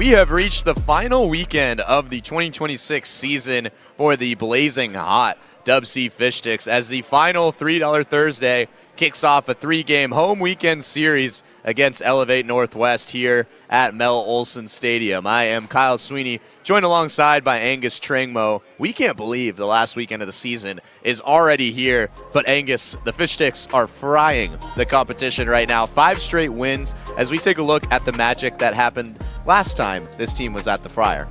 We have reached the final weekend of the 2026 season for the blazing hot DubSea Fish Sticks as the final $3 Thursday kicks off a 3-game home weekend series against Elevate Northwest here at Mel Olson Stadium. I am Kyle Sweeney, joined alongside by Angus Trangmo. We can't believe the last weekend of the season is already here, but Angus, the Fish Sticks are frying the competition right now. 5 straight wins as we take a look at the magic that happened last time this team was at the Friar.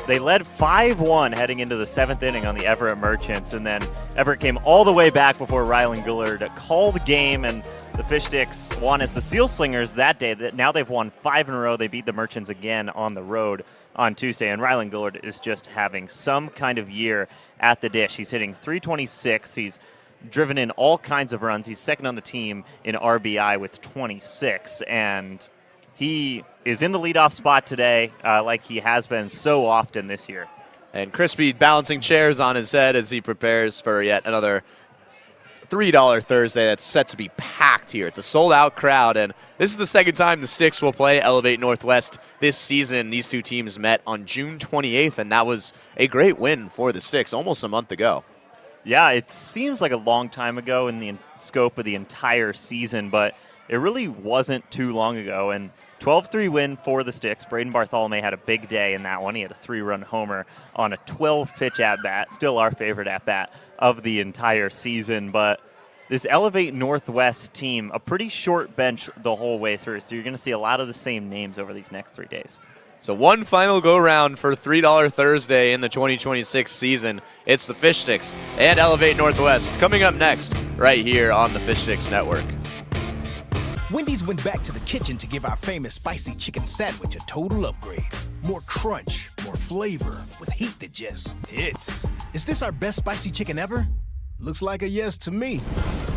They led 5-1 heading into the 7th inning on the Everett Merchants, and then Everett came all the way back before Rylan Gillard called the game, and the Fish Sticks won as the Seal Slingers that day. Now they've won 5 in a row. They beat the Merchants again on the road on Tuesday, and Rylan Gillard is just having some kind of year at the dish. He's hitting .326. He's driven in all kinds of runs. He's second on the team in RBI with 26, and he is in the leadoff spot today like he has been so often this year. And Crispy balancing chairs on his head as he prepares for yet another $3 Thursday that's set to be packed here. It's a sold-out crowd, and this is the second time the Sticks will play Elevate Northwest this season. These two teams met on June 28th, and that was a great win for the Sticks almost a month ago. Yeah, it seems like a long time ago in the scope of the entire season, but it really wasn't too long ago, and 12-3 win for the Sticks. Braden Bartholomew had a big day in that one. He had a 3-run homer on a 12-pitch at-bat, still our favorite at-bat of the entire season. But this Elevate Northwest team, a pretty short bench the whole way through, so you're going to see a lot of the same names over these next 3 days. So one final go-round for $3 Thursday in the 2026 season. It's the Fish Sticks and Elevate Northwest coming up next right here on the Fish Sticks Network. Wendy's went back to the kitchen to give our famous spicy chicken sandwich a total upgrade. More crunch, more flavor, with heat that just hits. Is this our best spicy chicken ever? Looks like a yes to me.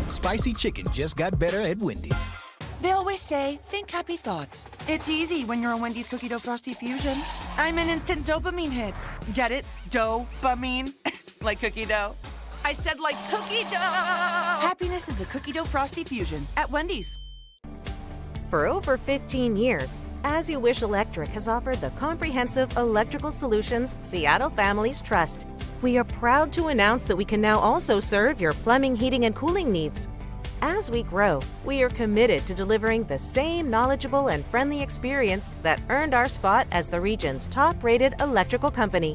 Spicy chicken just got better at Wendy's. They always say, think happy thoughts. It's easy when you're a Wendy's Cookie Dough Frosty Fusion. I'm an instant dopamine hit. Get it? Dopamine? Like cookie dough. I said like cookie dough! Happiness is a Cookie Dough Frosty Fusion at Wendy's. For over 15 years, As You Wish Electric has offered the comprehensive electrical solutions Seattle families trust. We are proud to announce that we can now also serve your plumbing, heating, and cooling needs. As we grow, we are committed to delivering the same knowledgeable and friendly experience that earned our spot as the region's top-rated electrical company.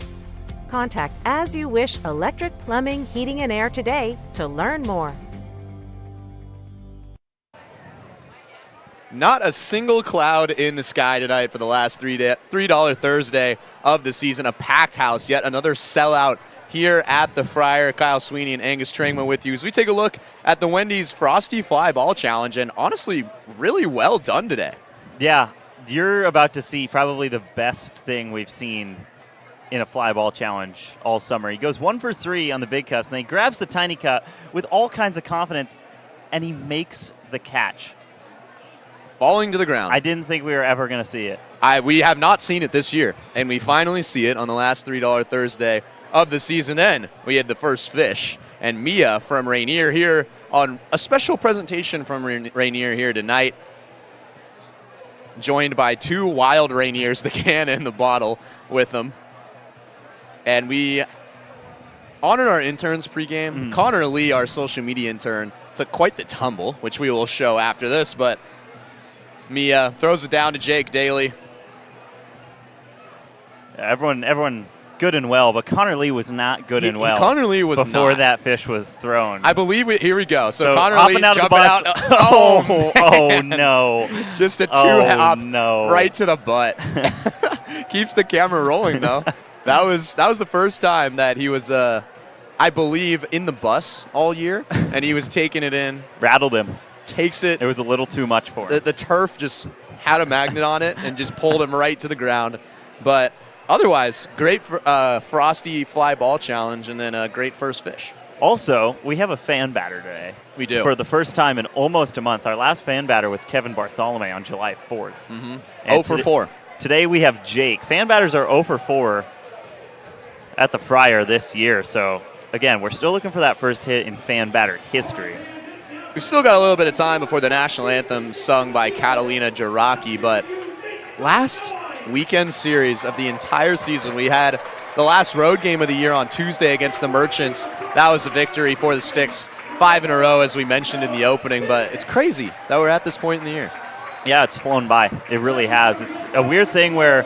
Contact As You Wish Electric Plumbing, Heating, and Air today to learn more. Not a single cloud in the sky tonight for the last $3 Thursday of the season. A packed house, yet another sellout here at the Friar. Kyle Sweeney and Angus Trangmo with you as we take a look at the Wendy's Frosty Fly Ball Challenge, and honestly, really well done today. Yeah, you're about to see probably the best thing we've seen in a fly ball challenge all summer. He goes 1 for 3 on the big cuts, and then he grabs the tiny cut with all kinds of confidence, and he makes the catch. Falling to the ground. I didn't think we were ever going to see it. We have not seen it this year, and we finally see it on the last $3 Thursday of the season. Then we had the first fish, and Mia from Rainier here on a special presentation from Rainier here tonight, joined by 2 wild Rainiers, the can and the bottle, with them. And we honored our interns pregame. Connor Lee, our social media intern, took quite the tumble, which we will show after this, but Mia throws it down to Jake Daly. Everyone good and well, but Connor Lee was not good and well. Connor Lee was before not. That fish was thrown. I believe here we go. So Connor hopping Lee out jumping of the out. bus. Oh no. Just a two-hop no. right to the butt. Keeps the camera rolling, though. That was the first time that he was, I believe, in the bus all year, and he was taking it in. Rattled him. Takes it. It was a little too much for him. The turf just had a magnet on it and just pulled him right to the ground. But otherwise, great Frosty Fly Ball Challenge, and then a great first fish. Also, we have a fan batter today. We do. For the first time in almost a month. Our last fan batter was Kevin Bartholomew on July 4th. 0 for 4. Today we have Jake. Fan batters are 0 for 4 at the Friar this year. So, again, we're still looking for that first hit in fan batter history. We've still got a little bit of time before the national anthem sung by Catalina Jaraki, but last weekend series of the entire season. We had the last road game of the year on Tuesday against the Merchants. That was a victory for the Sticks, 5 in a row, as we mentioned in the opening. But it's crazy that we're at this point in the year. Yeah, it's flown by. It really has. It's a weird thing where,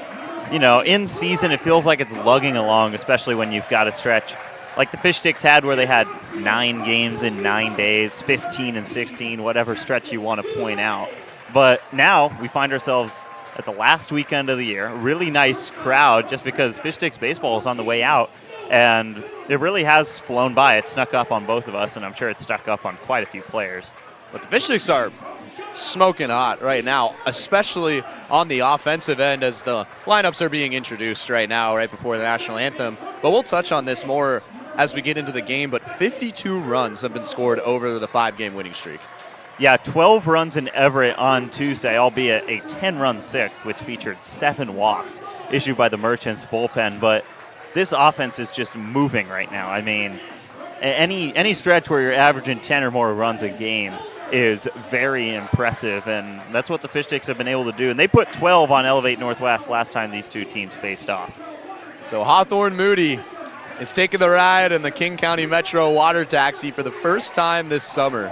in season it feels like it's lugging along, especially when you've got a stretch like the Fish Sticks had where they had 9 games in 9 days, 15 and 16, whatever stretch you want to point out. But now we find ourselves at the last weekend of the year. Really nice crowd just because Fish Sticks baseball is on the way out. And it really has flown by. It snuck up on both of us, and I'm sure it stuck up on quite a few players. But the Fish Sticks are smoking hot right now, especially on the offensive end as the lineups are being introduced right now, right before the national anthem. But we'll touch on this more as we get into the game. But 52 runs have been scored over the 5-game winning streak. Yeah, 12 runs in Everett on Tuesday, albeit a 10-run sixth, which featured 7 walks issued by the Merchants bullpen. But this offense is just moving right now. I mean, any stretch where you're averaging 10 or more runs a game is very impressive, and that's what the Fish Sticks have been able to do. And they put 12 on Elevate Northwest last time these two teams faced off. So Hawthorne Moody is taking the ride in the King County Metro water taxi for the first time this summer.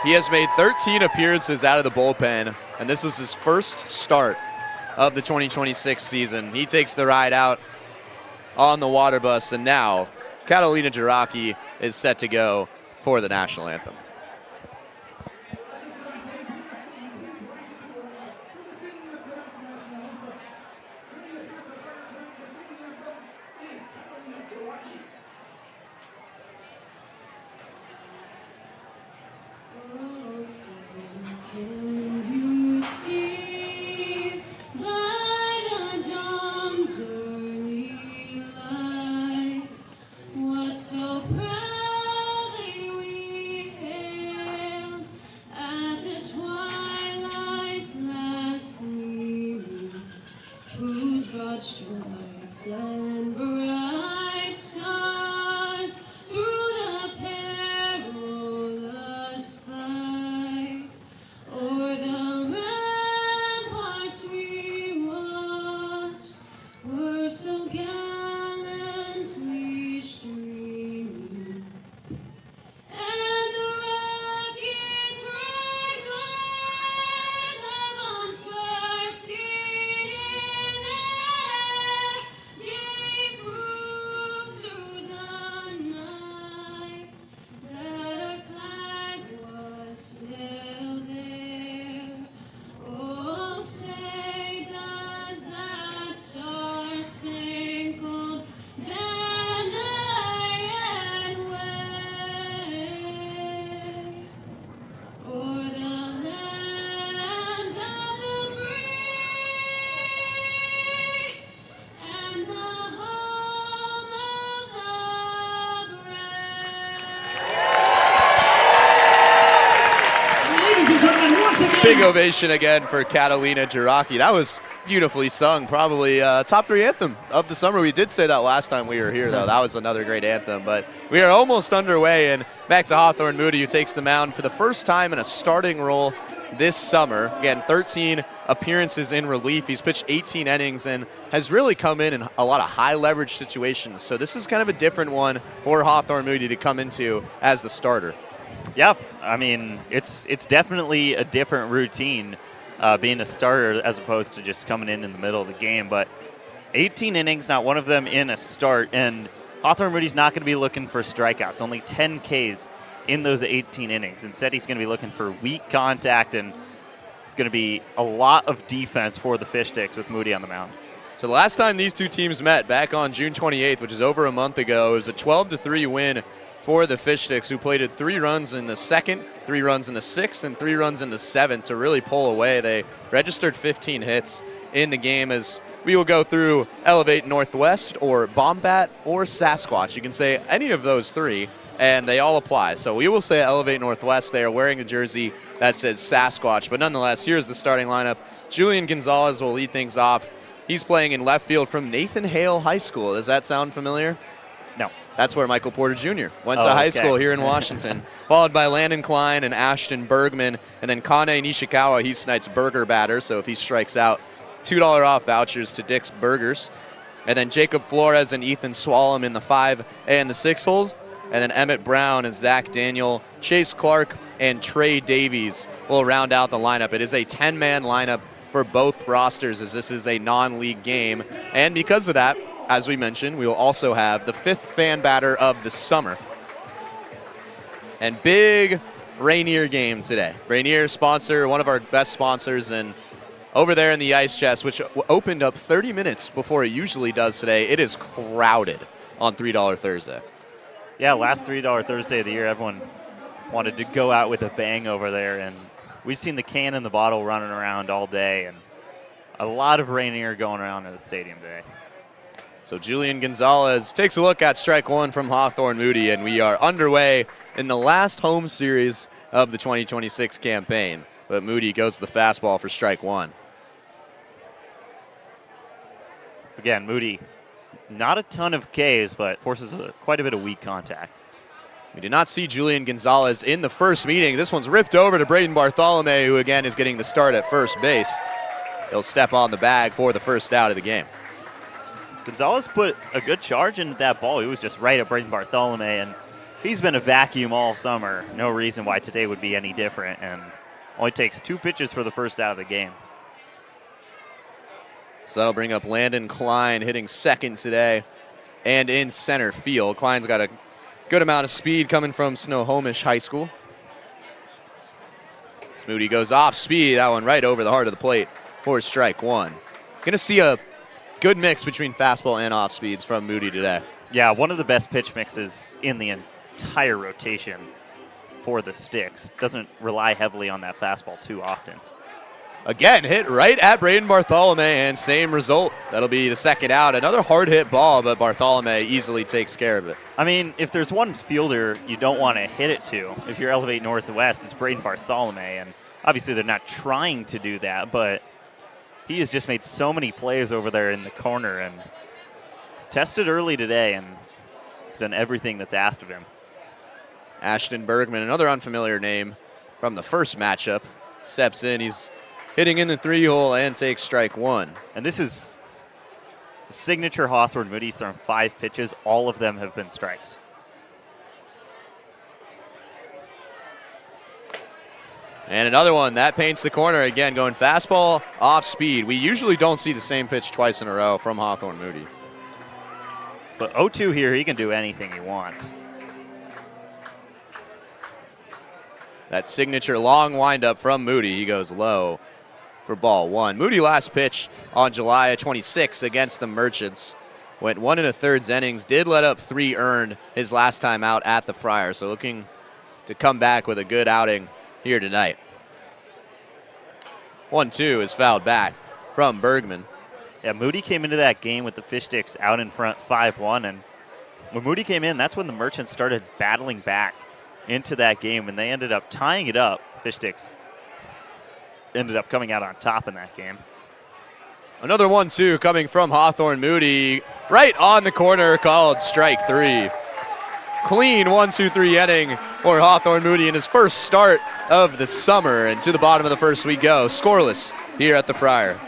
He has made 13 appearances out of the bullpen, and this is his first start of the 2026 season. He takes the ride out on the water bus, and now Catalina Jiraki is set to go for the national anthem. Big ovation again for Catalina Jiraki. That was beautifully sung. Probably top 3 anthem of the summer. We did say that last time we were here, though. That was another great anthem. But we are almost underway, and back to Hawthorne Moody, who takes the mound for the first time in a starting role this summer. Again, 13 appearances in relief. He's pitched 18 innings and has really come in a lot of high-leverage situations. So this is kind of a different one for Hawthorne Moody to come into as the starter. Yeah, I mean, it's definitely a different routine being a starter as opposed to just coming in the middle of the game. But 18 innings, not one of them in a start, and Hawthorne Moody's not going to be looking for strikeouts. Only 10 Ks in those 18 innings. Instead, he's going to be looking for weak contact, and it's going to be a lot of defense for the Fish Sticks with Moody on the mound. So the last time these two teams met, back on June 28th, which is over a month ago, it was a 12-3 win for the Fish Sticks, who plated 3 runs in the second, 3 runs in the sixth, and 3 runs in the seventh to really pull away. They registered 15 hits in the game. As we will go through Elevate Northwest or Bombat or Sasquatch. You can say any of those 3, and they all apply. So we will say Elevate Northwest. They are wearing a jersey that says Sasquatch. But nonetheless, here's the starting lineup. Julian Gonzalez will lead things off. He's playing in left field from Nathan Hale High School. Does that sound familiar? No. That's where Michael Porter Jr. went to high school here in Washington, followed by Landon Klein and Ashton Bergman, and then Kane Nishikawa. He's tonight's burger batter, so if he strikes out, $2 off vouchers to Dick's Burgers. And then Jacob Flores and Ethan Swallam in the 5 and the 6 holes. And then Emmett Brown and Zach Daniel, Chase Clark, and Trey Davies will round out the lineup. It is a 10-man lineup for both rosters, as this is a non-league game. And because of that, as we mentioned, we will also have the 5th fan batter of the summer. And big Rainier game today. Rainier sponsor, one of our best sponsors, and over there in the ice chest, which opened up 30 minutes before it usually does today, it is crowded on $3 Thursday. Yeah, last $3 Thursday of the year, everyone wanted to go out with a bang over there, and we've seen the can in the bottle running around all day, and a lot of Rainier going around in the stadium today. So Julian Gonzalez takes a look at strike one from Hawthorne Moody, and we are underway in the last home series of the 2026 campaign. But Moody goes to the fastball for strike one. Again, Moody, not a ton of Ks, but forces quite a bit of weak contact. We did not see Julian Gonzalez in the first meeting. This one's ripped over to Braden Bartholomew, who again is getting the start at first base. He'll step on the bag for the first out of the game. Gonzalez put a good charge into that ball. He was just right at Braden Bartholomew, and he's been a vacuum all summer. No reason why today would be any different, and only takes 2 pitches for the first out of the game. So that'll bring up Landon Klein hitting second today and in center field. Klein's got a good amount of speed coming from Snohomish High School. Moody goes off speed, that one right over the heart of the plate for strike one. Going to see a good mix between fastball and off speeds from Moody today. Yeah, one of the best pitch mixes in the entire rotation for the Sticks. Doesn't rely heavily on that fastball too often. Again, hit right at Braden Bartholomew, and same result. That'll be the second out. Another hard hit ball, but Bartholomew easily takes care of it. I mean, if there's one fielder you don't want to hit it to, if you're Elevate Northwest, it's Braden Bartholomew. And obviously they're not trying to do that, but he has just made so many plays over there in the corner and tested early today, and he's done everything that's asked of him. Ashton Bergman, another unfamiliar name from the first matchup, steps in. He's hitting in the 3-hole and takes strike one. And this is signature Hawthorne Moody. He's thrown 5 pitches. All of them have been strikes. And another one, that paints the corner again, going fastball off speed. We usually don't see the same pitch twice in a row from Hawthorne Moody. But 0-2 here, he can do anything he wants. That signature long windup from Moody. He goes low for ball one. Moody last pitch on July 26 against the Merchants. Went 1 1/3 innings, did let up 3 earned his last time out at the Friar. So looking to come back with a good outing here tonight. 1-2 is fouled back from Bergman. Yeah, Moody came into that game with the Fish Sticks out in front 5-1. And when Moody came in, that's when the Merchants started battling back into that game, and they ended up tying it up. Fish Sticks ended up coming out on top in that game. Another 1-2 coming from Hawthorne Moody, right on the corner, called strike 3. Clean 1-2-3 inning for Hawthorne Moody in his first start of the summer, and to the bottom of the first we go, scoreless here at the Friar.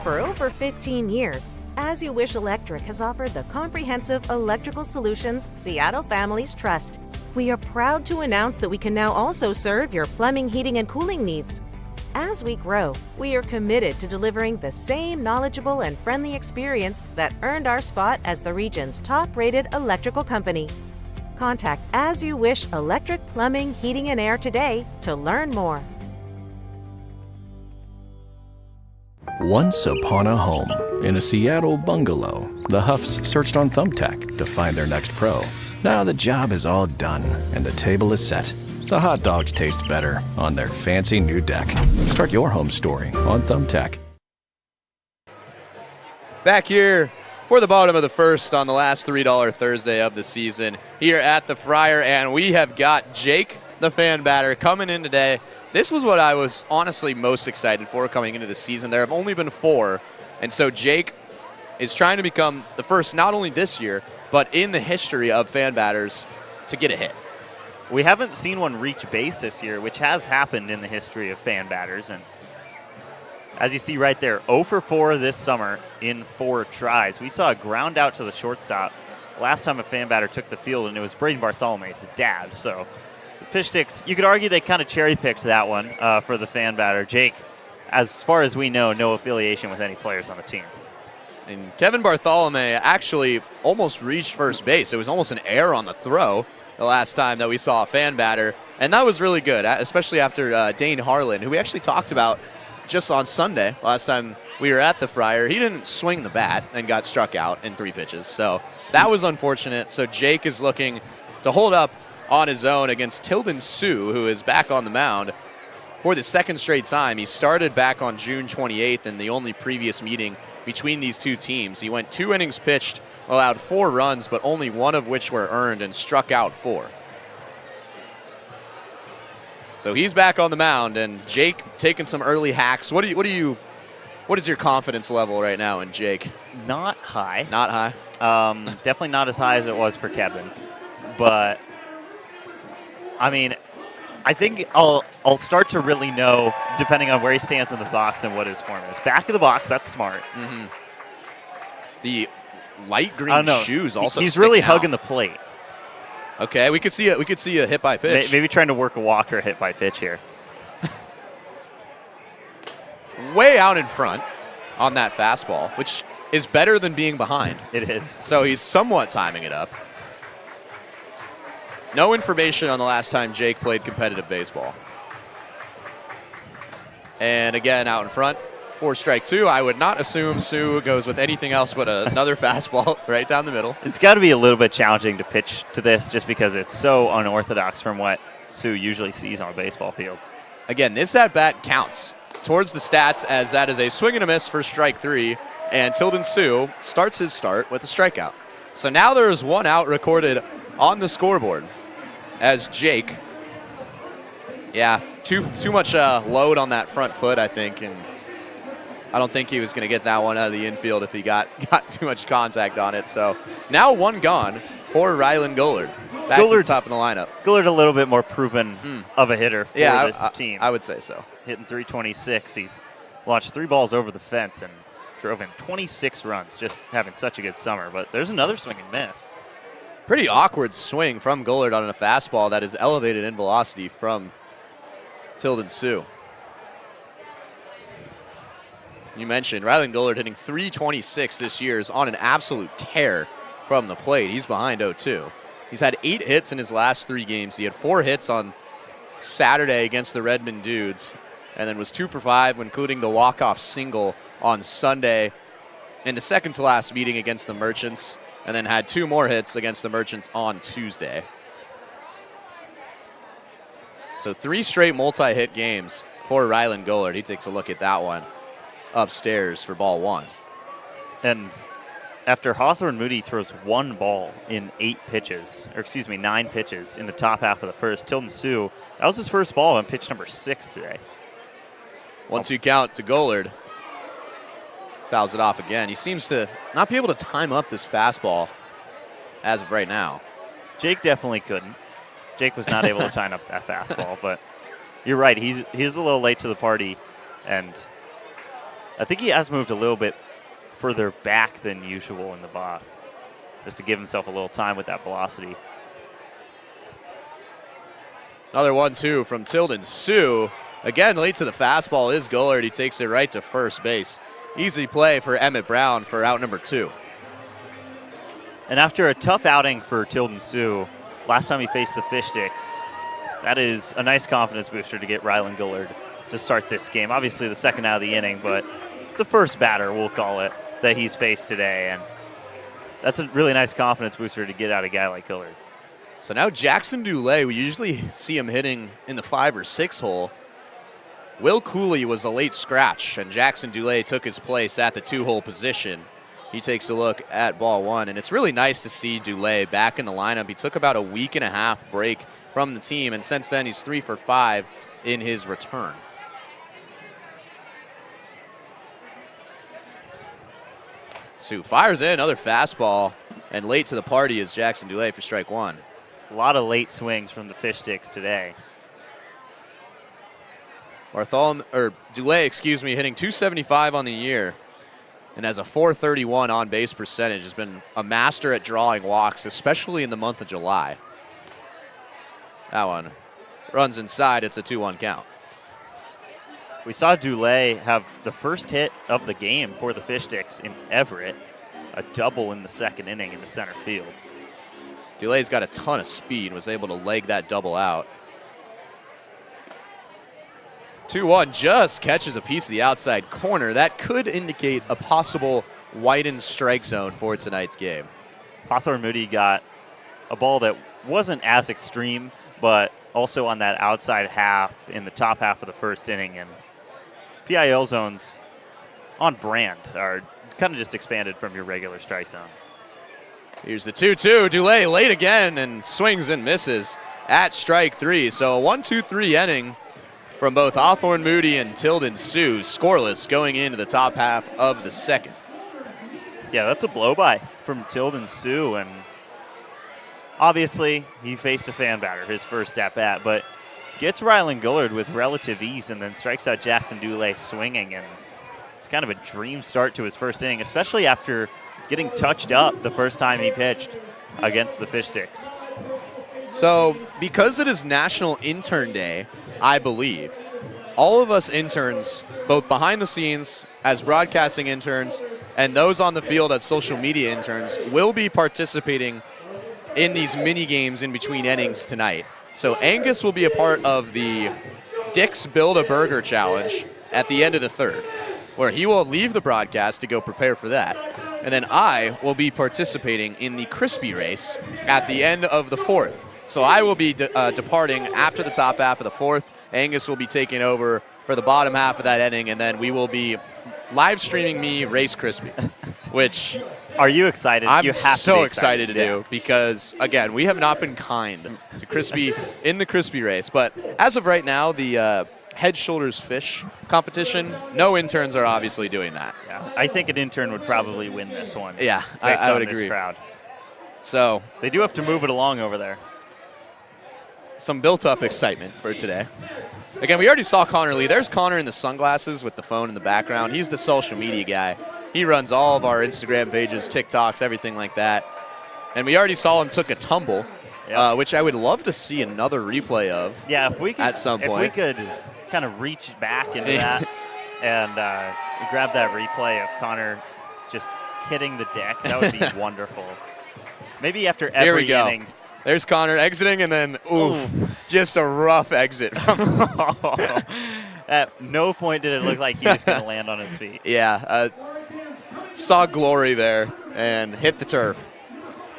For over 15 years, As You Wish Electric has offered the comprehensive electrical solutions Seattle families trust. We are proud to announce that we can now also serve your plumbing, heating, and cooling needs. As we grow, we are committed to delivering the same knowledgeable and friendly experience that earned our spot as the region's top-rated electrical company. Contact As You Wish Electric Plumbing, Heating, and Air today to learn more. Once upon a home, in a Seattle bungalow, the Huffs searched on Thumbtack to find their next pro. Now the job is all done, and the table is set. The hot dogs taste better on their fancy new deck. Start your home story on Thumbtack. Back here for the bottom of the first on the last $3 Thursday of the season here at the Friar, and we have got Jake, the fan batter, coming in today. This was what I was honestly most excited for coming into the season. There have only been 4, and so Jake is trying to become the first, not only this year, but in the history of fan batters to get a hit. We haven't seen one reach base this year, which has happened in the history of fan batters. And as you see right there, 0 for 4 this summer in 4 tries. We saw a ground out to the shortstop last time a fan batter took the field, and it was Braden Bartholomew's dad. So the Fish Sticks, you could argue they kind of cherry-picked that one for the fan batter. Jake, as far as we know, no affiliation with any players on the team. And Kevin Bartholomew actually almost reached first base. It was almost an error on the throw the last time that we saw a fan batter, and that was really good, especially after Dane Harlan, who we actually talked about just on Sunday, last time we were at the Friar. He didn't swing the bat and got struck out in 3 pitches, so that was unfortunate. So Jake is looking to hold up on his own against Tilden Sue, who is back on the mound for the 2nd straight time. He started back on June 28th in the only previous meeting between these 2 teams. He went 2 innings pitched, allowed 4 runs, but only 1 of which were earned, and struck out 4. So he's back on the mound, and Jake taking some early hacks. What is your confidence level right now in Jake? Not high. Not high? Definitely not as high as it was for Kevin. But, I mean, I think I'll start to really know, depending on where he stands in the box and what his form is. Back of the box, that's smart. Mm-hmm. The light green shoes also. He's really out. hugging the plate. Okay, we could see a hit by pitch. Maybe trying to work a walk or a hit by pitch here. Way out in front on that fastball, which is better than being behind. It is. So he's somewhat timing it up. No information on the last time Jake played competitive baseball. And again, out in front for strike 2. I would not assume Sue goes with anything else but another fastball right down the middle. It's got to be a little bit challenging to pitch to this just because it's so unorthodox from what Sue usually sees on a baseball field. Again, this at-bat counts towards the stats, as that is a swing and a miss for strike 3, and Tilden Sue starts his start with a strikeout. So now there is 1 out recorded on the scoreboard as Jake, too much load on that front foot, I think, and I don't think he was going to get that one out of the infield if he got too much contact on it. So now 1 gone for Rylan Gullard. That's the top of the lineup. Gullard a little bit more proven of a hitter for this team. I would say so. Hitting .326. He's launched 3 balls over the fence and drove in 26 runs, just having such a good summer. But there's another swing and miss. Pretty awkward swing from Gullard on a fastball that is elevated in velocity from Tilden Sue. You mentioned Rylan Gullard hitting .326 this year, is on an absolute tear from the plate. He's behind 0-2. He's had 8 hits in his last 3 games. He had 4 hits on Saturday against the Redmond Dudes, and then was 2 for 5, including the walk-off single on Sunday in the second to last meeting against the Merchants, and then had 2 more hits against the Merchants on Tuesday. So 3 straight multi-hit games for Rylan Gullard. He takes a look at that one upstairs for ball 1. And after Hawthorne Moody throws 1 ball in 9 pitches in the top half of the first, Tilden Sue, that was his first ball on pitch number 6 today. 1-2 count to Gullard. Fouls it off again. He seems to not be able to time up this fastball as of right now. Jake definitely couldn't. Jake was not able to time up that fastball, but you're right. He's a little late to the party, and I think he has moved a little bit further back than usual in the box, just to give himself a little time with that velocity. Another 1-2 from Tilden Sue. Again, late to the fastball is Gullard. He takes it right to first base. Easy play for Emmett Brown for out number 2. And after a tough outing for Tilden Sue, last time he faced the Fish Sticks, that is a nice confidence booster to get Rylan Gullard to start this game. Obviously the second out of the inning, but the first batter, we'll call it, that he's faced today. And that's a really nice confidence booster to get out a guy like Gullard. So now Jackson Dulé, we usually see him hitting in the 5 or 6 hole. Will Cooley was a late scratch, and Jackson Dulé took his place at the 2-hole position. He takes a look at ball 1, and it's really nice to see Dulé back in the lineup. He took about a week-and-a-half break from the team, and since then he's 3 for 5 in his return. Sue fires in another fastball And late to the party is Jackson Dulé for strike one. A lot of late swings from the Fish Sticks today. Dulé, hitting 275 on the year and has a 431 on base percentage. Has been a master at drawing walks, especially in the month of July. That one runs inside. It's a 2-1 count. We saw Dulé have the first hit of the game for the Fish Sticks in Everett, a double in the second inning in the center field. Dulé's got a ton of speed, was able to leg that double out. 2-1 just catches a piece of the outside corner. That could indicate a possible widened strike zone for tonight's game. Hawthorne Moody got a ball that wasn't as extreme, but also on that outside half in the top half of the first inning. And PIL zones on brand are kind of just expanded from your regular strike zone. Here's the 2-2. Dulé late again and swings and misses at strike three. So a 1-2-3 inning from both Hawthorne Moody and Tilden Sue, scoreless going into the top half of the second. Yeah, that's a blow-by from Tilden Sue, and obviously he faced a fan batter his first at-bat, but gets Rylan Gullard with relative ease and then strikes out Jackson Dulé swinging, and it's kind of a dream start to his first inning, especially after getting touched up the first time he pitched against the Fish Sticks. So because it is National Intern Day, I believe, all of us interns, both behind the scenes as broadcasting interns and those on the field as social media interns, will be participating in these mini games in between innings tonight. So Angus will be a part of the Dick's Build a Burger Challenge at the end of the third, where he will leave the broadcast to go prepare for that. And then I will be participating in the Crispy Race at the end of the fourth. So I will be departing after the top half of the fourth. Angus will be taking over for the bottom half of that inning, and then we will be live streaming me race Crispy, which are you excited? I'm you have so to be excited to do because, again, we have not been kind to Crispy in the Crispy Race. But as of right now, the Head Shoulders Fish competition, no interns are obviously doing that. Yeah, I think an intern would probably win this one. Yeah, I would agree. Crowd. So they do have to move it along over there. Some built-up excitement for today. Again, we already saw Connor Lee. There's Connor in the sunglasses with the phone in the background. He's the social media guy. He runs all of our Instagram pages, TikToks, everything like that. And we already saw him took a tumble, which I would love to see another replay of. Yeah, if we could, at some point. If we could kind of reach back into that and grab that replay of Connor just hitting the deck, that would be wonderful. Maybe after every Here we go. inning. There's Connor exiting, and then, just a rough exit. At no point did it look like he was going to land on his feet. Yeah, saw glory there and hit the turf.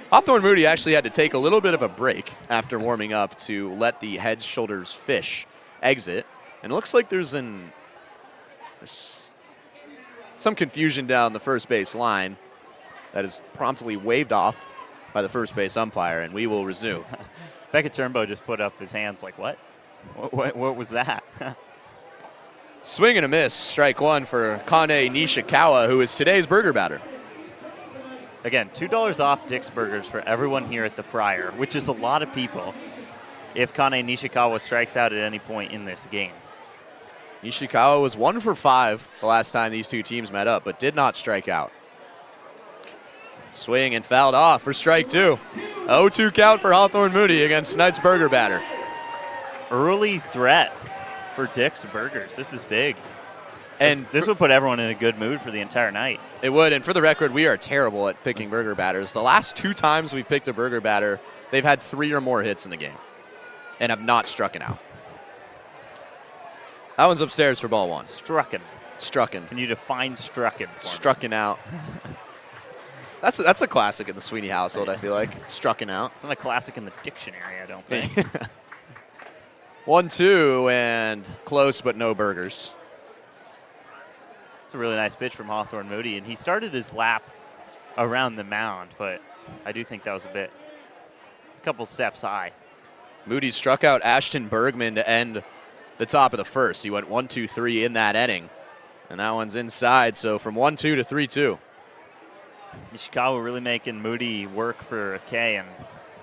Hawthorne Moody actually had to take a little bit of a break after warming up to let the Head Shoulders Fish exit. And it looks like there's some confusion down the first base line that is promptly waved off by the first base umpire, and we will resume. Beckett Turnbow just put up his hands like, what? What was that? Swing and a miss, strike one for Kane Nishikawa, who is today's burger batter. Again, $2 off Dick's Burgers for everyone here at the Friar, which is a lot of people if Kane Nishikawa strikes out at any point in this game. Nishikawa was 1 for 5 the last time these two teams met up, but did not strike out. Swing and fouled off for strike two. 0-2 count for Hawthorne Moody against tonight's burger batter. Early threat for Dick's Burgers. This is big. And this would put everyone in a good mood for the entire night. It would, and for the record, we are terrible at picking burger batters. The last 2 times we've picked a burger batter, they've had 3 or more hits in the game and have not struck it out. That one's upstairs for ball one. Strucken. Can you define strucken for me? Strucken out. That's a classic in the Sweeney household, I feel like. Strucken out. It's not a classic in the dictionary, I don't think. 1-2 and close, but no burgers. It's a really nice pitch from Hawthorne Moody, and he started his lap around the mound, but I do think that was a couple steps high. Moody struck out Ashton Bergman to end the top of the first. He went 1-2-3 in that inning, and that one's inside, so from 1-2 to 3-2. Nishikawa really making Moody work for a K, and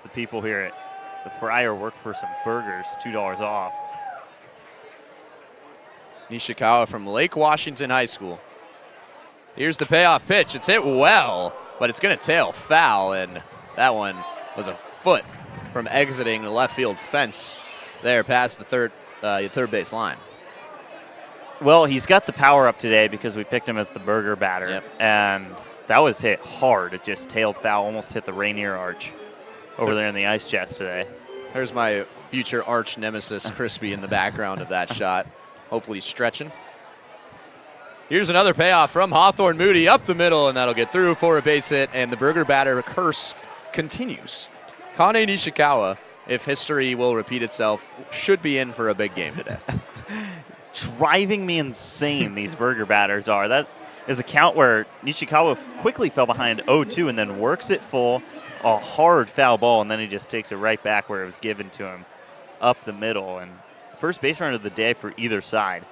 the people here at the Friar work for some burgers, $2 off. Nishikawa from Lake Washington High School. Here's the payoff pitch. It's hit well, but it's going to tail foul, and that one was a foot from exiting the left field fence there past the third base line. Well, he's got the power up today because we picked him as the burger batter, Yep. and that was hit hard. It just tailed foul, almost hit the Rainier arch over there in the ice chest today. There's my future arch nemesis, Crispy, in the background of that shot. Hopefully stretching. Here's another payoff from Hawthorne Moody up the middle, and that'll get through for a base hit, and the burger batter curse continues. Kane Nishikawa, if history will repeat itself, should be in for a big game today. Driving me insane, these burger batters are. That is a count where Nishikawa quickly fell behind 0-2 and then works it full, a hard foul ball, and then he just takes it right back where it was given to him up the middle. And first base runner of the day for either side.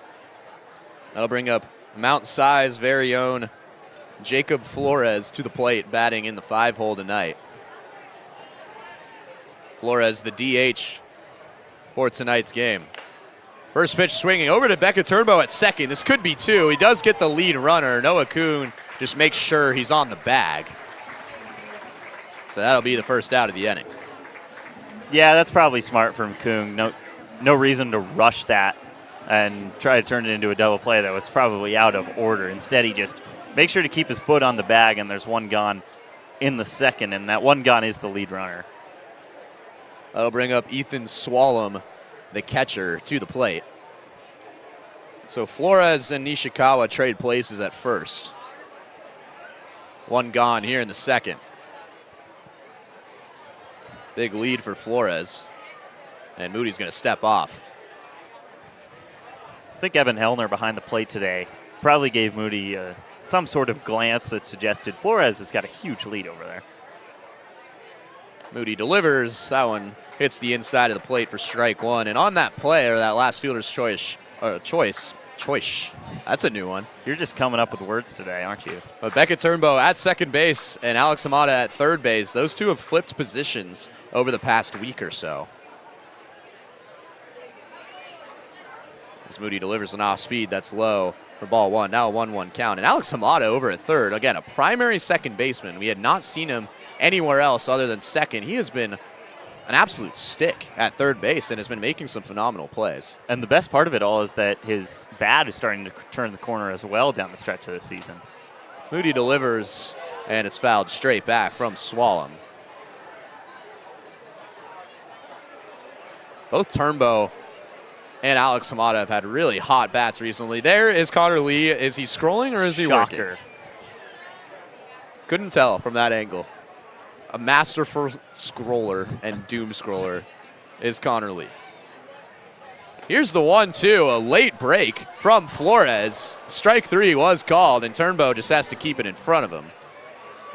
That'll bring up Mount Si's very own Jacob Flores to the plate, batting in the 5-hole tonight. Flores, the DH for tonight's game. First pitch swinging over to Becca Turnbow at second. This could be two. He does get the lead runner. Noah Kuhn just makes sure he's on the bag. So that'll be the first out of the inning. Yeah, that's probably smart from Kung. No reason to rush that and try to turn it into a double play that was probably out of order. Instead, he just makes sure to keep his foot on the bag, and there's one gone in the second, and that one gone is the lead runner. That'll bring up Ethan Swallam, the catcher, to the plate. So Flores and Nishikawa trade places at first. One gone here in the second. Big lead for Flores. And Moody's going to step off. I think Evan Hellner behind the plate today probably gave Moody some sort of glance that suggested Flores has got a huge lead over there. Moody delivers. That one hits the inside of the plate for strike one. And on that play, or that last fielder's choice, that's a new one. You're just coming up with words today, aren't you? But Becca Turnbow at second base and Alex Hamada at third base. Those two have flipped positions over the past week or so. As Moody delivers an off speed, that's low for ball one. Now a 1-1 count. And Alex Hamada over at third. Again, a primary second baseman. We had not seen him anywhere else other than second. He has been an absolute stick at third base and has been making some phenomenal plays. And the best part of it all is that his bat is starting to turn the corner as well down the stretch of the season. Moody delivers, and it's fouled straight back from Swallam. Both Turnbow and Alex Hamada have had really hot bats recently. There is Connor Lee. Is he scrolling or is he working? Shocker. Couldn't tell from that angle. A masterful scroller and doom scroller is Connor Lee. Here's the 1-2, a late break from Flores. Strike three was called, and Turnbow just has to keep it in front of him.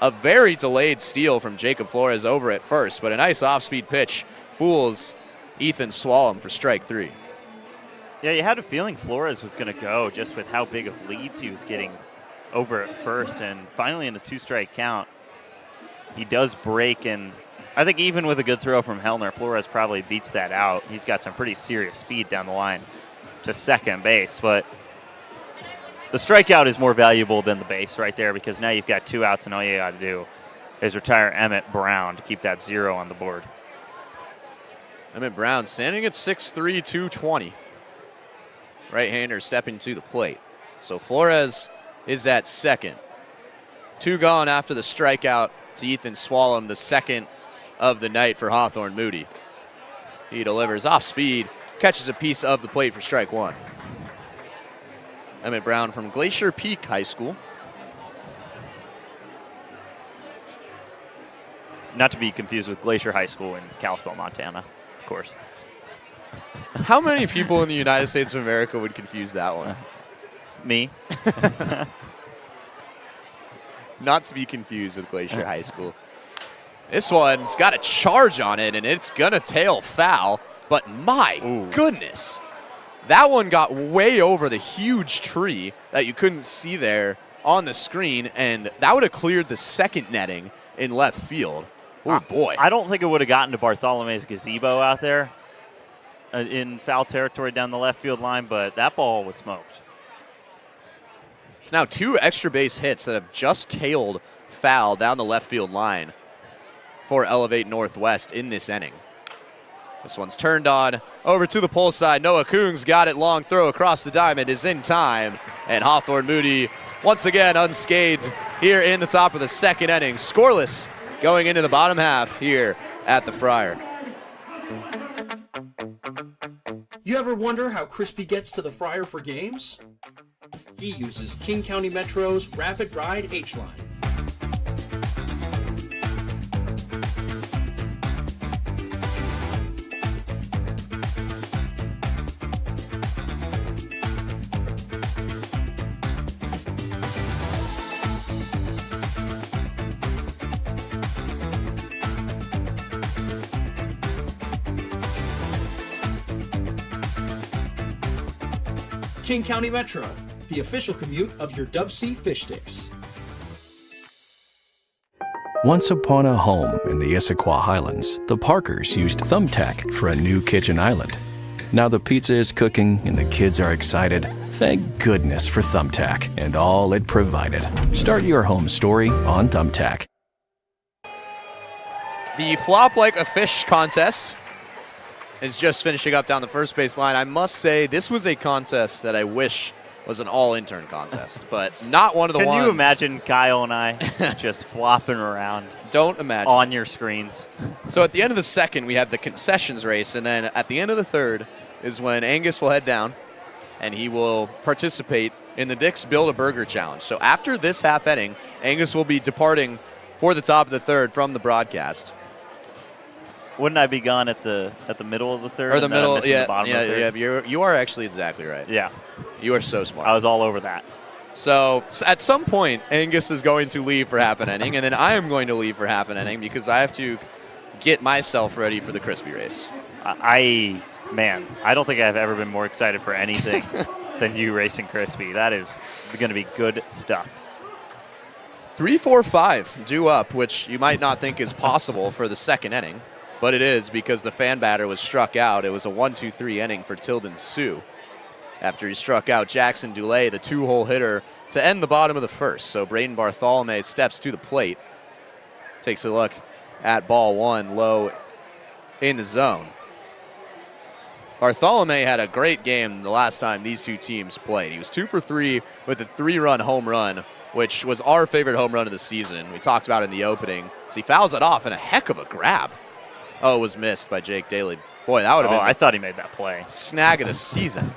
A very delayed steal from Jacob Flores over at first, but a nice off-speed pitch fools Ethan Swallam for strike three. Yeah, you had a feeling Flores was going to go just with how big of leads he was getting over at first, and finally in a two-strike count, he does break, and I think even with a good throw from Hellner, Flores probably beats that out. He's got some pretty serious speed down the line to second base, but the strikeout is more valuable than the base right there because now you've got two outs and all you got to do is retire Emmett Brown to keep that 0 on the board. Emmett Brown standing at 6'3", 220. Right-hander stepping to the plate. So Flores is at second. Two gone after the strikeout to Ethan Swallam, the second of the night for Hawthorne Moody. He delivers off speed, catches a piece of the plate for strike one. Emmett Brown from Glacier Peak High School. Not to be confused with Glacier High School in Kalispell, Montana, of course. How many people in the United States of America would confuse that one? Me. Not to be confused with Glacier High School. This one's got a charge on it, and it's going to tail foul. But my goodness, that one got way over the huge tree that you couldn't see there on the screen, and that would have cleared the second netting in left field. Oh, boy. I don't think it would have gotten to Bartholomew's gazebo out there in foul territory down the left field line, but that ball was smoked. It's now 2 extra base hits that have just tailed foul down the left field line for Elevate Northwest in this inning. This one's turned on over to the pole side. Noah Coons got it. Long throw across the diamond is in time. And Hawthorne Moody once again unscathed here in the top of the second inning. Scoreless going into the bottom half here at the Friar. You ever wonder how Crispy gets to the Friar for games? He uses King County Metro's Rapid Ride H-Line. King County Metro, the official commute of your DubSea Fish Sticks. Once upon a home in the Issaquah Highlands, the Parkers used Thumbtack for a new kitchen island. Now the pizza is cooking and the kids are excited. Thank goodness for Thumbtack and all it provided. Start your home story on Thumbtack. The Flop Like a Fish contest is just finishing up down the first base line. I must say, this was a contest that I wish was an all-intern contest, but not one of the ones. Can you imagine Kyle and I just flopping around? Don't imagine. On your screens. So at the end of the second, we have the concessions race, and then at the end of the third is when Angus will head down, and he will participate in the Dick's Build-A-Burger Challenge. So after this half inning, Angus will be departing for the top of the third from the broadcast. Wouldn't I be gone at the middle of the third? Or the middle, the bottom of the third? yeah. You are actually exactly right. Yeah. You are so smart. I was all over that. So at some point, Angus is going to leave for half an inning, and then I am going to leave for half an inning because I have to get myself ready for the Crispy race. I don't think I've ever been more excited for anything than you racing Crispy. That is going to be good stuff. 3-4-5 due up, which you might not think is possible for the second inning, but it is because the fan batter was struck out. It was a 1-2-3 inning for Tilden Sioux after he struck out Jackson Dulay, the 2-hole hitter, to end the bottom of the first. So Braden Bartholomew steps to the plate, takes a look at ball one low in the zone. Bartholomew had a great game the last time these two teams played. He was 2 for 3 with a 3-run home run, which was our favorite home run of the season. We talked about it in the opening. So he fouls it off, and a heck of a grab. Oh, it was missed by Jake Daly. Boy, that would have been I thought he made that play. Snag of the season.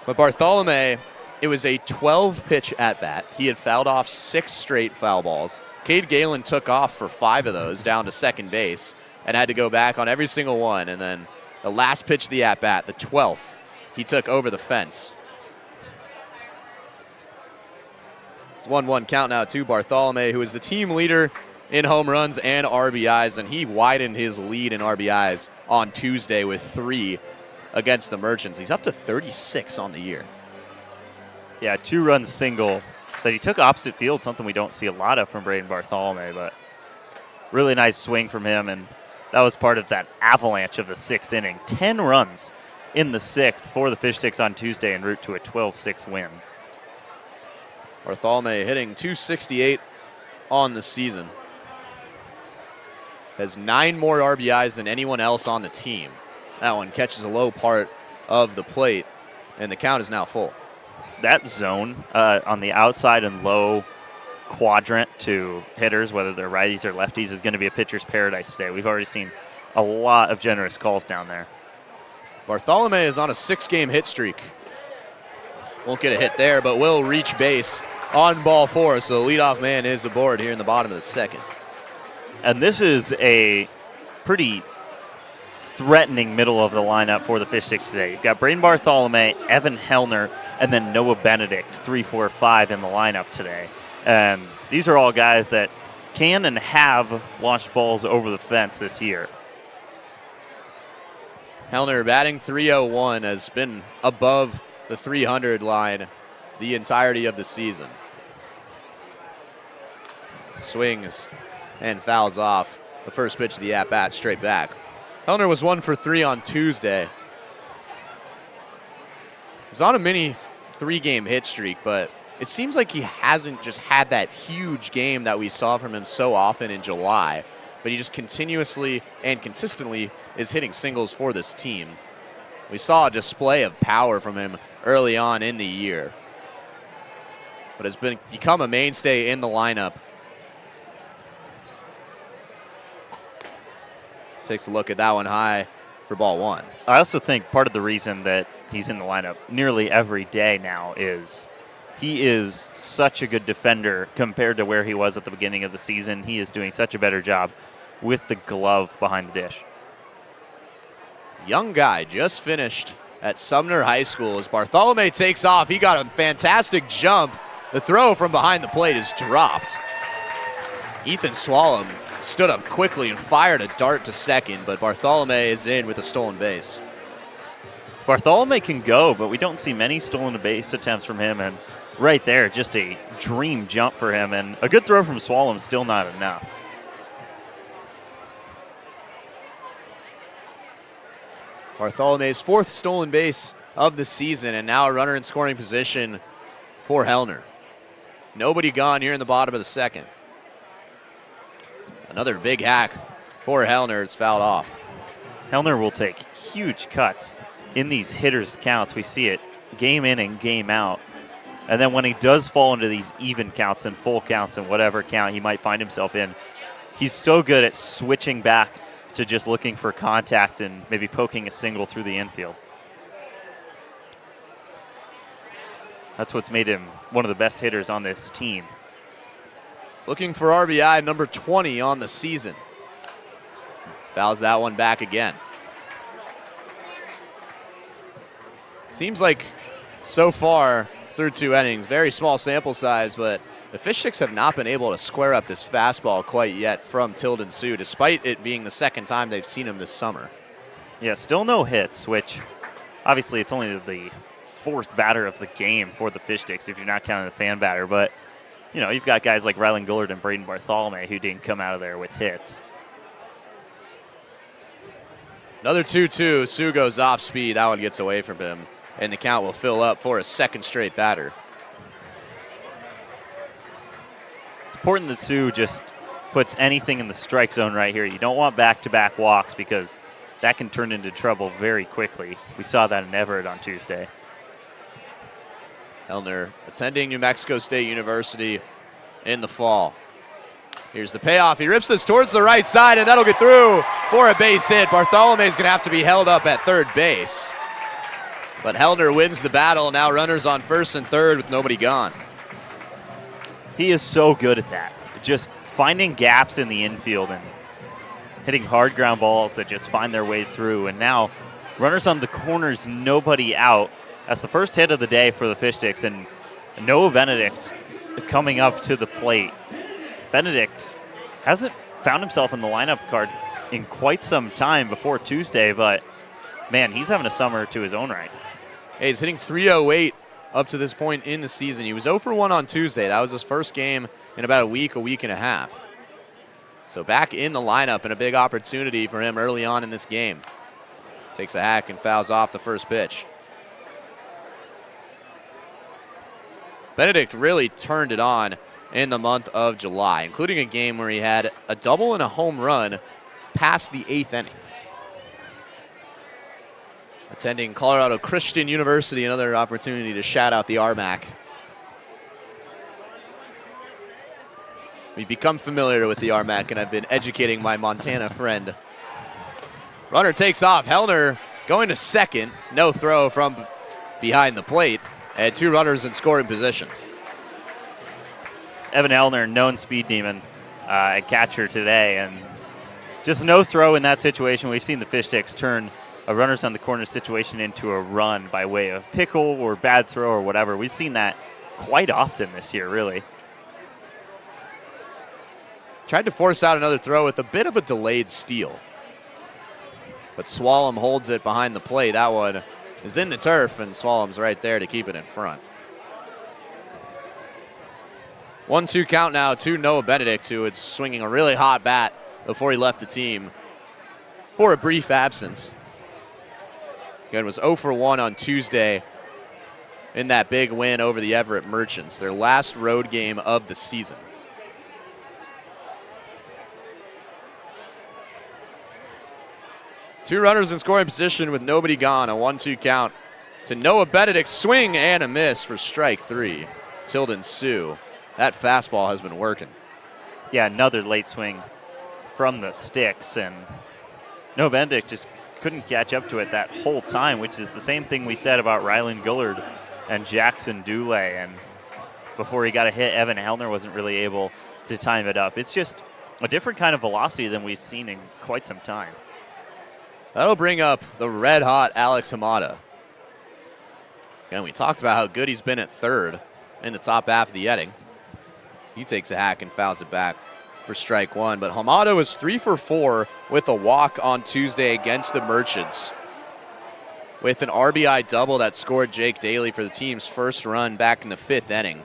But Bartholomew, it was a 12-pitch at-bat. He had fouled off 6 straight foul balls. Cade Galen took off for 5 of those down to second base and had to go back on every single one. And then the last pitch of the at-bat, the 12th, he took over the fence. It's 1-1 count now to Bartholomew, who is the team leader in home runs and RBIs, and he widened his lead in RBIs on Tuesday with 3 against the Merchants. He's up to 36 on the year. Yeah, 2-run single that he took opposite field, something we don't see a lot of from Braden Bartholomew, but really nice swing from him, and that was part of that avalanche of the 6th inning. 10 runs in the 6th for the Fish Sticks on Tuesday en route to a 12-6 win. Bartholomew hitting .268 on the season. Has 9 more RBIs than anyone else on the team. That one catches a low part of the plate, and the count is now full. That zone on the outside and low quadrant to hitters, whether they're righties or lefties, is going to be a pitcher's paradise today. We've already seen a lot of generous calls down there. Bartholomew is on a 6-game hit streak. Won't get a hit there, but will reach base on ball 4, so the leadoff man is aboard here in the bottom of the second. And this is a pretty threatening middle of the lineup for the Fish Sticks today. You've got Braden Bartholomew, Evan Hellner, and then Noah Benedict, 3, 4, 5 in the lineup today. And these are all guys that can and have launched balls over the fence this year. Hellner batting .301 has been above the 300 line the entirety of the season. swings and fouls off the first pitch of the at-bat straight back. Hellner was 1 for 3 on Tuesday. He's on a mini 3-game hit streak, but it seems like he hasn't just had that huge game that we saw from him so often in July, but he just continuously and consistently is hitting singles for this team. We saw a display of power from him early on in the year, but has become a mainstay in the lineup. Takes a look at that one high for ball 1. I also think part of the reason that he's in the lineup nearly every day now is he is such a good defender compared to where he was at the beginning of the season. He is doing such a better job with the glove behind the dish. Young guy just finished at Sumner High School as Bartholomew takes off. He got a fantastic jump. The throw from behind the plate is dropped. Ethan Swallam stood up quickly and fired a dart to second, but Bartholomew is in with a stolen base. Bartholomew can go, but we don't see many stolen base attempts from him, and right there, just a dream jump for him, and a good throw from Swallam, still not enough. Bartholomew's 4th stolen base of the season, and now a runner in scoring position for Hellner. Nobody gone here in the bottom of the 2nd. Another big hack for Hellner. It's fouled off. Hellner will take huge cuts in these hitters' counts. We see it game in and game out. And then when he does fall into these even counts and full counts and whatever count he might find himself in, he's so good at switching back to just looking for contact and maybe poking a single through the infield. That's what's made him one of the best hitters on this team. Looking for RBI number 20 on the season. Fouls that one back again. Seems like so far through 2 innings, very small sample size, but the Fish Sticks have not been able to square up this fastball quite yet from Tilden Sioux, despite it being the 2nd time they've seen him this summer. Yeah, still no hits, which obviously it's only the 4th batter of the game for the Fish Sticks if you're not counting the fan batter, but you know, you've got guys like Rylan Gullard and Braden Bartholomew who didn't come out of there with hits. Another 2-2. Sioux goes off speed. That one gets away from him, and the count will fill up for a 2nd straight batter. It's important that Sioux just puts anything in the strike zone right here. You don't want back-to-back walks because that can turn into trouble very quickly. We saw that in Everett on Tuesday. Hellner attending New Mexico State University in the fall. Here's the payoff. He rips this towards the right side, and that'll get through for a base hit. Bartholomew's going to have to be held up at 3rd base. But Hellner wins the battle. Now runners on 1st and 3rd with nobody gone. He is so good at that. Just finding gaps in the infield and hitting hard ground balls that just find their way through. And now runners on the corners, nobody out. That's the first hit of the day for the Fish Sticks, and Noah Benedict coming up to the plate. Benedict hasn't found himself in the lineup card in quite some time before Tuesday, but man, he's having a summer to his own right. Hey, he's hitting .308 up to this point in the season. He was 0 for 1 on Tuesday. That was his first game in about a week and a half. So back in the lineup, and a big opportunity for him early on in this game. Takes a hack and fouls off the first pitch. Benedict really turned it on in the month of July, including a game where he had a double and a home run past the 8th inning. Attending Colorado Christian University, another opportunity to shout out the RMAC. We've become familiar with the RMAC, and I've been educating my Montana friend. Runner takes off. Hellner going to 2nd. No throw from behind the plate. And 2 runners in scoring position. Evan Hellner, known speed demon at catcher today, and just no throw in that situation. We've seen the Fish Sticks turn a runners on the corner situation into a run by way of pickle or bad throw or whatever. We've seen that quite often this year, really. Tried to force out another throw with a bit of a delayed steal. But Swallam holds it behind the plate. That one is in the turf, and Swallam's right there to keep it in front. 1-2 count now to Noah Benedict, who was swinging a really hot bat before he left the team for a brief absence. Again, was 0 for 1 on Tuesday in that big win over the Everett Merchants, their last road game of the season. Two runners in scoring position with nobody gone. A 1-2 count to Noah Benedict. Swing and a miss for strike 3. Tilden Sue. That fastball has been working. Yeah, another late swing from the sticks, and Noah Benedict just couldn't catch up to it that whole time, which is the same thing we said about Rylan Gullard and Jackson Dulé. And before he got a hit, Evan Hellner wasn't really able to time it up. It's just a different kind of velocity than we've seen in quite some time. That'll bring up the red-hot Alex Hamada. Again, we talked about how good he's been at third in the top half of the inning. He takes a hack and fouls it back for strike 1. But Hamada was 3 for 4 with a walk on Tuesday against the Merchants, with an RBI double that scored Jake Daly for the team's first run back in the 5th inning.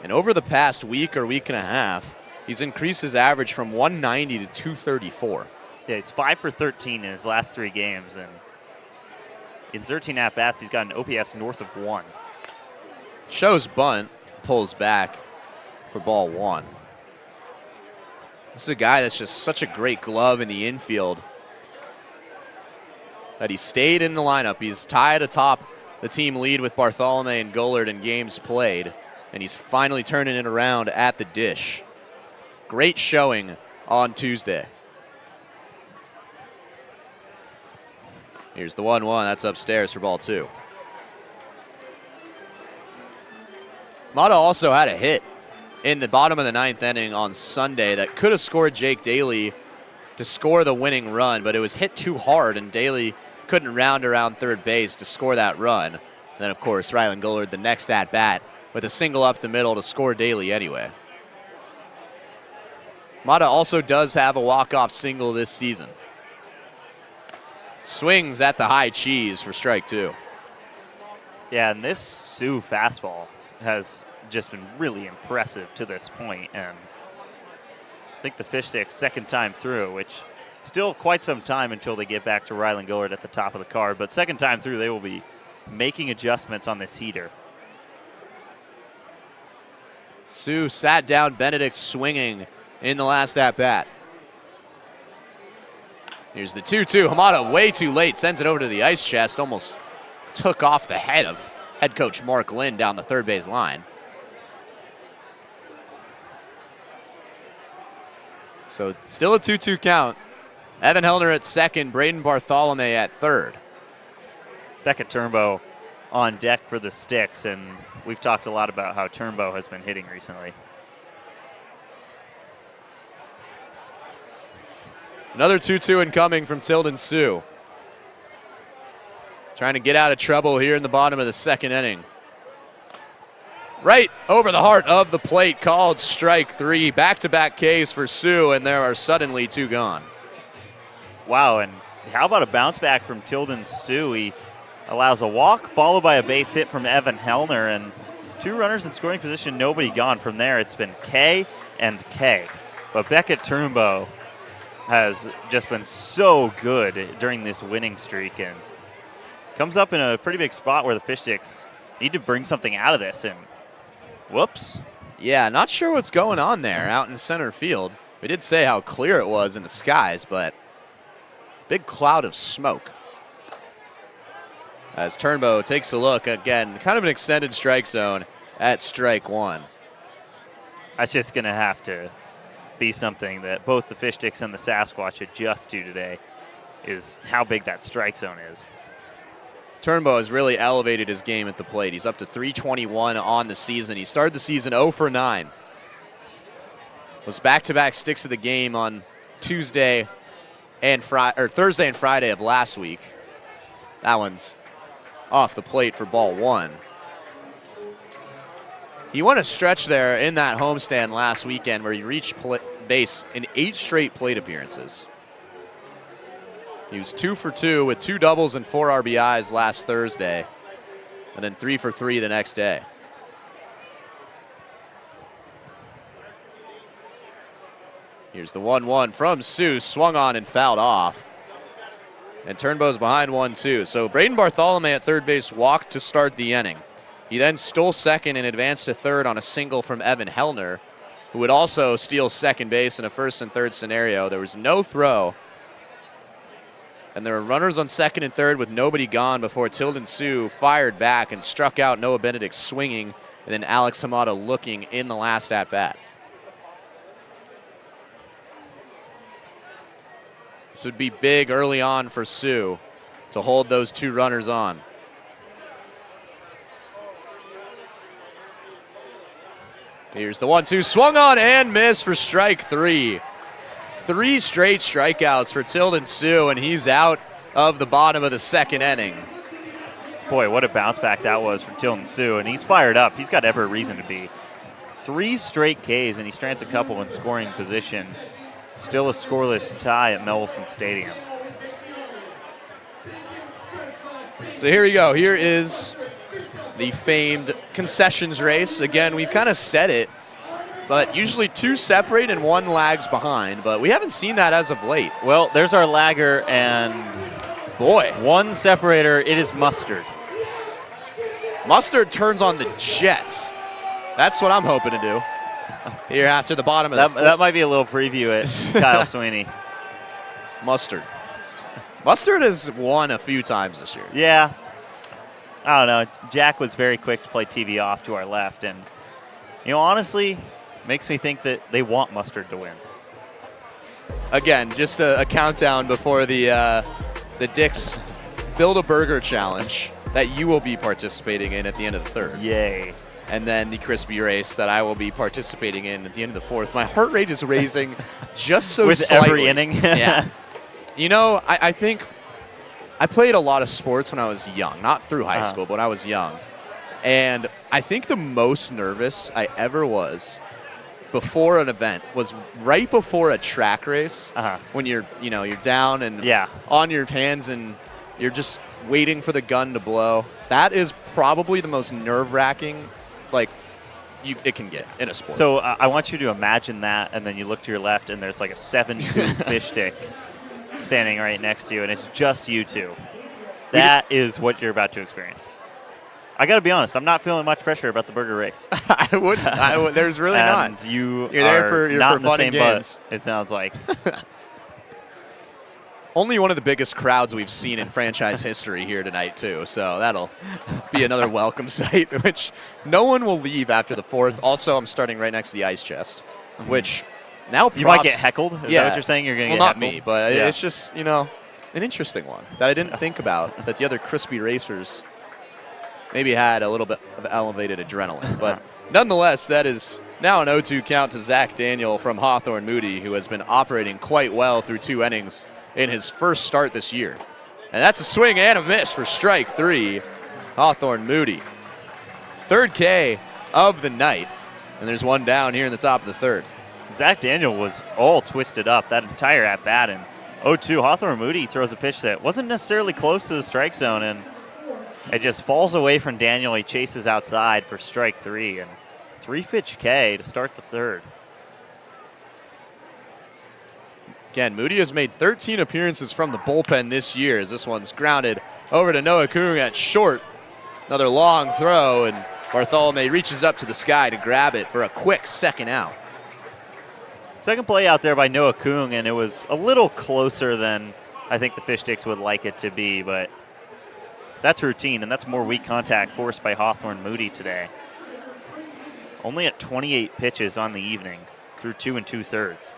And over the past week or week and a half, he's increased his average from 190 to 234. Yeah, he's 5 for 13 in his last 3 games, and in 13 at-bats, he's got an OPS north of 1. Shows bunt, pulls back for ball 1. This is a guy that's just such a great glove in the infield that he stayed in the lineup. He's tied atop the team lead with Bartholomew and Gullard in games played, and he's finally turning it around at the dish. Great showing on Tuesday. Here's the 1-1. That's upstairs for ball 2. Mata also had a hit in the bottom of the 9th inning on Sunday that could have scored Jake Daly to score the winning run, but it was hit too hard, and Daly couldn't round around third base to score that run. And then, of course, Rylan Gullard the next at-bat with a single up the middle to score Daly anyway. Mata also does have a walk-off single this season. Swings at the high cheese for strike 2. Yeah, and this Sioux fastball has just been really impressive to this point, and I think the Fish Sticks second time through, which still quite some time until they get back to Rylan Gullard at the top of the card, but second time through they will be making adjustments on this heater. Sioux sat down Benedict swinging in the last at-bat. Here's the 2-2. Hamada way too late, sends it over to the ice chest, almost took off the head of head coach Mark Lynn down the third base line. So still a 2-2 count. Evan Hellner at second, Braden Bartholomew at third. Beckett Turnbow on deck for the Sticks, and we've talked a lot about how Turnbow has been hitting recently. Another 2-2 incoming from Tilden Sue. Trying to get out of trouble here in the bottom of the 2nd inning. Right over the heart of the plate, called strike 3. Back-to-back Ks for Sue, and there are suddenly 2 gone. Wow, and how about a bounce back from Tilden Sue? He allows a walk followed by a base hit from Evan Hellner, and 2 runners in scoring position, nobody gone. From there, it's been K and K. But Beckett Turnbow has just been so good during this winning streak, and comes up in a pretty big spot where the Fish Sticks need to bring something out of this, and whoops. Yeah, not sure what's going on there out in center field. We did say how clear it was in the skies, but big cloud of smoke. As Turnbow takes a look, again, kind of an extended strike zone at strike 1. That's just going to have to be something that both the Fish Sticks and the Sasquatch adjust to today, is how big that strike zone is. Turnbow has really elevated his game at the plate. He's up to 321 on the season. He started the season 0 for 9. Was back-to-back sticks of the game on Thursday and Friday of last week. That one's off the plate for ball 1. He won a stretch there in that homestand last weekend where he reached base in 8 straight plate appearances. He was 2 for 2 with 2 doubles and 4 RBIs last Thursday, and then 3 for 3 the next day. Here's the 1-1 from Sue, swung on and fouled off. And Turnbow's behind 1-2. So Braden Bartholomew at third base walked to start the inning. He then stole second and advanced to third on a single from Evan Hellner, who would also steal second base in a first and third scenario. There was no throw. And there were runners on second and third with nobody gone before Tilden Sue fired back and struck out Noah Benedict swinging, and then Alex Hamada looking in the last at-bat. This would be big early on for Sue to hold those two runners on. Here's the 1-2, swung on and missed for strike 3. 3 straight strikeouts for Tilden Sue, and he's out of the bottom of the second inning. Boy, what a bounce back that was for Tilden Sue, and he's fired up. He's got every reason to be. 3 straight Ks, and he strands a couple in scoring position. Still a scoreless tie at Mel Olson Stadium. So here we go. Here is the famed concessions race. Again, we've kind of said it, but usually 2 separate and 1 lags behind, but we haven't seen that as of late. Well, there's our lagger, and boy, 1 separator. It is Mustard. Mustard turns on the Jets. That's what I'm hoping to do here after the bottom of that might be a little preview at Kyle Sweeney. Mustard. Mustard has won a few times this year. Yeah. I don't know. Jack was very quick to play TV off to our left, and, you know, honestly, makes me think that they want Mustard to win. Again, just a countdown before the Dick's Build a Burger Challenge that you will be participating in at the end of the third. Yay. And then the crispy race that I will be participating in at the end of the fourth. My heart rate is raising just so with slightly. every inning. Yeah. You know, I think I played a lot of sports when I was young, not through high school, but when I was young. And I think the most nervous I ever was before an event was right before a track race when you're down and on your hands and you're just waiting for the gun to blow. That is probably the most nerve-wracking it can get in a sport. So I want you to imagine that, and then you look to your left, and there's like a 7-2 fish stick standing right next to you, and it's just you two. That is what you're about to experience. I got to be honest, I'm not feeling much pressure about the burger race. I wouldn't. There's really and not. You're there for not in the fun same and games. boat, it sounds like. Only one of the biggest crowds we've seen in franchise history here tonight, too. So that'll be another welcome sight, which no one will leave after the fourth. Also, I'm starting right next to the ice chest, which now props. You might get heckled? Is that what you're saying? You're going to get heckled? Not me, but it's just, an interesting one that I didn't think about, that the other crispy racers maybe had a little bit of elevated adrenaline. But nonetheless, that is now an 0-2 count to Zach Daniel from Hawthorne Moody, who has been operating quite well through 2 innings in his first start this year. And that's a swing and a miss for strike 3, Hawthorne Moody. Third K of the night, and there's 1 down here in the top of the third. Zach Daniel was all twisted up that entire at-bat, and 0-2, Hawthorne Moody throws a pitch that wasn't necessarily close to the strike zone, and it just falls away from Daniel. He chases outside for strike 3, and 3-pitch K to start the third. Again, Moody has made 13 appearances from the bullpen this year, as this one's grounded over to Noah Kung at short. Another long throw, and Bartholomew reaches up to the sky to grab it for a quick second out. Second play out there by Noah Kung, and it was a little closer than I think the Fish Sticks would like it to be, but that's routine, and that's more weak contact forced by Hawthorne Moody today. Only at 28 pitches on the evening through 2 2/3.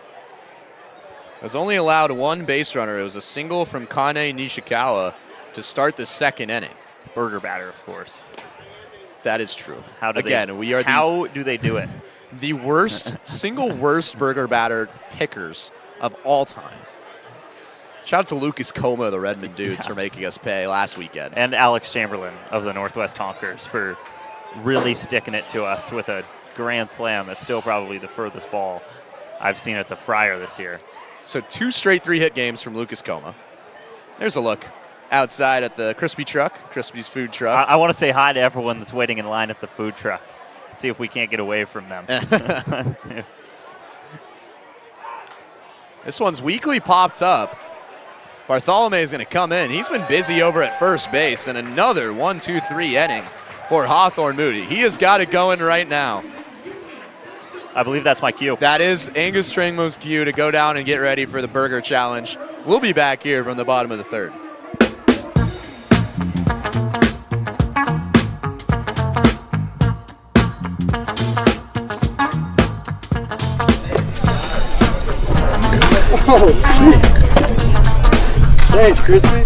Was only allowed 1 base runner. It was a single from Kane Nishikawa to start the second inning. Burger batter, of course. That is true. How do they do it? The worst, single worst burger batter pickers of all time. Shout out to Lucas Coma, the Redmond Dudes, for making us pay last weekend. And Alex Chamberlain of the Northwest Honkers for really sticking it to us with a grand slam that's still probably the furthest ball I've seen at the Friar this year. So 2 straight 3-hit games from Lucas Coma. There's a look outside at the Crispy truck, Crispy's food truck. I want to say hi to everyone that's waiting in line at the food truck. See if we can't get away from them. This one's weakly popped up. Bartholomew is going to come in. He's been busy over at first base, and another 1-2-3 inning for Hawthorne Moody. He has got it going right now. I believe that's my cue. That is Angus Strangmo's cue to go down and get ready for the Burger Challenge. We'll be back here from the bottom of the third. Oh, sweet. Thanks, Crispy.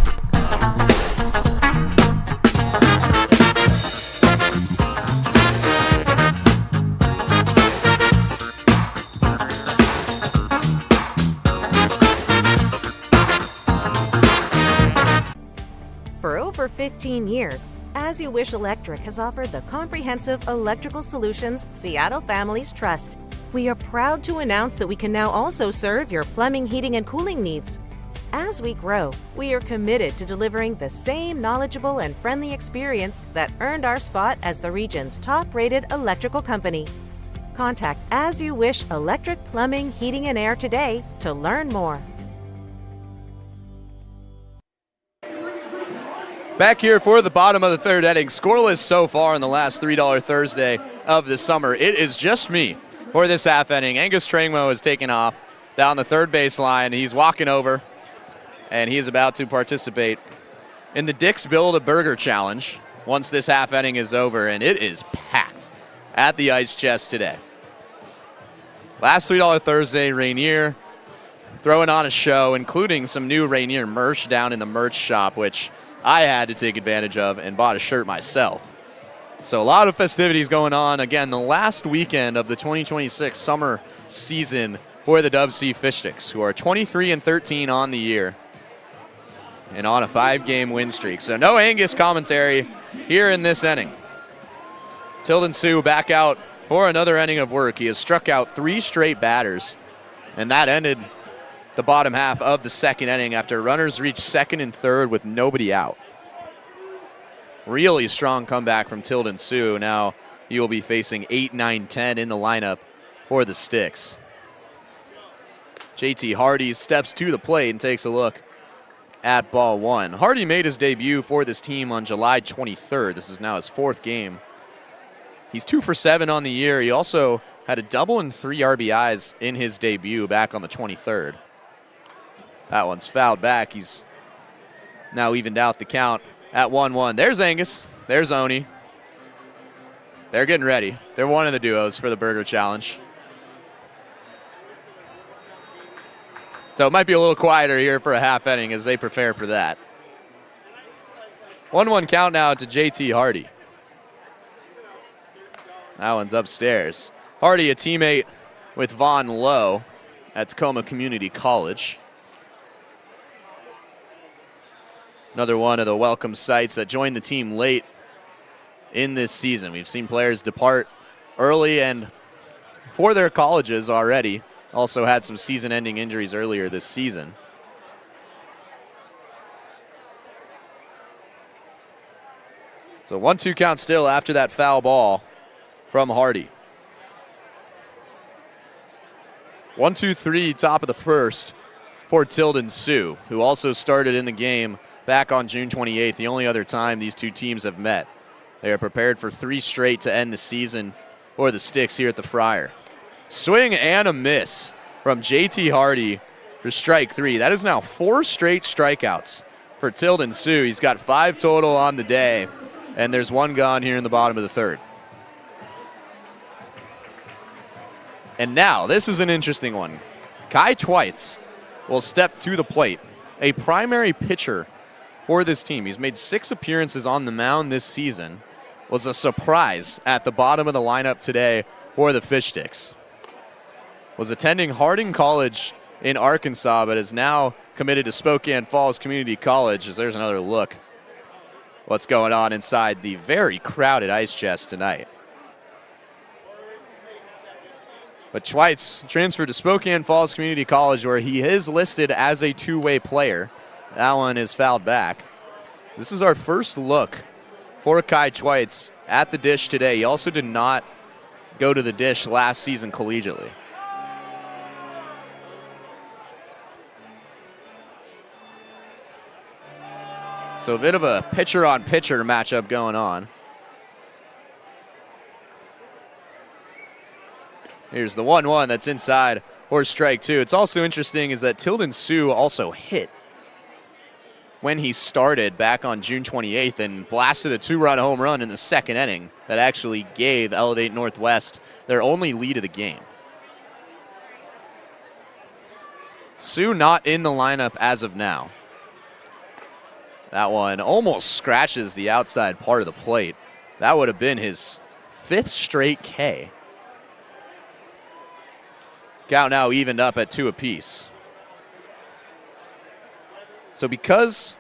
For over 15 years, As You Wish Electric has offered the comprehensive electrical solutions Seattle families trust. We are proud to announce that we can now also serve your plumbing, heating, and cooling needs. As we grow, we are committed to delivering the same knowledgeable and friendly experience that earned our spot as the region's top-rated electrical company. Contact As You Wish Electric Plumbing, Heating, and Air today to learn more. Back here for the bottom of the third inning. Scoreless so far in the last $3 Thursday of the summer. It is just me for this half inning. Angus Strangmo is taking off down the third baseline. He's walking over, and he is about to participate in the Dick's Build-A-Burger Challenge once this half inning is over, and it is packed at the Ice Chest today. Last $3 Thursday, Rainier throwing on a show, including some new Rainier merch down in the merch shop, which I had to take advantage of and bought a shirt myself. So a lot of festivities going on. Again, the last weekend of the 2026 summer season for the DubSea Fish Sticks, who are 23-13 on the year and on a 5-game win streak. So no Angus commentary here in this inning. Tilden Sioux back out for another inning of work. He has struck out 3 straight batters, and that ended the bottom half of the second inning after runners reached second and third with nobody out. Really strong comeback from Tilden Sioux. Now he will be facing 8, 9, 10 in the lineup for the Sticks. JT Hardy steps to the plate and takes a look at ball one. Hardy made his debut for this team on July 23rd. This is now his 4th game. He's 2 for 7 on the year. He also had a double and 3 RBIs in his debut back on the 23rd. That one's fouled back. He's now evened out the count at 1-1. There's Angus. There's Oni. They're getting ready. They're one of the duos for the Burger Challenge. So it might be a little quieter here for a half inning as they prepare for that. 1-1 count now to JT Hardy. That one's upstairs. Hardy, a teammate with Vaughn Lowe at Tacoma Community College. Another one of the welcome sights that joined the team late in this season. We've seen players depart early and for their colleges already. Also had some season-ending injuries earlier this season. So 1-2 count still after that foul ball from Hardy. 1-2-3 top of the first for Tilden Sioux, who also started in the game back on June 28th, the only other time these two teams have met. They are prepared for 3 straight to end the season for the Sticks here at the Friar. Swing and a miss from JT Hardy for strike 3. That is now 4 straight strikeouts for Tilden Sioux. He's got 5 total on the day, and there's 1 gone here in the bottom of the third. And now, this is an interesting one. Kai Twites will step to the plate, a primary pitcher for this team. He's made 6 appearances on the mound this season. Was a surprise at the bottom of the lineup today for the Fish Sticks. Was attending Harding College in Arkansas, but is now committed to Spokane Falls Community College. As there's another look what's going on inside the very crowded Ice Chest tonight. But Twites transferred to Spokane Falls Community College, where he is listed as a 2-way player. That one is fouled back. This is our first look for Kai Twites at the dish today. He also did not go to the dish last season collegiately. So a bit of a pitcher-on-pitcher matchup going on. Here's the 1-1 that's inside or strike two. It's also interesting is that Tilden Sue also hit when he started back on June 28th and blasted a 2-run home run in the second inning that actually gave Elevate Northwest their only lead of the game. Sue not in the lineup as of now. That one almost scratches the outside part of the plate. That would have been his 5th straight K. Count now evened up at 2 apiece. So because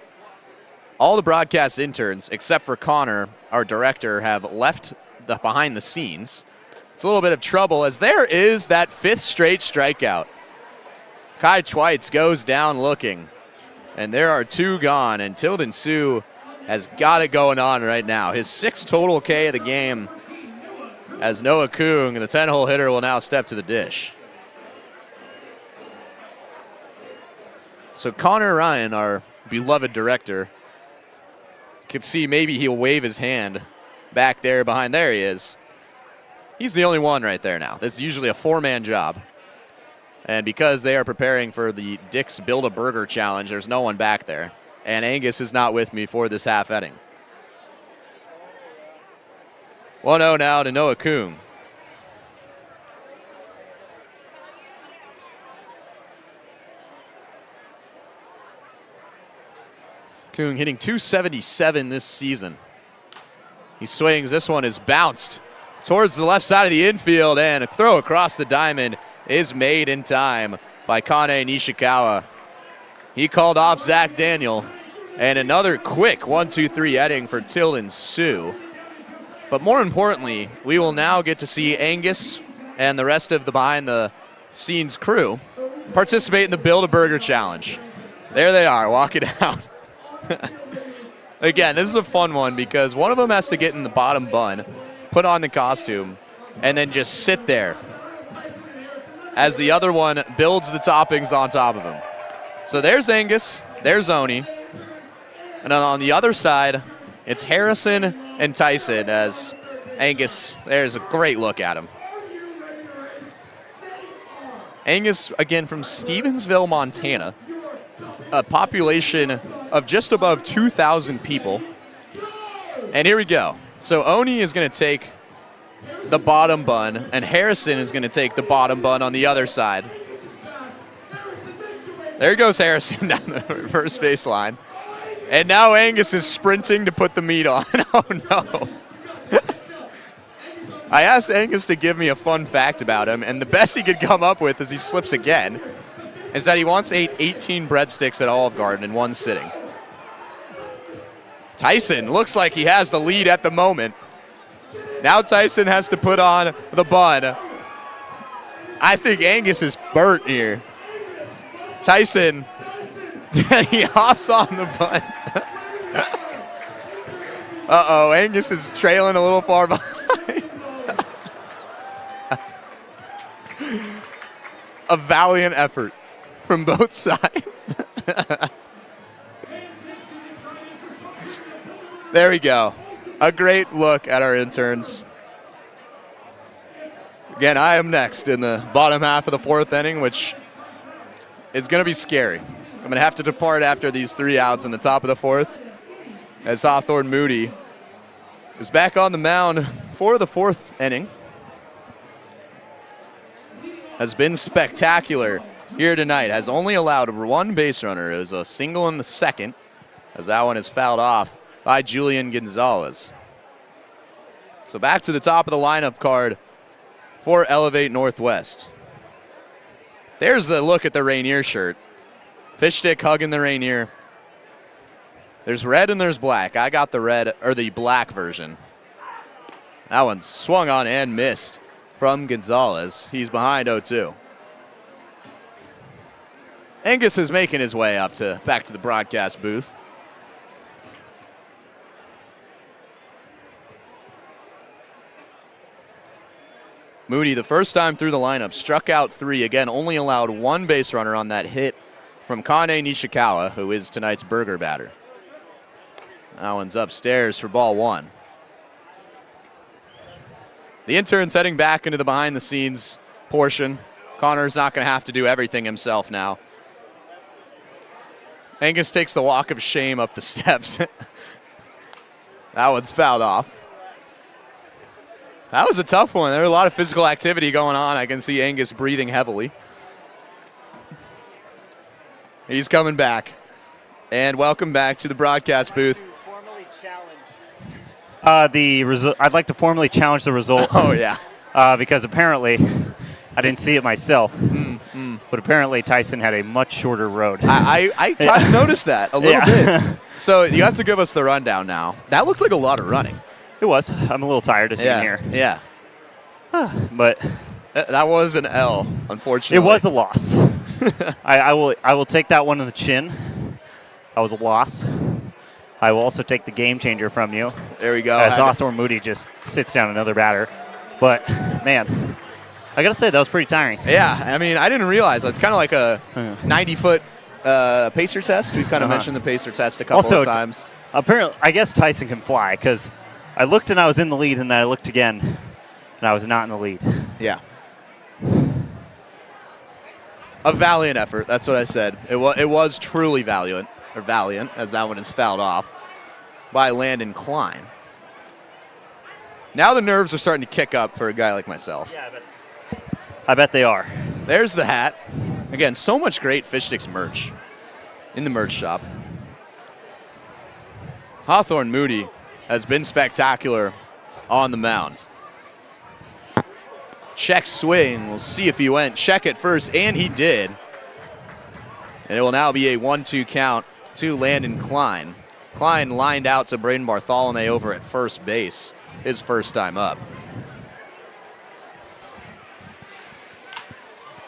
all the broadcast interns, except for Connor, our director, have left the behind the scenes, it's a little bit of trouble as there is that 5th straight strikeout. Kai Schweitz goes down looking, and there are 2 gone, and Tilden Sue has got it going on right now. His 6th total K of the game as Noah Kung, the 10-hole hitter, will now step to the dish. So Connor Ryan, our beloved director, could see maybe he'll wave his hand back there behind. There he is. He's the only one right there now. This is usually a 4-man job. And because they are preparing for the Dick's Build-A-Burger Challenge, there's no one back there. And Angus is not with me for this half inning. 1-0 now to Noah Kung. Kung hitting .277 this season. He swings. This one is bounced towards the left side of the infield, and a throw across the diamond is made in time by Kane Nishikawa. He called off Zach Daniel, and another quick 1-2-3 inning for Tilden Sue. But more importantly, we will now get to see Angus and the rest of the behind-the-scenes crew participate in the Build-A-Burger Challenge. There they are, walking out. Again, this is a fun one because one of them has to get in the bottom bun, put on the costume, and then just sit there as the other one builds the toppings on top of him. So there's Angus, there's Oni, and on the other side, it's Harrison and Tyson as Angus, there's a great look at him. Angus, again, from Stevensville, Montana, a population of just above 2,000 people. And here we go. So Oni is going to take the bottom bun, and Harrison is going to take the bottom bun on the other side. There goes Harrison down the first baseline. And now Angus is sprinting to put the meat on. Oh, no. I asked Angus to give me a fun fact about him, and the best he could come up with as he slips again is that he once ate 18 breadsticks at Olive Garden in one sitting. Tyson looks like he has the lead at the moment. Now Tyson has to put on the bun. I think Angus is burnt here. Tyson, he hops on the bun. Uh-oh, Angus is trailing a little far behind. A valiant effort from both sides. There we go. A great look at our interns. Again, I am next in the bottom half of the 4th inning, which is going to be scary. I'm going to have to depart after these 3 outs in the top of the 4th as Hawthorne Moody is back on the mound for the 4th inning. Has been spectacular here tonight. Has only allowed 1 base runner. It was a single in the second, as that one is fouled off by Julian Gonzalez. So back to the top of the lineup card for Elevate Northwest. There's the look at the Rainier shirt. Fish Stick hugging the Rainier. There's red and there's black. I got the red, or the black version. That one swung on and missed from Gonzalez. He's behind 0-2. Angus is making his way up to back to the broadcast booth. Moody, the first time through the lineup, struck out 3. Again, only allowed 1 base runner on that hit from Kane Nishikawa, who is tonight's burger batter. That one's upstairs for ball one. The intern's heading back into the behind-the-scenes portion. Connor's not going to have to do everything himself now. Angus takes the walk of shame up the steps. That one's fouled off. That was a tough one. There was a lot of physical activity going on. I can see Angus breathing heavily. He's coming back. And welcome back to the broadcast booth. I'd like to formally challenge the result. Oh, yeah. Because apparently, I didn't see it myself, but apparently Tyson had a much shorter road. I kind of noticed that a little bit. So you have to give us the rundown now. That looks like a lot of running. It was. I'm a little tired of sitting here. Yeah. But that was an L, unfortunately. it was a loss. I will take that one in the chin. That was a loss. I will also take the game changer from you. There we go. As Hawthorne Moody just sits down another batter. But, man, I got to say, that was pretty tiring. Yeah, I mean, I didn't realize. It's kind of like a 90-foot pacer test. We've kind of mentioned the pacer test a couple of times. Apparently, I guess Tyson can fly because I looked and I was in the lead, and then I looked again, and I was not in the lead. Yeah. A valiant effort. That's what I said. It was truly valiant, as that one is fouled off by Landon Klein. Now the nerves are starting to kick up for a guy like myself. Yeah, I bet they are. There's the hat. Again, so much great Fish Sticks merch in the merch shop. Hawthorne Moody has been spectacular on the mound. Check swing. We'll see if he went check at first, and he did. And it will now be a 1-2 count to Landon Klein. Klein lined out to Braden Bartholomew over at first base, his first time up.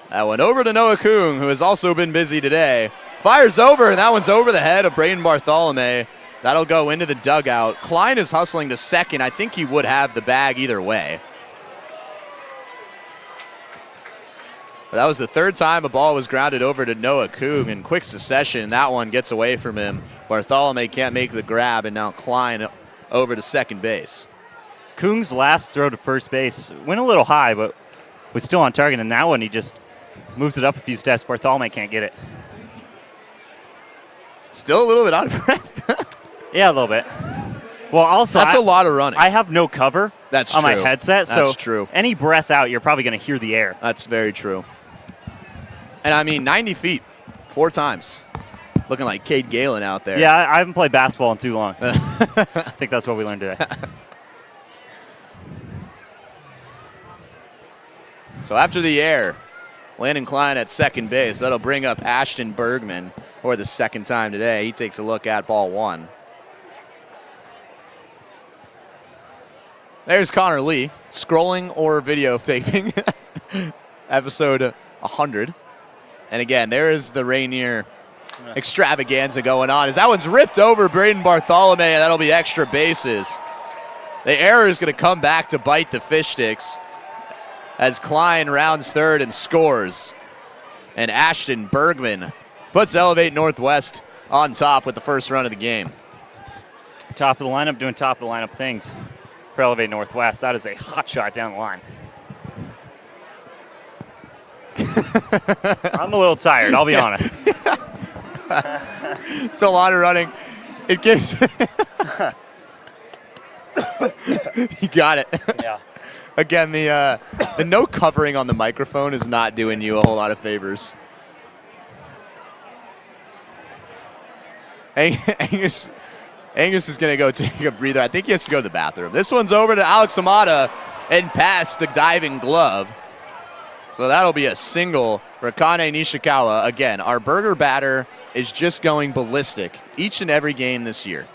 That one over to Noah Kung, who has also been busy today. Fires over, and that one's over the head of Braden Bartholomew. That'll go into the dugout. Klein is hustling to second. I think he would have the bag either way. But that was the third time a ball was grounded over to Noah Kung in quick succession. That one gets away from him. Bartholomew can't make the grab, and now Klein over to second base. Kung's last throw to first base went a little high, but was still on target. And that one, he just moves it up a few steps. Bartholomew can't get it. Still a little bit out of breath. Yeah, a little bit. Well, also, that's a lot of running. I have no cover on my headset, so that's true. Any breath out, you're probably going to hear the air. That's very true. And I mean, 90 feet, 4 times. Looking like Cade Galen out there. Yeah, I haven't played basketball in too long. I think that's what we learned today. So after the air, Landon Klein at second base. That'll bring up Ashton Bergman for the second time today. He takes a look at ball one. There's Connor Lee, scrolling or videotaping episode 100. And again, there is the Rainier extravaganza going on. As that one's ripped over Braden Bartholomew, and that'll be extra bases. The error is going to come back to bite the Fish Sticks as Klein rounds third and scores. And Ashton Bergman puts Elevate Northwest on top with the first run of the game. Top of the lineup, doing top of the lineup things for Elevate Northwest. That is a hot shot down the line. I'm a little tired, I'll be honest. It's a lot of running. It gives. You got it. Yeah. Again, the no covering on the microphone is not doing you a whole lot of favors. Angus is going to go take a breather. I think he has to go to the bathroom. This one's over to Alex Amata and past the diving glove. So that'll be a single for Kane Nishikawa. Again, our burger batter is just going ballistic each and every game this year.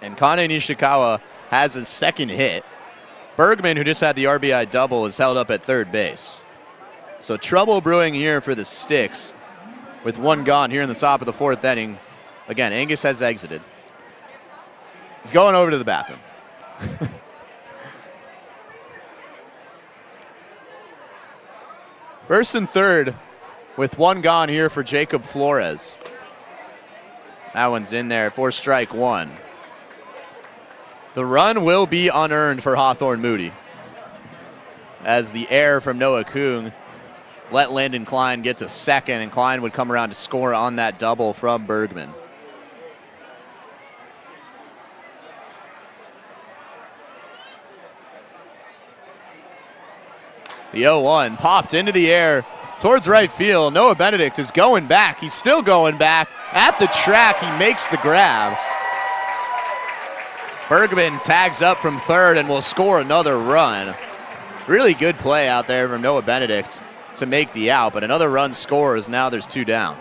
And Kane Nishikawa has his second hit. Bergman, who just had the RBI double, is held up at third base. So trouble brewing here for the Sticks with one gone here in the top of the fourth inning. Again, Angus has exited. He's going over to the bathroom. First and third with one gone here for Jacob Flores. That one's in there for strike one. The run will be unearned for Hawthorne Moody, as the error from Noah Kung let Landon Klein get to second, and Klein would come around to score on that double from Bergman. The 0-1 popped into the air towards right field. Noah Benedict is going back. He's still going back. At the track, he makes the grab. Bergman tags up from third and will score another run. Really good play out there from Noah Benedict to make the out, but another run scores. Now there's 2 down.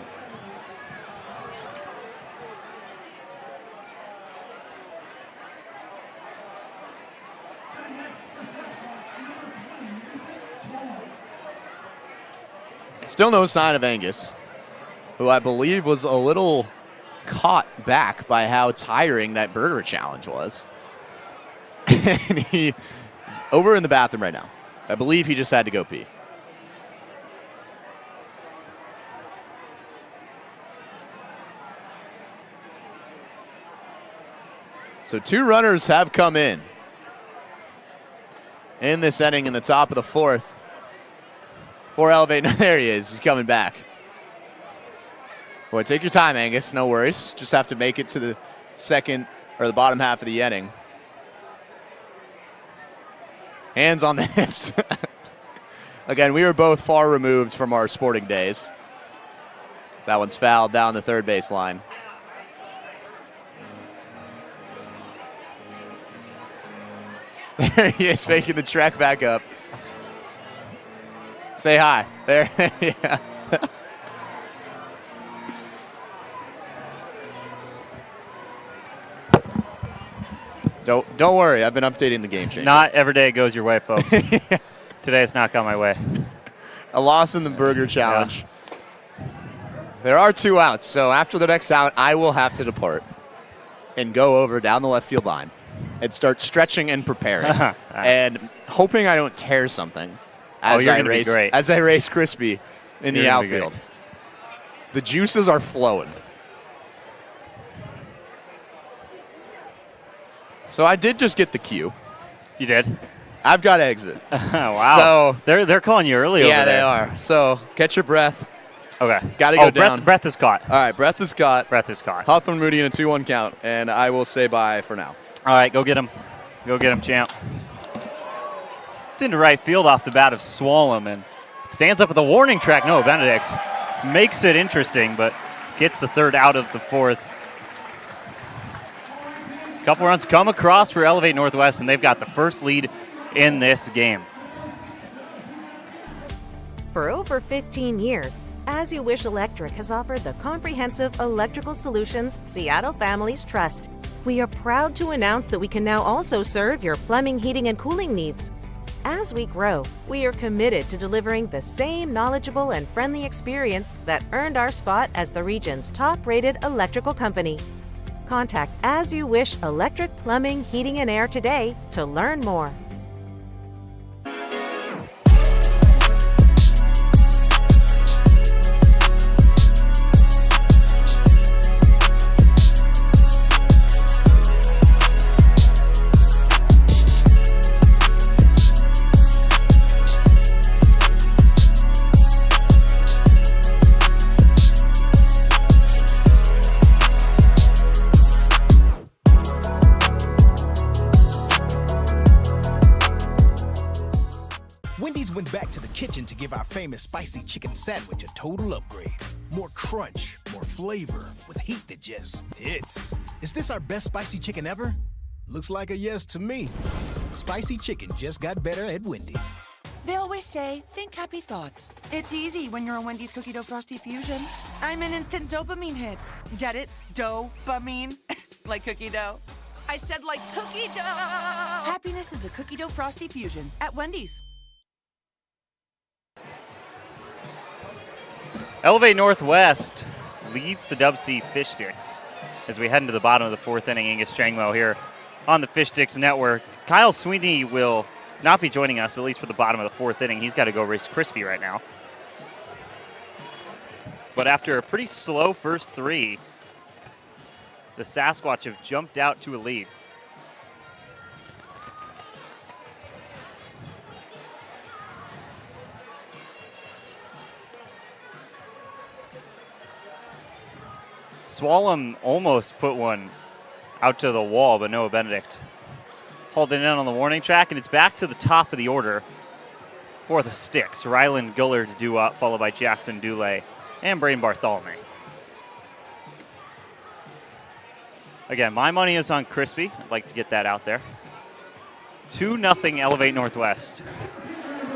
Still no sign of Angus, who I believe was a little caught back by how tiring that burger challenge was. And he's over in the bathroom right now. I believe he just had to go pee. So 2 runners have come in this inning in the top of the 4th. For Elevate. There he is. He's coming back. Boy, take your time, Angus. No worries. Just have to make it to the second or the bottom half of the inning. Hands on the hips. Again, we were both far removed from our sporting days. So that one's fouled down the third base line. There he is, making the trek back up. Say hi. There. Yeah. Don't worry. I've been updating the game changer. Not every day goes your way, folks. Yeah. Today it's not gone my way. A loss in the burger challenge. Yeah. There are 2 outs, so after the next out, I will have to depart and go over down the left field line and start stretching and preparing and hoping I don't tear something. As I race Crispy in the outfield. The juices are flowing. So I did just get the cue. You did? I've got exit. Wow. So they're calling you early over there. Yeah, they are. So catch your breath. Okay. Got to go down. Breath is caught. All right, breath is caught. Breath is caught. Hawthorne Moody in a 2-1 count, and I will say bye for now. All right, go get him. Go get him, champ. It's into right field off the bat of Swallam, and it stands up at the warning track. No, Benedict makes it interesting, but gets the 3rd out of the 4th. Couple runs come across for Elevate Northwest, and they've got the first lead in this game. For over 15 years, As You Wish Electric has offered the comprehensive electrical solutions Seattle families trust. We are proud to announce that we can now also serve your plumbing, heating, and cooling needs. As we grow, we are committed to delivering the same knowledgeable and friendly experience that earned our spot as the region's top-rated electrical company. Contact As You Wish Electric Plumbing, Heating, and Air today to learn more. Went back to the kitchen to give our famous spicy chicken sandwich a total upgrade. More crunch, more flavor, with heat that just hits. Is this our best spicy chicken ever? Looks like a yes to me. Spicy chicken just got better at Wendy's. They always say, think happy thoughts. It's easy when you're a Wendy's cookie dough frosty fusion. I'm an instant dopamine hit. Get it? Dopamine? Like cookie dough. I said like cookie dough. Happiness is a cookie dough frosty fusion at Wendy's. Elevate Northwest leads the DubSea Fish Sticks as we head into the bottom of the 4th inning. Angus Strangmo here on the Fish Sticks Network. Kyle Sweeney will not be joining us, at least for the bottom of the 4th inning. He's got to go race Crispy right now. But after a pretty slow first 3, the Sasquatch have jumped out to a lead. Swalem almost put one out to the wall, but Noah Benedict hauled it in on the warning track, and it's back to the top of the order for the Sticks. Rylan Gullard due up, followed by Jackson Dulé and Braden Bartholomew. Again, my money is on Crispy. I'd like to get that out there. 2-0 Elevate Northwest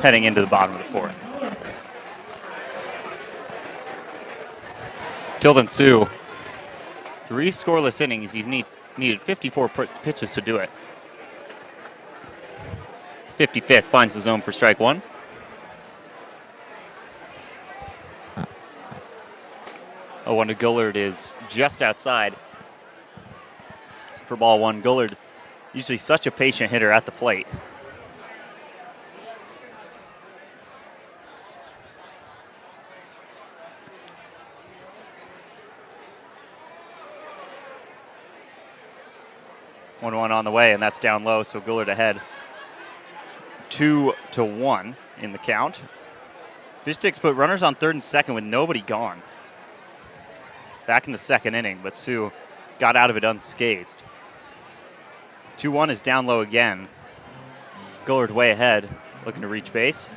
heading into the bottom of the fourth. Tilden Sioux, 3 scoreless innings. He's needed 54 pitches to do it. His 55th finds the zone for strike one. Oh, one to Gullard is just outside for ball one. Gullard, usually such a patient hitter at the plate. One on the way, and that's down low, so Gullard ahead 2-1 in the count. Fish Sticks put runners on third and second with nobody gone back in the second inning, but Sioux got out of it unscathed. 2-1 is down low again. Gullard way ahead, looking to reach base.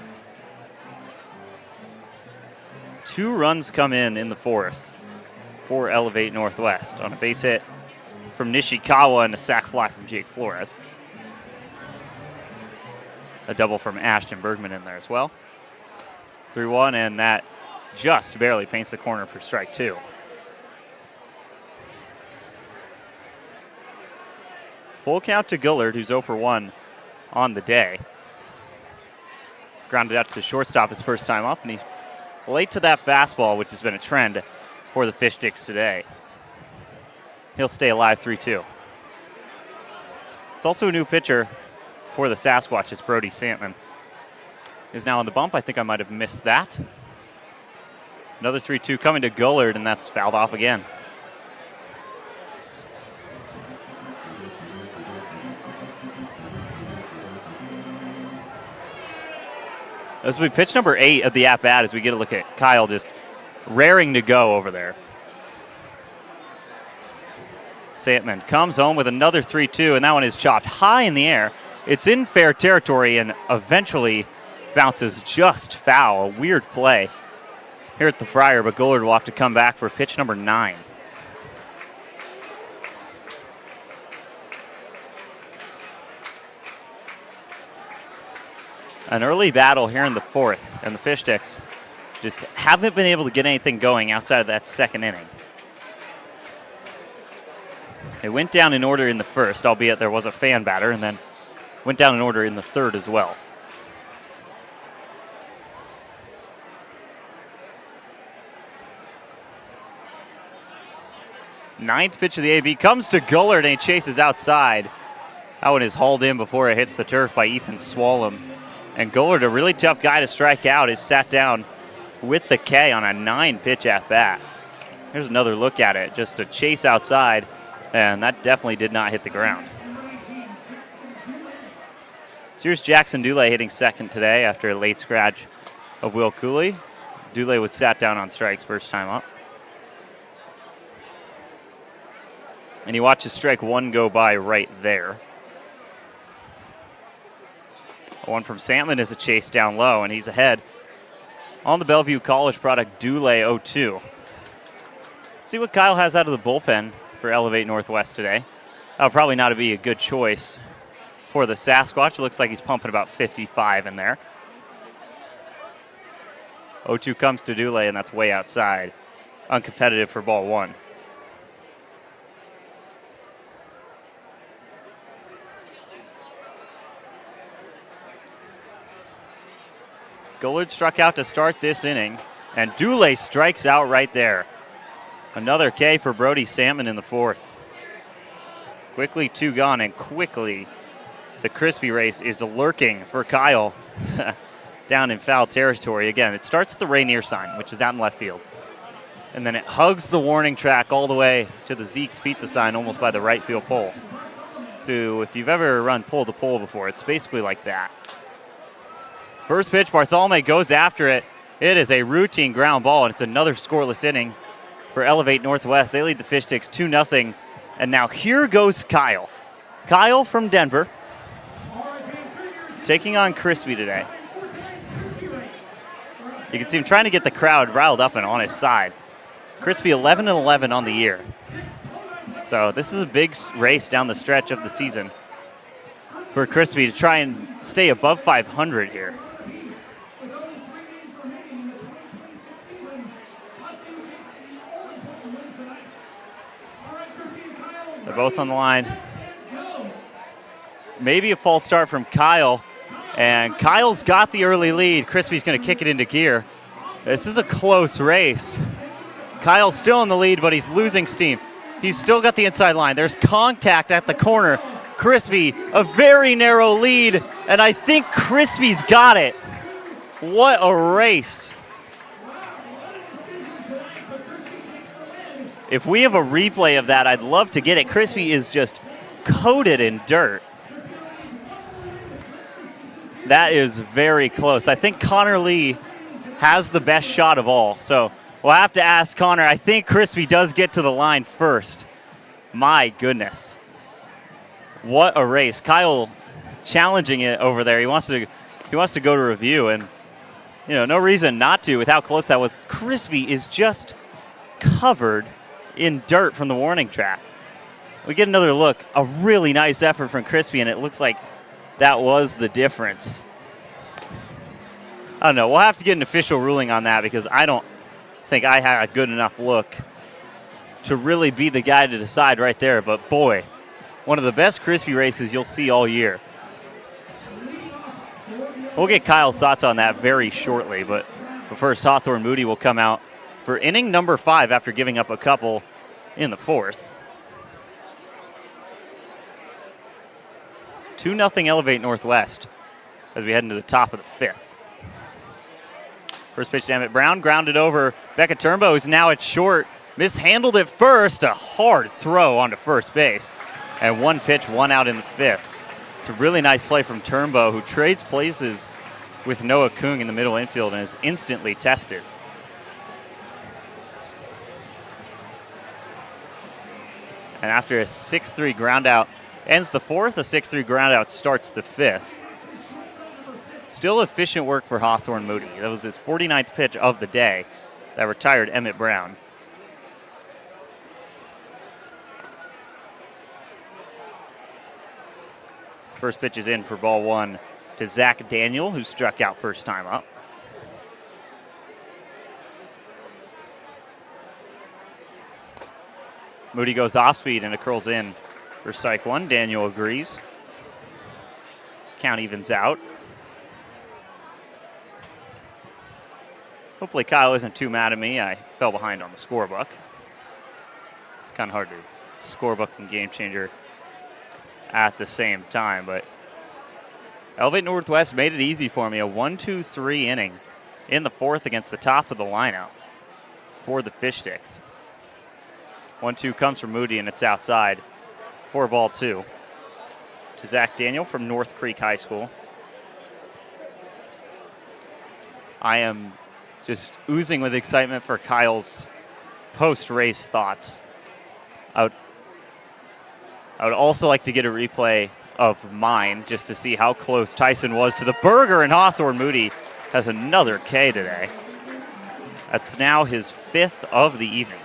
2 runs come in the fourth for Elevate Northwest on a base hit from Nishikawa and a sac fly from Jake Flores. A double from Ashton Bergman in there as well. 3-1, and that just barely paints the corner for strike two. Full count to Gullard, who's 0 for 1 on the day. Grounded out to shortstop his first time up, and he's late to that fastball, which has been a trend for the Fish Sticks today. He'll stay alive 3-2. It's also a new pitcher for the Sasquatches. Brody Santman is now on the bump. I think I might have missed that. Another 3-2 coming to Gullard, and that's fouled off again. This will be pitch number 8 of the at-bat as we get a look at Kyle just raring to go over there. Santman comes home with another 3-2, and that one is chopped high in the air. It's in fair territory and eventually bounces just foul. A weird play here at the Friar, but Gullard will have to come back for pitch number 9. An early battle here in the fourth, and the Fish Sticks just haven't been able to get anything going outside of that second inning. It went down in order in the first, albeit there was a fan batter, and then went down in order in the third as well. Ninth pitch of the AB comes to Gullard, and he chases outside. That one is hauled in before it hits the turf by Ethan Swalem. And Gullard, a really tough guy to strike out, is sat down with the K on a 9-pitch at-bat. Here's another look at it, just a chase outside, and that definitely did not hit the ground. So here's Jackson Dulé hitting second today after a late scratch of Will Cooley. Dulé was sat down on strikes first time up. And he watches strike one go by right there. One from Santman is a chase down low, and he's ahead on the Bellevue College product Dulé 0-2. Let's see what Kyle has out of the bullpen for Elevate Northwest today. That'll probably not be a good choice for the Sasquatch. It looks like he's pumping about 55 in there. 0-2 comes to Dulé, and that's way outside. Uncompetitive for ball one. Gullard struck out to start this inning, and Dulé strikes out right there. Another K for Brody Santman in the fourth. Quickly 2 gone, and quickly the Crispy race is lurking for Kyle down in foul territory. Again, it starts at the Rainier sign, which is out in left field. And then it hugs the warning track all the way to the Zeke's Pizza sign almost by the right field pole. So if you've ever run pole to pole before, it's basically like that. First pitch, Bartholomew goes after it. It is a routine ground ball, and it's another scoreless inning for Elevate Northwest. They lead the Fish Sticks 2-0. And now here goes Kyle. Kyle from Denver, taking on Crispy today. You can see him trying to get the crowd riled up and on his side. Crispy 11-11 on the year. So this is a big race down the stretch of the season for Crispy to try and stay above 500 here. They're both on the line. Maybe a false start from Kyle. And Kyle's got the early lead. Crispy's going to kick it into gear. This is a close race. Kyle's still in the lead, but he's losing steam. He's still got the inside line. There's contact at the corner. Crispy, a very narrow lead, and I think Crispy's got it. What a race. If we have a replay of that, I'd love to get it. Crispy is just coated in dirt. That is very close. I think Connor Lee has the best shot of all. So we'll have to ask Connor. I think Crispy does get to the line first. My goodness. What a race. Kyle challenging it over there. He wants to go to review, and no reason not to with how close that was. Crispy is just covered in dirt from the warning track. We get another look. A really nice effort from Crispy, and it looks like that was the difference. I don't know. We'll have to get an official ruling on that because I don't think I had a good enough look to really be the guy to decide right there. But boy, one of the best Crispy races you'll see all year. We'll get Kyle's thoughts on that very shortly. But first, Hawthorne Moody will come out for inning number 5 after giving up a couple in the 4th. 2-0 Elevate Northwest as we head into the top of the 5th. First pitch to Emmett Brown, grounded over. Becca Turnbow is now at short. Mishandled it first. A hard throw onto first base. And one pitch, one out in the 5th. It's a really nice play from Turnbow, who trades places with Noah Kung in the middle infield and is instantly tested. And after a 6-3 ground out, ends the 4th, a 6-3 groundout starts the 5th. Still efficient work for Hawthorne Moody. That was his 49th pitch of the day that retired Emmett Brown. First pitch is in for ball 1 to Zach Daniel, who struck out first time up. Moody goes off speed and it curls in for strike 1. Daniel agrees. Count evens out. Hopefully Kyle isn't too mad at me. I fell behind on the scorebook. It's kind of hard to scorebook and game changer at the same time, but Elevate Northwest made it easy for me. A 1-2-3 inning in the 4th against the top of the lineup for the Fish Sticks. 1-2 comes from Moody, and it's outside for ball 2 to Zach Daniel from North Creek High School. I am just oozing with excitement for Kyle's post-race thoughts. I would also like to get a replay of mine just to see how close Tyson was to the burger, and Hawthorne Moody has another K today. That's now his 5th of the evening.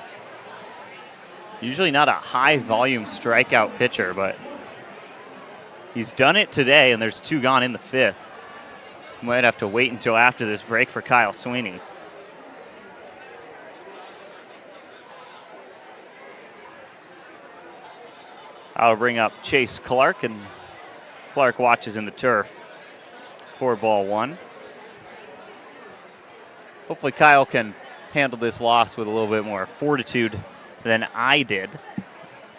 Usually not a high-volume strikeout pitcher, but he's done it today, and there's 2 gone in the 5th. Might have to wait until after this break for Kyle Sweeney. I'll bring up Chase Clark, and Clark watches in the turf for ball 1. Hopefully Kyle can handle this loss with a little bit more fortitude than I did.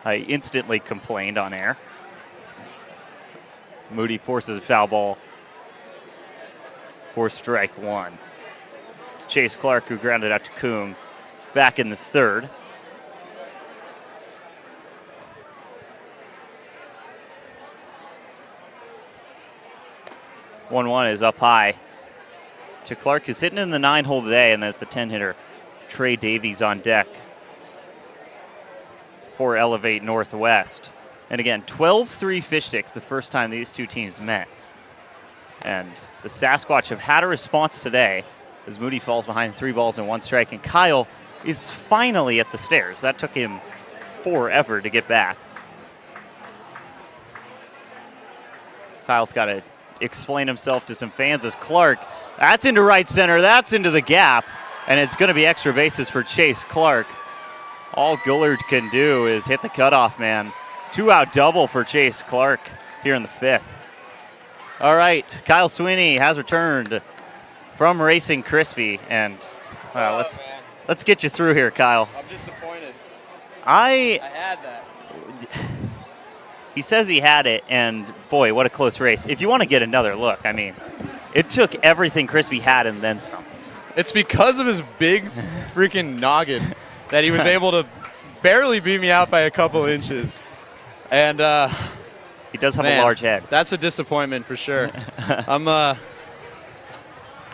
I instantly complained on air. Moody forces a foul ball for strike 1. Chase Clark, who grounded out to Kung, back in the 3rd. One is up high to Clark, who's hitting in the 9-hole today, and that's the 10-hitter Trey Davies on deck for Elevate Northwest. And again, 12-3 Fish Sticks the first time these two teams met. And the Sasquatch have had a response today as Moody falls behind 3 balls and 1 strike. And Kyle is finally at the stairs. That took him forever to get back. Kyle's got to explain himself to some fans as Clark, that's into right center, that's into the gap, and it's going to be extra bases for Chase Clark. All Gullard can do is hit the cutoff man. 2-out double for Chase Clark here in the 5th. All right, Kyle Sweeney has returned from Racing Crispy, and let's get you through here, Kyle. I'm disappointed. I had that. He says he had it, and boy, what a close race. If you want to get another look, I mean, it took everything Crispy had and then some. It's because of his big freaking noggin that he was able to barely beat me out by a couple inches. And he does have a large head. That's a disappointment for sure.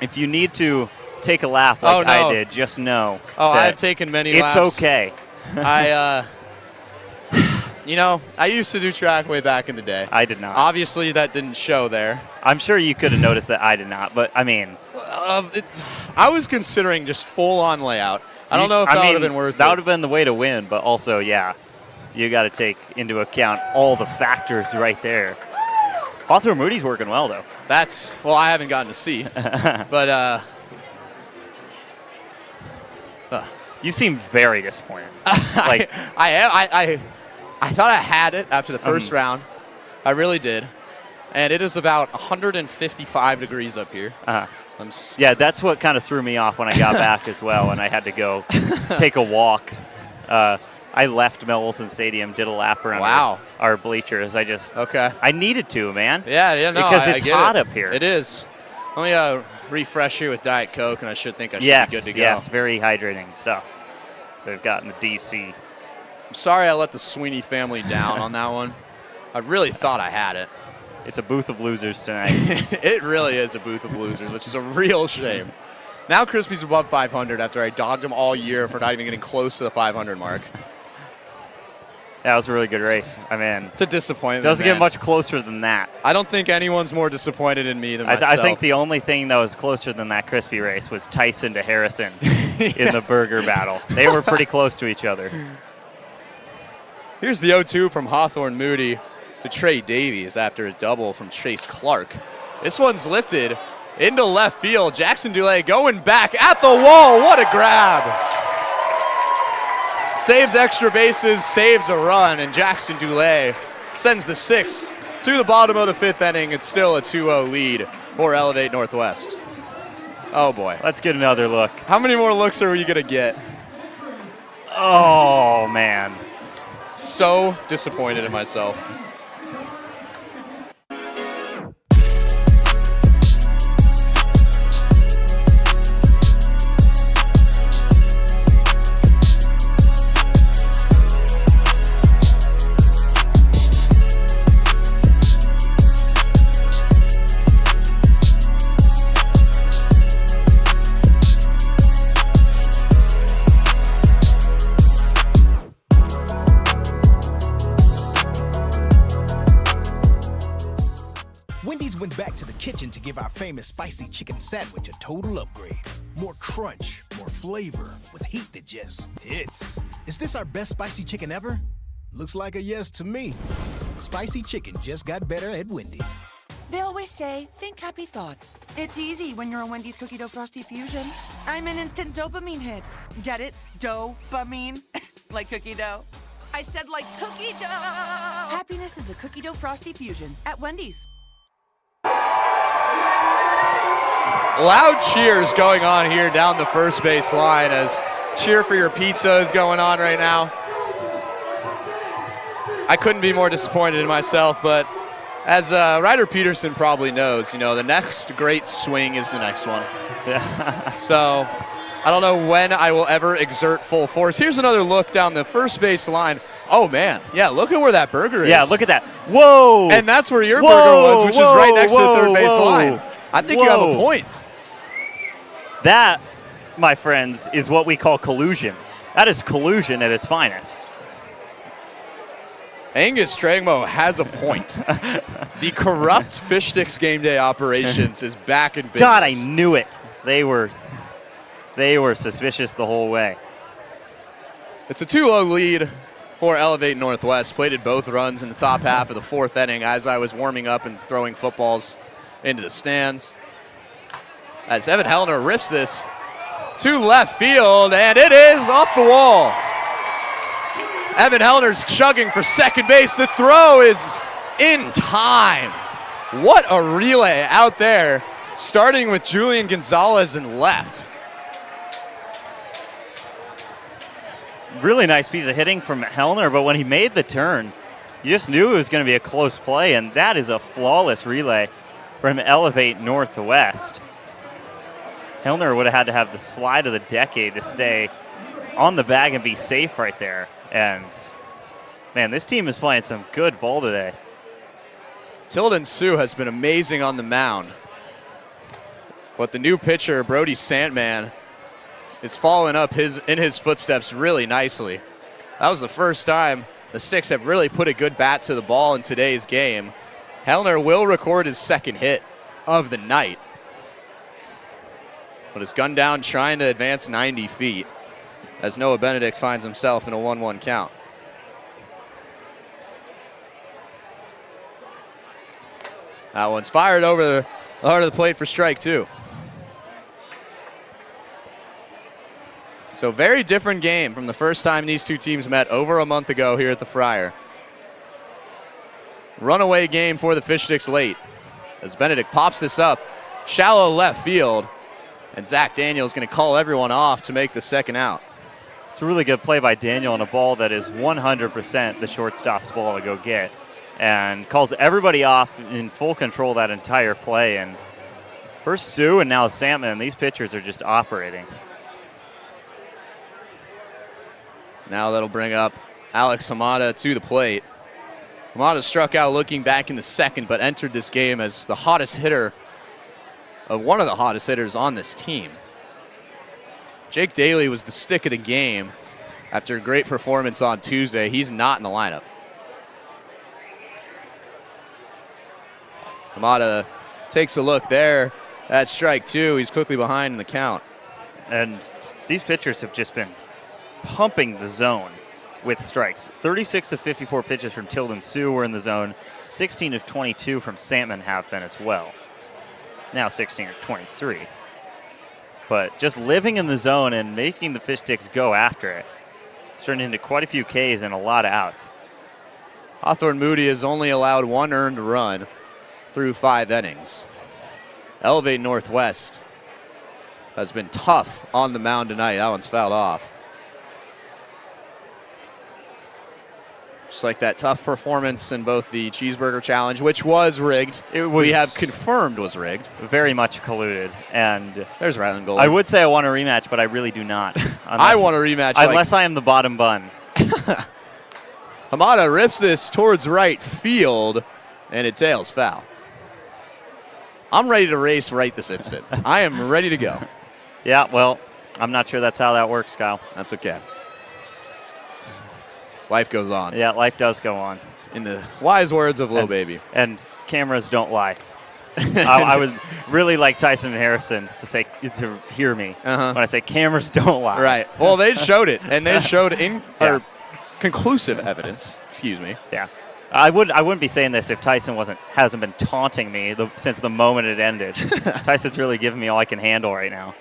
If you need to take a lap like I did, just know. Oh, I've taken many laps. It's okay. I used to do track way back in the day. I did not. Obviously, that didn't show there. I'm sure you could have noticed that I did not, but I mean. I was considering just full-on layout. I don't know if that would have been worth it. That would have been the way to win, but also, yeah, you got to take into account all the factors right there. Hawthorne Moody's working well, though. I haven't gotten to see. But, you seem very disappointed. Like I thought I had it after the first round. I really did. And it is about 155 degrees up here. Yeah, that's what kind of threw me off when I got back as well, and I had to go take a walk. I left Mel Olson Stadium, did a lap around our bleachers. I needed to, man. Yeah, no, because it's hot up here. It is. Let me refresh you with Diet Coke, and I should be good to go. Yes, very hydrating stuff they've got in the DC. I'm sorry I let the Sweeney family down on that one. I really thought I had it. It's a booth of losers tonight. It really is a booth of losers, which is a real shame. Now Crispy's above 500 after I dogged him all year for not even getting close to the 500 mark. That was a really good race. I mean, it's a disappointment. Doesn't get much closer than that. I don't think anyone's more disappointed in me than myself. I think the only thing that was closer than that Crispy race was Tyson to Harrison in the burger battle. They were pretty close to each other. Here's the 0-2 from Hawthorne Moody to Trey Davies after a double from Chase Clark. This one's lifted into left field. Jackson Dulé going back at the wall. What a grab. Saves extra bases, saves a run, and Jackson Dulé sends the 6 to the bottom of the 5th inning. It's still a 2-0 lead for Elevate Northwest. Oh, boy. Let's get another look. How many more looks are we going to get? Oh, man. So disappointed in myself. Went back to the kitchen to give our famous spicy chicken sandwich a total upgrade. More crunch, more flavor, with heat that just hits. Is this our best spicy chicken ever? Looks like a yes to me. Spicy chicken just got better at Wendy's. They always say, think happy thoughts. It's easy when you're a Wendy's Cookie Dough Frosty Fusion. I'm an instant dopamine hit. Get it? Dope-amine? Like cookie dough. I said like cookie dough! Happiness is a Cookie Dough Frosty Fusion at Wendy's. Loud cheers going on here down the first base line as Cheer for Your Pizza is going on right now. I couldn't be more disappointed in myself, but as Ryder Peterson probably knows, the next great swing is the next one. Yeah. So I don't know when I will ever exert full force. Here's another look down the first base line. Oh, man. Yeah, look at where that burger is. Yeah, look at that. Whoa! And that's where your burger was, which is right next to the third base line. I think you have a point. That, my friends, is what we call collusion. That is collusion at its finest. Angus Strangmo has a point. The corrupt Fish Sticks game day operations is back in business. God, I knew it. They were suspicious the whole way. It's a 2-0 lead for Elevate Northwest. Plated both runs in the top half of the 4th inning as I was warming up and throwing footballs into the stands. As Evan Hellner rips this to left field, and it is off the wall. Evan Hellner's chugging for second base. The throw is in time. What a relay out there, starting with Julian Gonzalez in left. Really nice piece of hitting from Hellner, but when he made the turn, you just knew it was going to be a close play, and that is a flawless relay from Elevate Northwest. Hellner would have had to have the slide of the decade to stay on the bag and be safe right there. And, man, this team is playing some good ball today. Tilden Sue has been amazing on the mound. But the new pitcher, Brody Sandman, is following up in his footsteps really nicely. That was the first time the Sticks have really put a good bat to the ball in today's game. Hellner will record his second hit of the night, but is gunned down trying to advance 90 feet as Noah Benedict finds himself in a 1-1 count. That one's fired over the heart of the plate for strike 2. So very different game from the first time these two teams met over a month ago here at the Friar. Runaway game for the Fish Sticks late as Benedict pops this up, shallow left field, and Zach Daniel is going to call everyone off to make the second out. It's a really good play by Daniel on a ball that is 100% the shortstop's ball to go get, and calls everybody off in full control that entire play. And first Sue and now Salmon, these pitchers are just operating. Now that'll bring up Alex Hamada to the plate. Hamada struck out looking back in the second, but entered this game as the hottest hitter, one of the hottest hitters on this team. Jake Daly was the stick of the game after a great performance on Tuesday. He's not in the lineup. Hamada takes a look there at strike 2. He's quickly behind in the count. And these pitchers have just been pumping the zone with strikes. 36 of 54 pitches from Tilden Sue were in the zone. 16 of 22 from Salmon have been as well. Now 16 of 23. But just living in the zone and making the Fish Sticks go after it. It's turned into quite a few Ks and a lot of outs. Hawthorne Moody has only allowed 1 earned run through 5 innings. Elevate Northwest has been tough on the mound tonight. That one's fouled off. Just like that tough performance in both the Cheeseburger Challenge, which was rigged. We have confirmed was rigged. Very much colluded. And there's Ryland Gold. I would say I want a rematch, but I really do not. I want a rematch. Unless I am the bottom bun. Hamada rips this towards right field, and it tails foul. I'm ready to race right this instant. I am ready to go. Yeah, well, I'm not sure that's how that works, Kyle. That's okay. Life goes on. Yeah, life does go on. In the wise words of Lil Baby. And cameras don't lie. I would really like Tyson and Harrison to hear me when I say cameras don't lie. Right. Well, they showed it, and they showed conclusive evidence. Excuse me. Yeah. I wouldn't be saying this if Tyson hasn't been taunting me since the moment it ended. Tyson's really giving me all I can handle right now.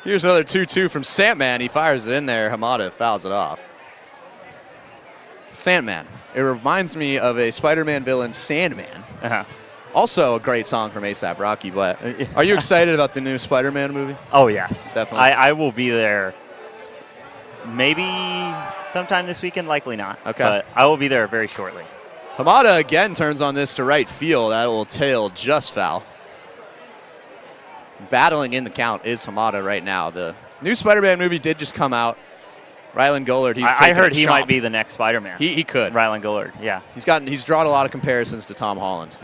Here's another 2-2 from Sandman. He fires it in there. Hamada fouls it off. Sandman. It reminds me of a Spider-Man villain, Sandman. Uh-huh. Also a great song from A$AP Rocky. But are you excited about the new Spider-Man movie? Oh, yes. Definitely. I will be there maybe sometime this weekend. Likely not. Okay. But I will be there very shortly. Hamada again turns on this to right field. That will tail just foul. Battling in the count is Hamada right now. The new Spider-Man movie did just come out. Ryland Gullard, I heard he might be the next Spider-Man. He could. Ryland Gullard, yeah. He's drawn a lot of comparisons to Tom Holland.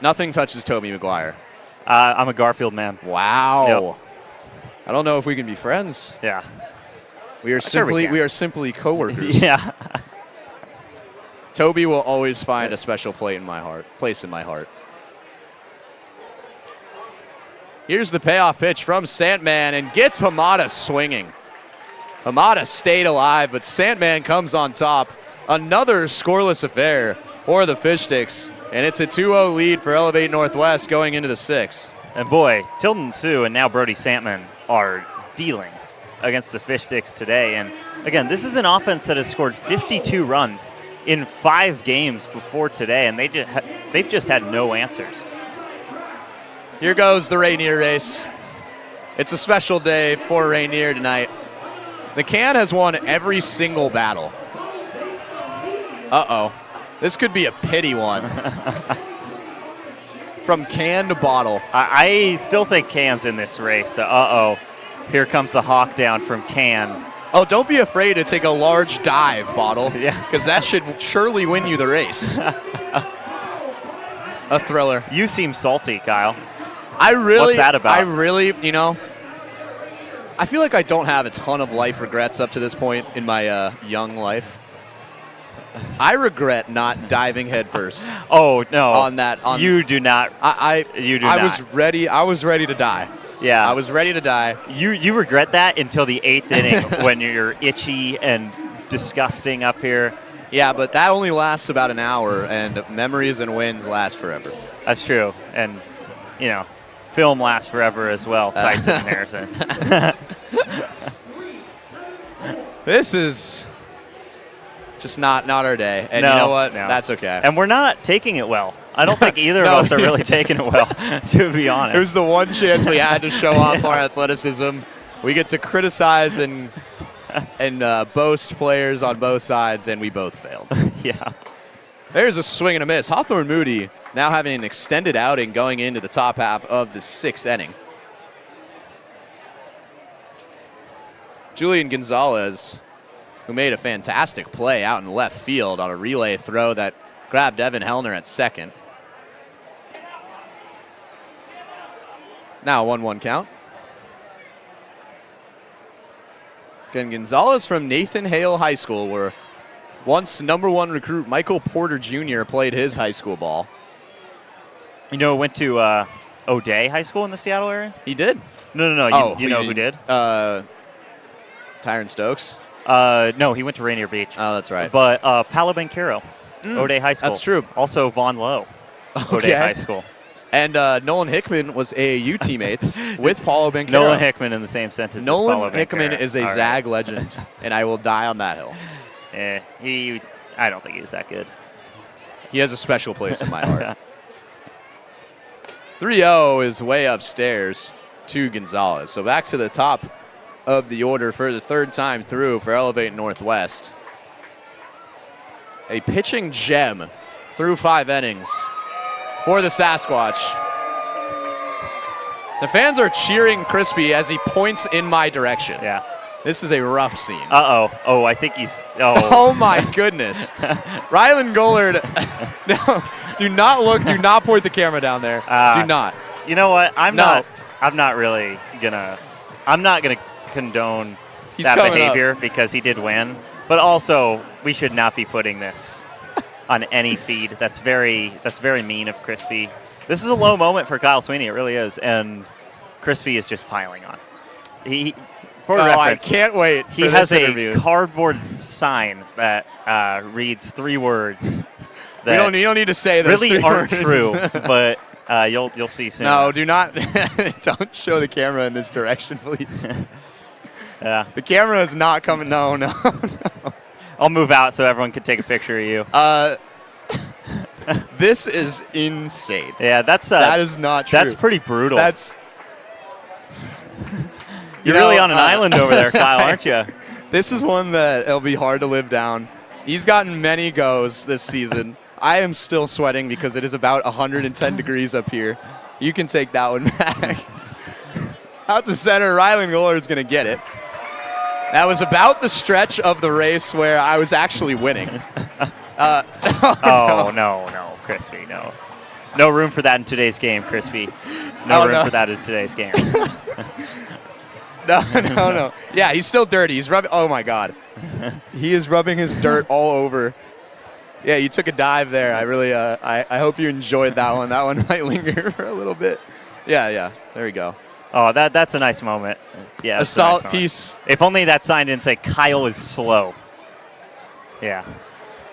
Nothing touches Tobey Maguire I'm a Garfield man. Wow. Yep. I don't know if we can be friends. Yeah. We are Sure we simply can. we are simply coworkers. Yeah. Toby will always find a special place in my heart. Here's the payoff pitch from Sandman and gets Hamada swinging. Hamada stayed alive, but Sandman comes on top. Another scoreless affair for the Fish Sticks, and it's a 2-0 lead for Elevate Northwest going into the 6th. And boy, Tilden Sue and now Brody Sandman are dealing against the Fish Sticks today. And again, this is an offense that has scored 52 runs in 5 games before today, and they've just had no answers. Here goes the Rainier race. It's a special day for Rainier tonight. The can has won every single battle. Uh-oh. This could be a pity one. From can to bottle. I still think Can's in this race. Here comes the hawk down from Can. Oh, don't be afraid to take a large dive, Bottle. Yeah. Because that should surely win you the race. A thriller. You seem salty, Kyle. What's that about? I feel like I don't have a ton of life regrets up to this point in my young life. I regret not diving headfirst. Oh, no. You do not. You do not. I was ready to die. Yeah. I was ready to die. You regret that until the 8th inning when you're itchy and disgusting up here. Yeah, but that only lasts about an hour, and memories and wins last forever. That's true. And, film lasts forever as well, Tyson and Harrison. This is just not our day. And you know what? No. That's okay. And we're not taking it well. I don't think either of us are really taking it well, to be honest. It was the one chance we had to show off our athleticism. We get to criticize and boast players on both sides, and we both failed. Yeah. There's a swing and a miss. Hawthorne Moody now having an extended outing going into the top half of the 6th inning. Julian Gonzalez, who made a fantastic play out in left field on a relay throw that grabbed Evan Hellner at second. Now 1-1 count. Again, Gonzalez from Nathan Hale High School, where once #1 recruit Michael Porter Jr. played his high school ball. Went to O'Day High School in the Seattle area? He did. No. You know who did? Tyron Stokes. No, he went to Rainier Beach. Oh, that's right. But Palo Banquero, O'Day High School. That's true. Also Von Lowe, O'Day High School. And Nolan Hickman was AAU teammates with Paulo Banquero. Nolan Hickman in the same sentence as Paulo Nolan Hickman Banquero. is a Zag legend, and I will die on that hill. I don't think he was that good. He has a special place in my heart. 3-0 is way upstairs to Gonzalez. So back to the top of the order for the 3rd time through for Elevate Northwest. A pitching gem through 5 innings for the Sasquatch. The fans are cheering Crispy as he points in my direction. Yeah. This is a rough scene. Oh, I think he's... Oh, my goodness. Rylan Gollard, no, do not look, do not point the camera down there. Do not. You know what? I'm not really gonna condone that behavior because he did win. But also, we should not be putting this on any feed. That's very mean of Crispy. This is a low moment for Kyle Sweeney. It really is, and Crispy is just piling on. For reference, I can't wait. He has a cardboard sign that reads 3 words. That you don't need to say those really 3 aren't words. true, but you'll see soon. No, do not. Don't show the camera in this direction, please. Yeah. The camera is not coming. No. I'll move out so everyone can take a picture of you. This is insane. Yeah, that is not true. That's pretty brutal. You're You know, really on an island over there, Kyle, aren't you? This is one that it'll be hard to live down. He's gotten many goes this season. I am still sweating because it is about 110 degrees up here. You can take that one back. Out to center, Rylan Goller is going to get it. That was about the stretch of the race where I was actually winning. No, Crispy, no. No room for that in today's game, Crispy. No room for that in today's game. No. Yeah, he's still dirty. He's rubbing. Oh my God, he is rubbing his dirt all over. Yeah, you took a dive there. I really, I hope you enjoyed that one. That one might linger for a little bit. Yeah. There we go. Oh, that's a nice moment. Yeah, a solid piece. If only that sign didn't say Kyle is slow. Yeah.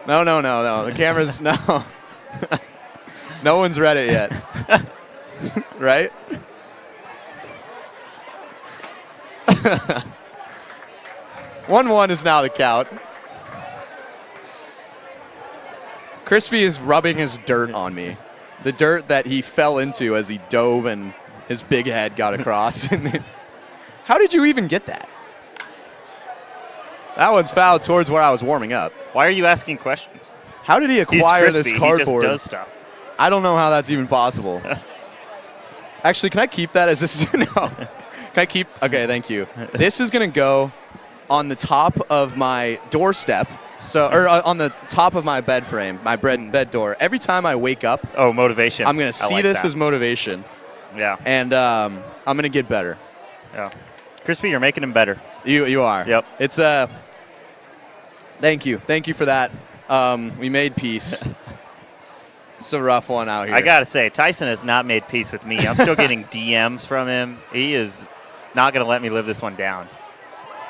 No. The camera's no. No one's read it yet. Right? 1-1 is now the count. Crispy is rubbing his dirt on me. The dirt that he fell into as he dove and his big head got across. How did you even get that? That one's fouled towards where I was warming up. Why are you asking questions? How did he acquire this cardboard? He just does stuff. I don't know how that's even possible. Actually, can I keep that as this? No. Can I keep? Okay, thank you. This is going to go on the top of my doorstep. Or on the top of my bed frame, my bed door. Every time I wake up, motivation. I'm going to see this as motivation. Yeah. And I'm going to get better. Yeah. Crispy, you're making him better. You are. Yep. It's thank you. Thank you for that. We made peace. It's a rough one out here. I got to say, Tyson has not made peace with me. I'm still getting DMs from him. He is not going to let me live this one down.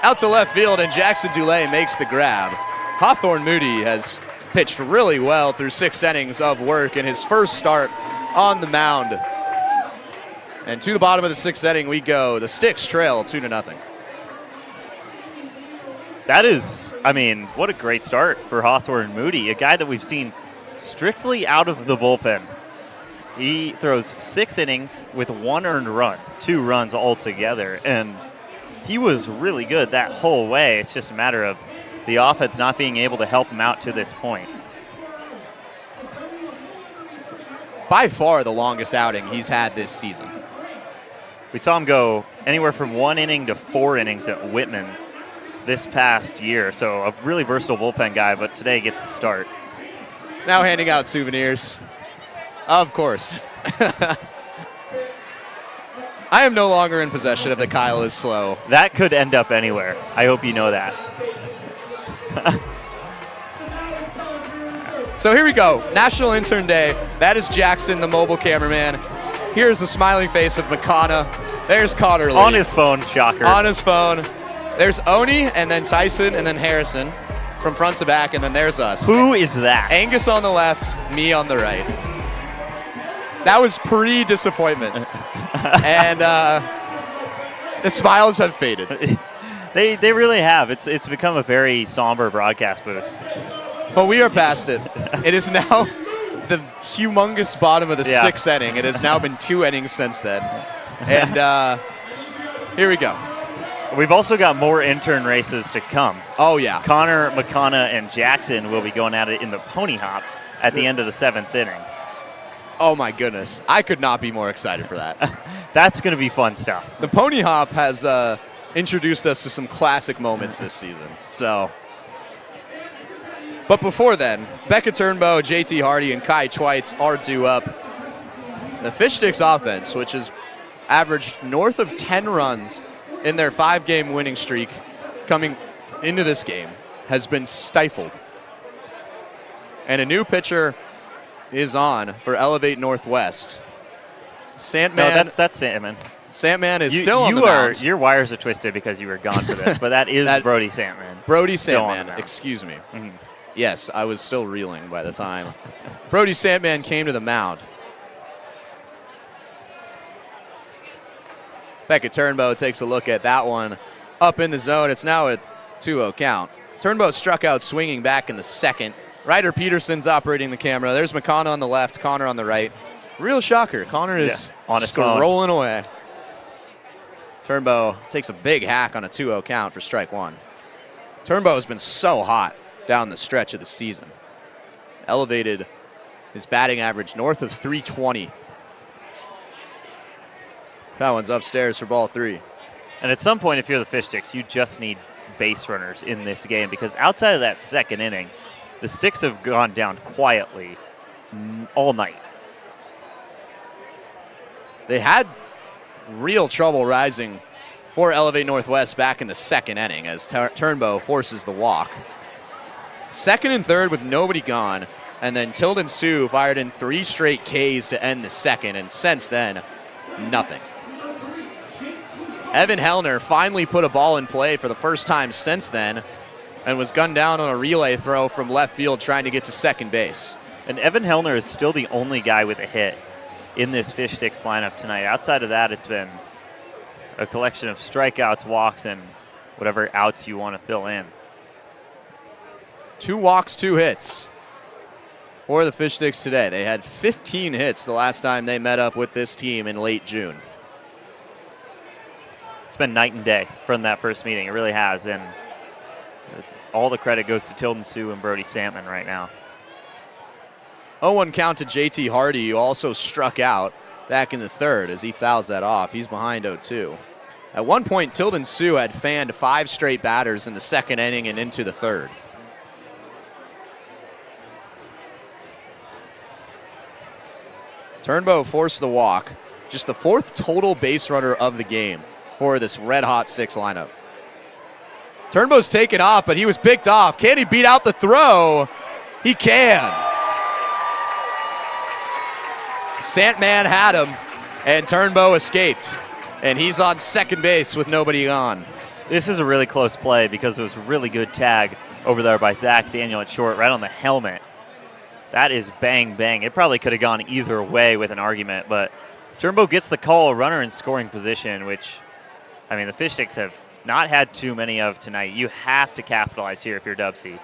Out to left field, and Jackson Dulé makes the grab. Hawthorne Moody has pitched really well through 6 innings of work in his first start on the mound. And to the bottom of the 6th inning we go. The Sticks trail 2-0. That is, what a great start for Hawthorne Moody, a guy that we've seen strictly out of the bullpen. He throws 6 innings with 1 earned run, 2 runs altogether, and he was really good that whole way. It's just a matter of the offense not being able to help him out to this point. By far the longest outing he's had this season. We saw him go anywhere from 1 inning to 4 innings at Whitman this past year. So a really versatile bullpen guy, but today gets the start. Now handing out souvenirs. Of course. I am no longer in possession of the Kyle is slow. That could end up anywhere. I hope you know that. So here we go. National Intern Day. That is Jackson, the mobile cameraman. Here's the smiling face of McConna. There's Connor Lee. On his phone, shocker. On his phone. There's Oni, and then Tyson, and then Harrison from front to back, and then there's us. Who is that? Angus on the left, me on the right. That was pre-disappointment. And the smiles have faded. They really have. It's become a very somber broadcast booth. But we are past it. It is now the humongous bottom of the 6th inning. It has now been 2 innings since then. And here we go. We've also got more intern races to come. Oh, yeah. Connor, McConna, and Jackson will be going at it in the pony hop at the end of the 7th inning. Oh, my goodness. I could not be more excited for that. That's going to be fun stuff. The pony hop has introduced us to some classic moments this season. But before then, Becca Turnbow, JT Hardy, and Kai Schweitz are due up. The Fish Sticks offense, which has averaged north of 10 runs in their 5-game winning streak coming into this game, has been stifled. And a new pitcher is on for Elevate Northwest. Sandman. No, that's Sandman. Sandman is still on the mound. Your wires are twisted because you were gone for this, but that is Brody Sandman. Brody Sandman, excuse me. Mm-hmm. Yes, I was still reeling by the time Brody Sandman came to the mound. Becca Turnbow takes a look at that one up in the zone. It's now a 2-0 count. Turnbow struck out swinging back in the 2nd. Ryder Peterson's operating the camera. There's McConna on the left, Connor on the right. Real shocker. Connor is rolling away. Turnbow takes a big hack on a 2-0 count for strike 1. Turnbow has been so hot down the stretch of the season. Elevated his batting average north of 320. That one's upstairs for ball 3. And at some point, if you're the Fish Sticks, you just need base runners in this game because outside of that 2nd inning, the Sticks have gone down quietly all night. They had real trouble rising for Elevate Northwest back in the second inning as Turnbow forces the walk. Second and third with nobody gone, and then Tilden Sioux fired in 3 straight Ks to end the second, and since then, nothing. Evan Hellner finally put a ball in play for the first time since then and was gunned down on a relay throw from left field trying to get to second base. And Evan Hellner is still the only guy with a hit in this Fish Sticks lineup tonight. Outside of that, it's been a collection of strikeouts, walks, and whatever outs you want to fill in. 2 walks, 2 hits for the Fish Sticks today. They had 15 hits the last time they met up with this team in late June. It's been night and day from that first meeting. It really has. And all the credit goes to Tilden Sioux and Brody Sampman right now. 0-1 count to JT Hardy, who also struck out back in the third as he fouls that off. He's behind 0-2. At one point, Tilden Sioux had fanned 5 straight batters in the second inning and into the third. Turnbow forced the walk. Just the 4th total base runner of the game for this red-hot Sticks lineup. Turnbow's taken off, but he was picked off. Can he beat out the throw? He can. Santman had him, and Turnbow escaped. And he's on second base with nobody on. This is a really close play because it was a really good tag over there by Zach Daniel at short, right on the helmet. That is bang, bang. It probably could have gone either way with an argument, but Turnbow gets the call, runner in scoring position, which, I mean, the Fish Sticks have not had too many of tonight. You have to capitalize here if you're DubSea.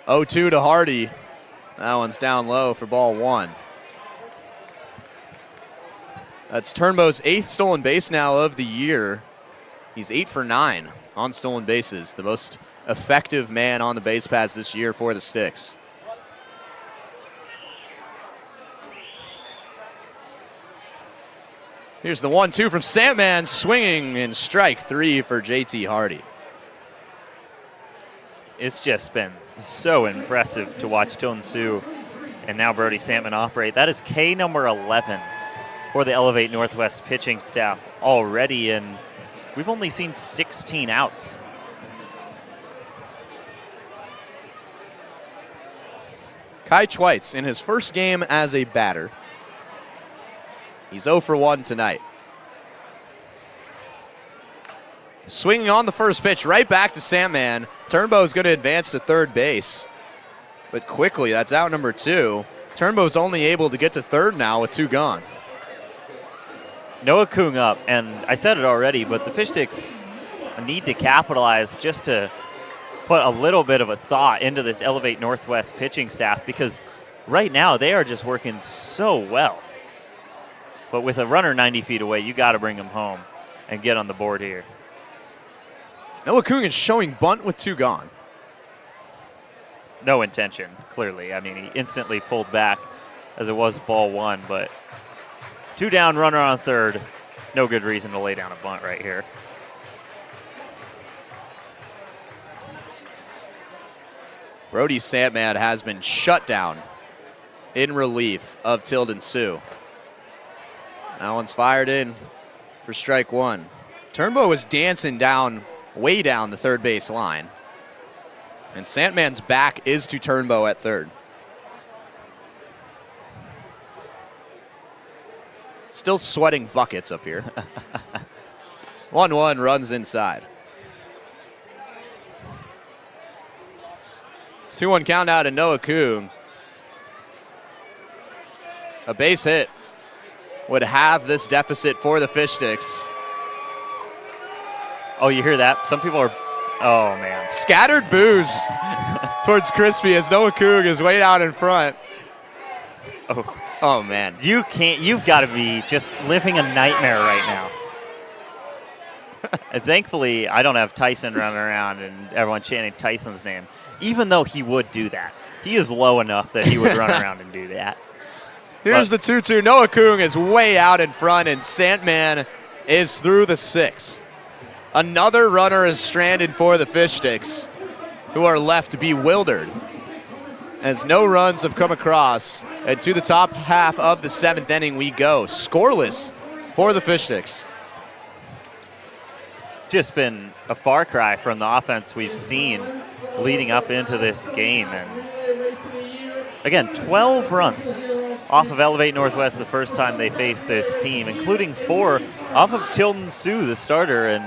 Oh, 2 to Hardy. That one's down low for ball 1. That's Turnbow's 8th stolen base now of the year. He's 8 for 9 on stolen bases, the most effective man on the base paths this year for the Sticks. Here's the 1-2 from Sandman, swinging, and strike 3 for JT Hardy. It's just been so impressive to watch Tilden Sioux and now Brody Sampman operate. That is K number 11 for the Elevate Northwest pitching staff already, and we've only seen 16 outs. Kai Schweitz in his first game as a batter. He's 0 for 1 tonight. Swinging on the first pitch, right back to Sandman. Turnbow's going to advance to third base. But quickly, that's out number 2. Turnbow's only able to get to third now with 2 gone. Noah Kung up, and I said it already, but the Fish Sticks need to capitalize just to put a little bit of a thought into this Elevate Northwest pitching staff, because right now they are just working so well. But with a runner 90 feet away, you got to bring him home and get on the board here. Noah Kung is showing bunt with 2 gone. No intention, clearly. I mean, he instantly pulled back as it was ball 1, but 2 down, runner on third. No good reason to lay down a bunt right here. Brody Sandman has been shut down in relief of Tilden Sioux. That one's fired in for strike 1. Turnbow is dancing down, way down the third base line. And Sandman's back is to Turnbow at third. Still sweating buckets up here. 1-1 runs inside. 2-1 count out to Noah Kung. A base hit would have this deficit for the Fish Sticks. Oh, you hear that? Some people are, oh man. Scattered boos towards Crispy as Noah Kung is way out in front. Oh man. You've got to be just living a nightmare right now. And thankfully, I don't have Tyson running around and everyone chanting Tyson's name, even though he would do that. He is low enough that he would run around and do that. Here's the 2-2. Noah Kung is way out in front, and Sandman is through the 6. Another runner is stranded for the Fish Sticks, who are left bewildered as no runs have come across. And to the top half of the 7th inning we go. Scoreless for the Fish Sticks. It's just been a far cry from the offense we've seen leading up into this game. And again, 12 runs off of Elevate Northwest the first time they faced this team, including 4 off of Tilden Sioux, the starter. And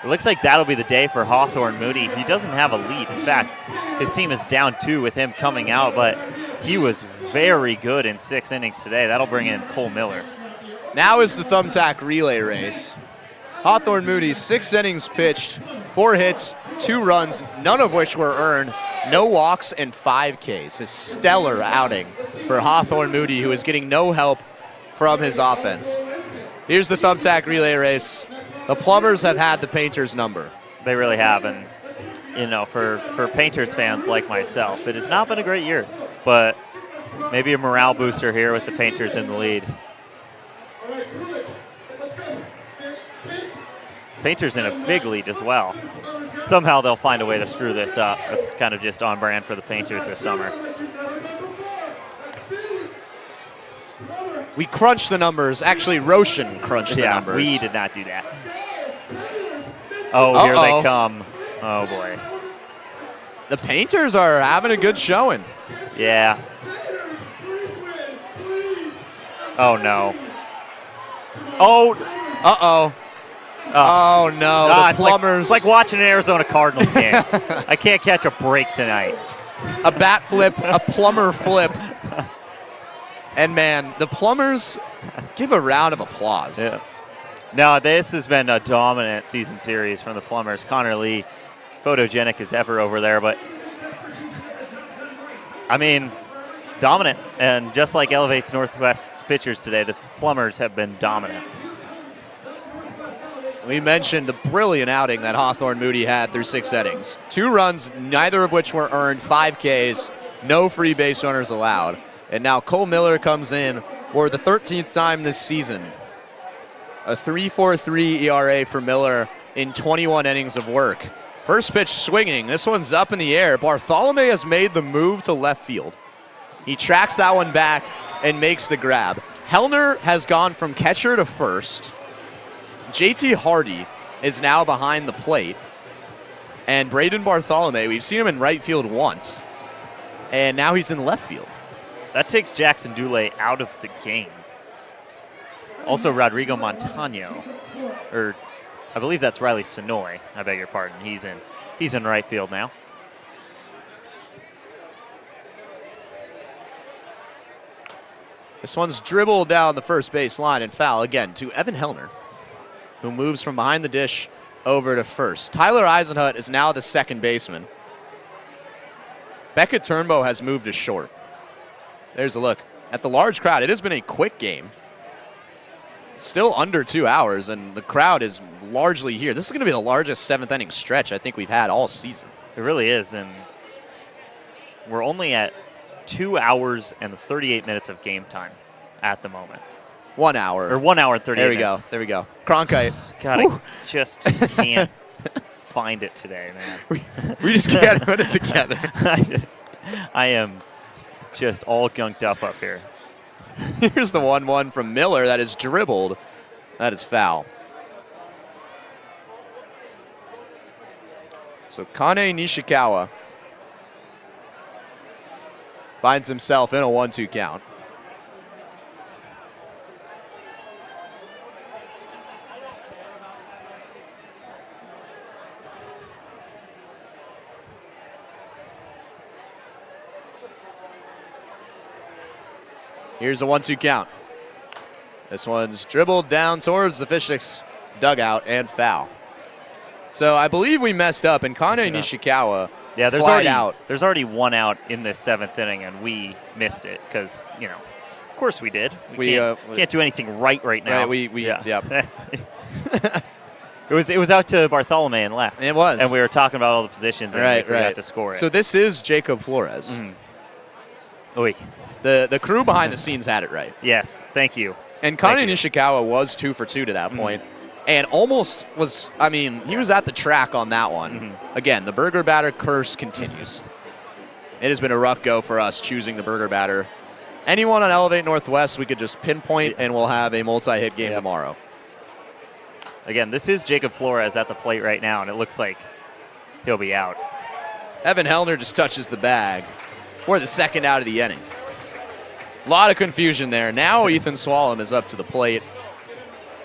it looks like that'll be the day for Hawthorne Moody. He doesn't have a lead. In fact, his team is down 2 with him coming out, but he was very good in 6 innings today. That'll bring in Cole Miller. Now is the thumbtack relay race. Hawthorne Moody, 6 innings pitched, 4 hits, 2 runs, none of which were earned, no walks, and 5 Ks. A stellar outing for Hawthorne Moody, who is getting no help from his offense. Here's the thumbtack relay race. The Plumbers have had the Painters number. They really have, and you know, for Painters fans like myself, it has not been a great year, but maybe a morale booster here with the Painters in the lead. Painters in a big lead as well. Somehow they'll find a way to screw this up. That's kind of just on brand for the Painters this summer. We crunched the numbers. Actually, Roshan crunched the numbers. We did not do that. Oh, here they come. Oh, boy. The Painters are having a good showing. Yeah. Oh, no. Oh. Uh-oh. Oh, no. The Plumbers. It's like watching an Arizona Cardinals game. I can't catch a break tonight. A bat flip, a Plumber flip. And, man, the Plumbers, give a round of applause. Yeah. No, this has been a dominant season series from the Plumbers. Connor Lee, photogenic as ever over there, but I mean, dominant. And just like Elevate's Northwest's pitchers today, the Plumbers have been dominant. We mentioned the brilliant outing that Hawthorne Moody had through 6 innings. 2 runs, neither of which were earned, 5 Ks, no free base runners allowed. And now Cole Miller comes in for the 13th time this season. A 3.43 ERA for Miller in 21 innings of work. First pitch swinging. This one's up in the air. Bartholomew has made the move to left field. He tracks that one back and makes the grab. Hellner has gone from catcher to first. JT Hardy is now behind the plate. And Braden Bartholomew, we've seen him in right field once. And now he's in left field. That takes Jackson Dule out of the game. Also, Rodrigo Montano, or I believe that's Riley Sonoy. I beg your pardon. He's in right field now. This one's dribbled down the first base line and foul again to Evan Hellner, who moves from behind the dish over to first. Tyler Eisenhut is now the second baseman. Becca Turnbow has moved to short. There's a look at the large crowd. It has been a quick game. Still under 2 hours, and the crowd is largely here. This is going to be the largest 7th inning stretch I think we've had all season. It really is, and we're only at 2 hours and 38 minutes of game time at the moment. 1 hour. Or 1 hour and 38 minutes. There we go. Cronkite. God, I just can't find it today, man. We just can't put it together. I am just all gunked up here. Here's the 1-1 from Miller that is dribbled. That is foul. So Kane Nishikawa finds himself in a 1-2 count. Here's a 1-2 count. This one's dribbled down towards the Fish Sticks dugout and foul. So I believe we messed up, and Kane Nishikawa there's already 1 out in this 7th inning, and we missed it because, you know, of course we did. We can't do anything right now. Yep. It was out to Bartholomew and left. It was. And we were talking about all the positions, and we forgot to score it. So this is Jacob Flores. Mm-hmm. Oui. The crew behind the scenes had it right. Yes, thank you. And Kane Nishikawa was 2 for 2 to that point. And almost was, I mean, he was at the track on that one. Again, the burger batter curse continues. It has been a rough go for us choosing the burger batter. Anyone on Elevate Northwest, we could just pinpoint, and we'll have a multi-hit game tomorrow. Again, this is Jacob Flores at the plate right now, and it looks like he'll be out. Evan Hellner just touches the bag for the second out of the inning. A lot of confusion there. Now Ethan Swallam is up to the plate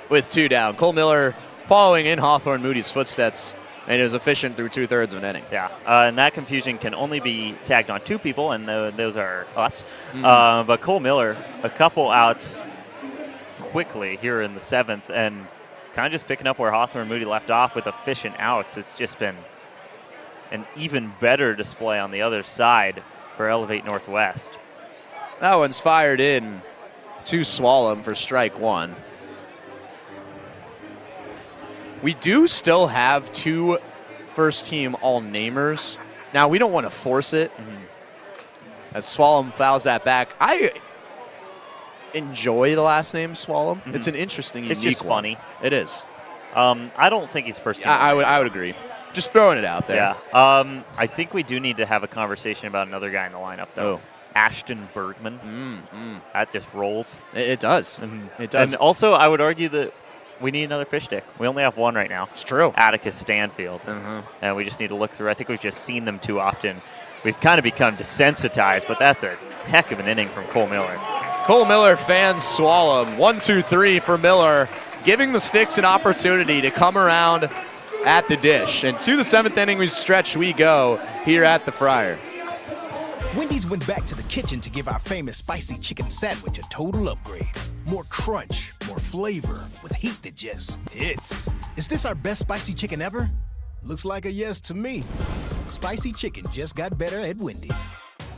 with 2 down. Cole Miller following in Hawthorne Moody's footsteps, and is efficient through 2/3 of an inning. Yeah, and that confusion can only be tagged on 2 people, and those are us. But Cole Miller, a couple outs quickly here in the 7th, and kind of just picking up where Hawthorne Moody left off with efficient outs. It's just been an even better display on the other side for Elevate Northwest. That one's fired in to Swallam for strike 1. We do still have 2 first-team all-namers. Now, we don't want to force it as Swallam fouls that back. I enjoy the last name Swallam. It's an interesting, unique It's just one. funny. It is. I don't think he's first team. I would agree. Just throwing it out there. Yeah. I think we do need to have a conversation about another guy in the lineup, though. Oh. Ashton Bergman. That just rolls. It does. It does. And also, I would argue that we need another fish stick. We only have one right now. It's true. Atticus Stanfield. And we just need to look through. I think we've just seen them too often. We've kind of become desensitized, but that's a heck of an inning from Cole Miller. Cole Miller fans Swallam. 1-2-3 for Miller, giving the Sticks an opportunity to come around at the dish. And to the 7th inning stretch we go here at the Friar. Wendy's went back to the kitchen to give our famous spicy chicken sandwich a total upgrade. More crunch, more flavor, with heat that just hits. Is this our best spicy chicken ever? Looks like a yes to me. Spicy chicken just got better at Wendy's.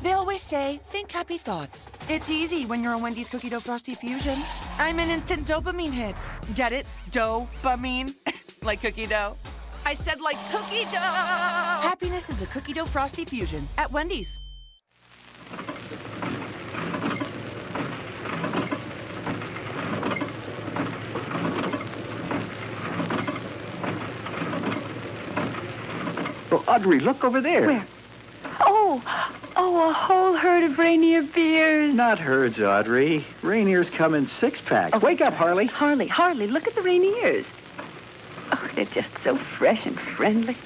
They always say, think happy thoughts. It's easy when you're a Wendy's Cookie Dough Frosty Fusion. I'm an instant dopamine hit. Get it? Dope-amine? Like cookie dough. I said like cookie dough! Happiness is a Cookie Dough Frosty Fusion at Wendy's. Oh, Audrey, look over there. Where? Oh, a whole herd of reindeer beers. Not herds, Audrey. Rainier's come in 6-packs. Oh. Wake up, Harley. Harley, look at the reindeers. Oh, they're just so fresh and friendly.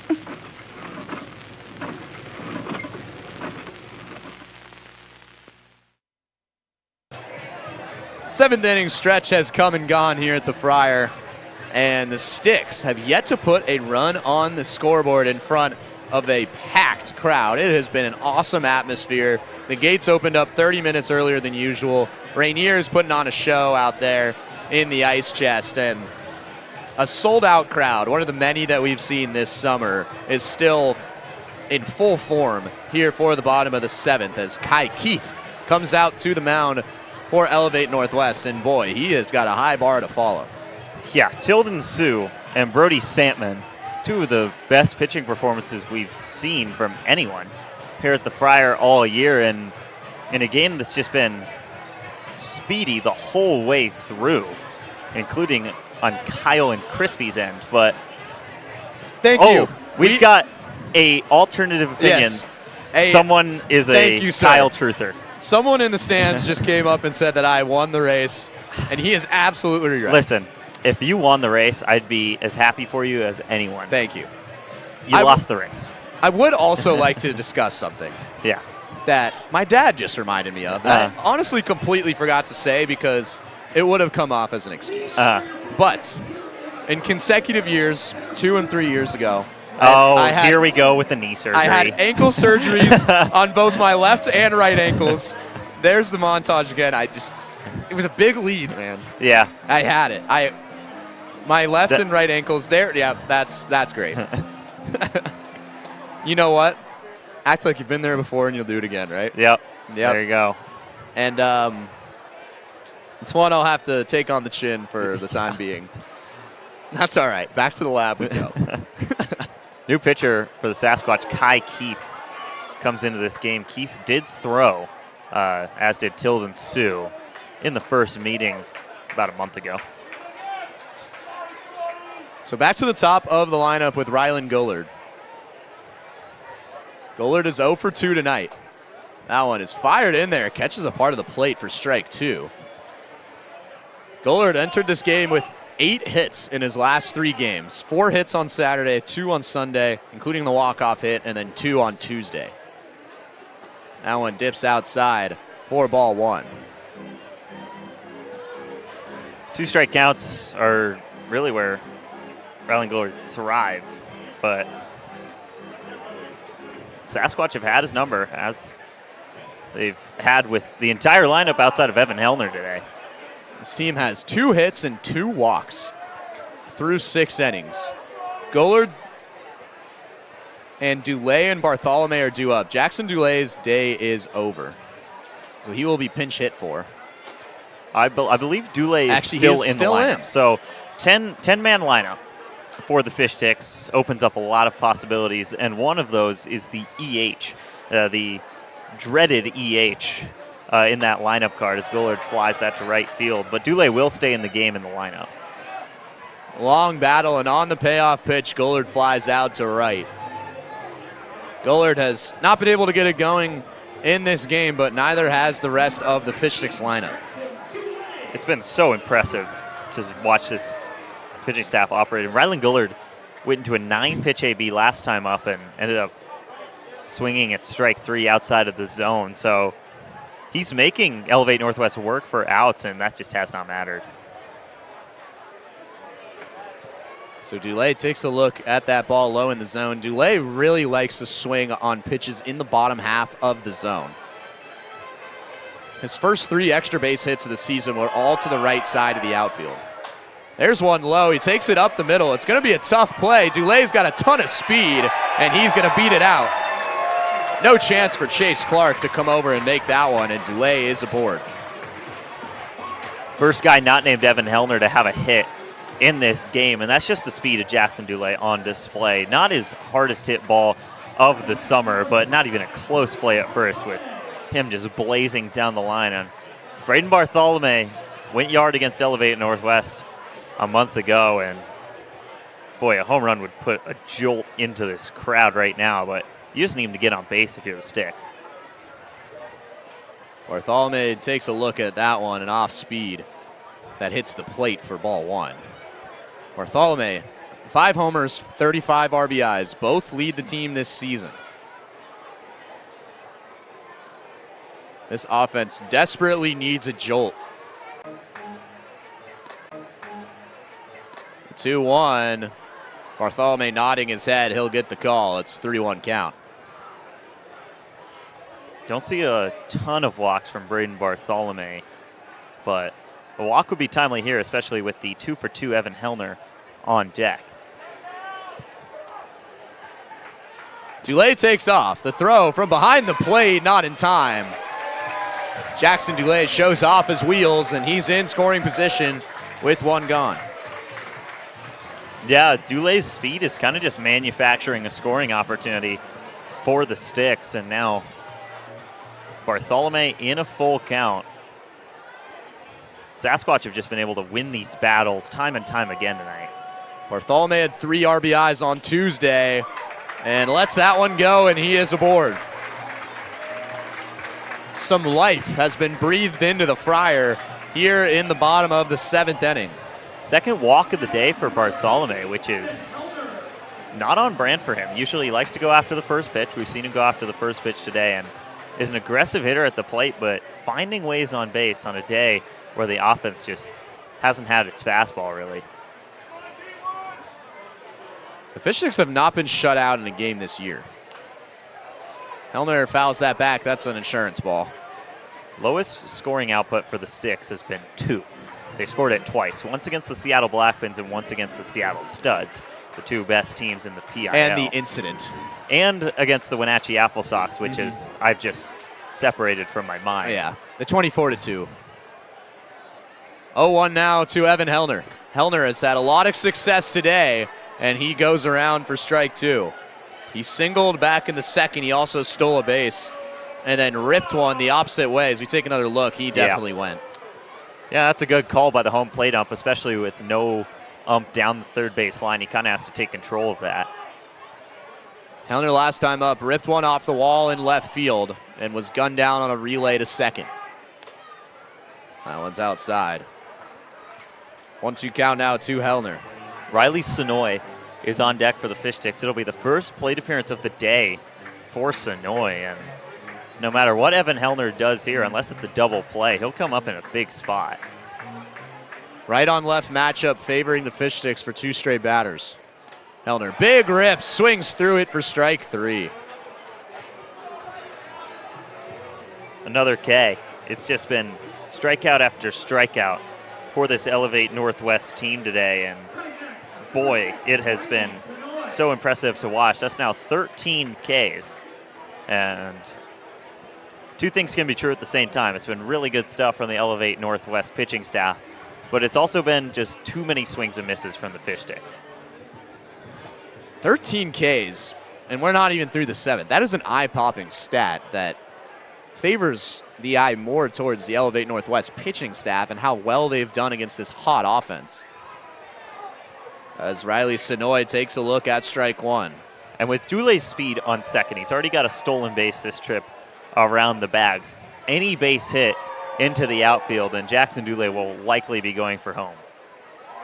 Seventh inning stretch has come and gone here at the Friar, and the Sticks have yet to put a run on the scoreboard in front of a packed crowd. It has been an awesome atmosphere. The gates opened up 30 minutes earlier than usual. Rainier is putting on a show out there in the ice chest, and a sold-out crowd, one of the many that we've seen this summer, is still in full form here for the bottom of the 7th as Kai Keith comes out to the mound for Elevate Northwest, and boy, he has got a high bar to follow. Yeah, Tilden Sue and Brody Santman, 2 of the best pitching performances we've seen from anyone here at the Friar all year, and in a game that's just been speedy the whole way through, including on Kyle and Crispy's end. But Thank you. We've got a alternative opinion. Yes. Someone is Thank a you, sir. Kyle truther. Someone in the stands just came up and said that I won the race, and he is absolutely regretting. Listen, if you won the race, I'd be as happy for you as anyone. Thank you. You lost the race. I would also like to discuss something Yeah. that my dad just reminded me of that I honestly completely forgot to say because it would have come off as an excuse. But in consecutive years, 2 and 3 years ago, here we go with the knee surgery. I had ankle surgeries on both my left and right ankles. There's the montage again. It was a big lead, man. Yeah. I had it. My left and right ankles there. Yeah, that's great. You know what? Act like you've been there before and you'll do it again, right? Yep. There you go. And it's one I'll have to take on the chin for the time being. That's all right. Back to the lab we go. New pitcher for the Sasquatch, Kai Keith, comes into this game. Keith did throw, as did Tilden Sue, in the first meeting about a month ago. So back to the top of the lineup with Rylan Gullard. Gullard is 0 for 2 tonight. That one is fired in there, catches a part of the plate for strike 2. Gullard entered this game with 8 hits in his last 3 games. 4 hits on Saturday, 2 on Sunday, including the walk-off hit, and then 2 on Tuesday. That one dips outside for ball 1. 2 strike counts are really where Ryland Gullard thrive, but Sasquatch have had his number, as they've had with the entire lineup outside of Evan Hellner today. This team has 2 hits and 2 walks through 6 innings. Gullard and Dulé and Bartholomew are due up. Jackson Dulay's day is over, so he will be pinch hit for. I believe Dulé is Actually, still he is in still the lineup. in. So 10-man lineup for the Fish Sticks opens up a lot of possibilities, and one of those is the EH, the dreaded EH in that lineup card as Gullard flies that to right field. But Dulé will stay in the game in the lineup. Long battle, and on the payoff pitch, Gullard flies out to right. Gullard has not been able to get it going in this game, but neither has the rest of the Fish Sticks lineup. It's been so impressive to watch this pitching staff operate. And Ryland Gullard went into a 9-pitch AB last time up and ended up swinging at strike 3 outside of the zone. So he's making Elevate Northwest work for outs, and that just has not mattered. So Dulé takes a look at that ball low in the zone. Dulé really likes to swing on pitches in the bottom half of the zone. His first 3 extra base hits of the season were all to the right side of the outfield. There's one low. He takes it up the middle. It's going to be a tough play. Dulay's got a ton of speed, and he's going to beat it out. No chance for Chase Clark to come over and make that one, and Dulé is aboard. First guy not named Evan Hellner to have a hit in this game, and that's just the speed of Jackson Dulé on display. Not his hardest hit ball of the summer, but not even a close play at first with him just blazing down the line. And Braden Bartholomew went yard against Elevate Northwest a month ago, and boy, a home run would put a jolt into this crowd right now, but you just need him to get on base if you're the Sticks. Bartholomew takes a look at that one, and off speed that hits the plate for ball 1. Bartholomew, 5 homers, 35 RBIs, both lead the team this season. This offense desperately needs a jolt. 2-1. Bartholomew nodding his head. He'll get the call. It's 3-1 count. Don't see a ton of walks from Braden Bartholomew, but a walk would be timely here, especially with the 2-for-2 Evan Hellner on deck. Dulé takes off. The throw from behind the plate, not in time. Jackson Dulé shows off his wheels, and he's in scoring position with 1 gone. Yeah, Dulay's speed is kind of just manufacturing a scoring opportunity for the Sticks, and now Bartholomew in a full count. Sasquatch have just been able to win these battles time and time again tonight. Bartholomew had 3 RBIs on Tuesday and lets that one go, and he is aboard. Some life has been breathed into the Friar here in the bottom of the 7th inning. Second walk of the day for Bartholomew, which is not on brand for him. Usually he likes to go after the first pitch. We've seen him go after the first pitch today, and is an aggressive hitter at the plate, but finding ways on base on a day where the offense just hasn't had its fastball, really. The Fish Sticks have not been shut out in a game this year. Hellner fouls that back. That's an insurance ball. Lowest scoring output for the Sticks has been 2. They scored it twice, once against the Seattle Blackfins and once against the Seattle Studs, the 2 best teams in the PIL. And the incident. And against the Wenatchee Apple Sox, which is I've just separated from my mind. Yeah, the 24-2. 0-1 now to Evan Hellner. Hellner has had a lot of success today, and he goes around for strike 2. He singled back in the second. He also stole a base and then ripped one the opposite way. As we take another look, he definitely went. Yeah, that's a good call by the home plate ump, especially with no ump down the third base line. He kind of has to take control of that. Hellner last time up ripped one off the wall in left field. and was gunned down on a relay to second. That one's outside. 1-2 count now to Hellner. Riley Sonoy is on deck for the Fish Sticks. It'll be the first plate appearance of the day for Sonoy, and no matter what Evan Hellner does here, unless it's a double play, he'll come up in a big spot. Right on left matchup favoring the Fish Sticks for 2 straight batters. Hellner, big rip, swings through it for strike 3. Another K. It's just been strikeout after strikeout for this Elevate Northwest team today, and boy, it has been so impressive to watch. That's now 13 Ks, and 2 things can be true at the same time. It's been really good stuff from the Elevate Northwest pitching staff, but it's also been just too many swings and misses from the Fish Sticks. 13 Ks, and we're not even through the 7th. That is an eye-popping stat that favors the eye more towards the Elevate Northwest pitching staff and how well they've done against this hot offense. As Riley Sonoy takes a look at strike 1. And with Dulay's speed on second, he's already got a stolen base this trip around the bags. Any base hit into the outfield, and Jackson Dulay will likely be going for home.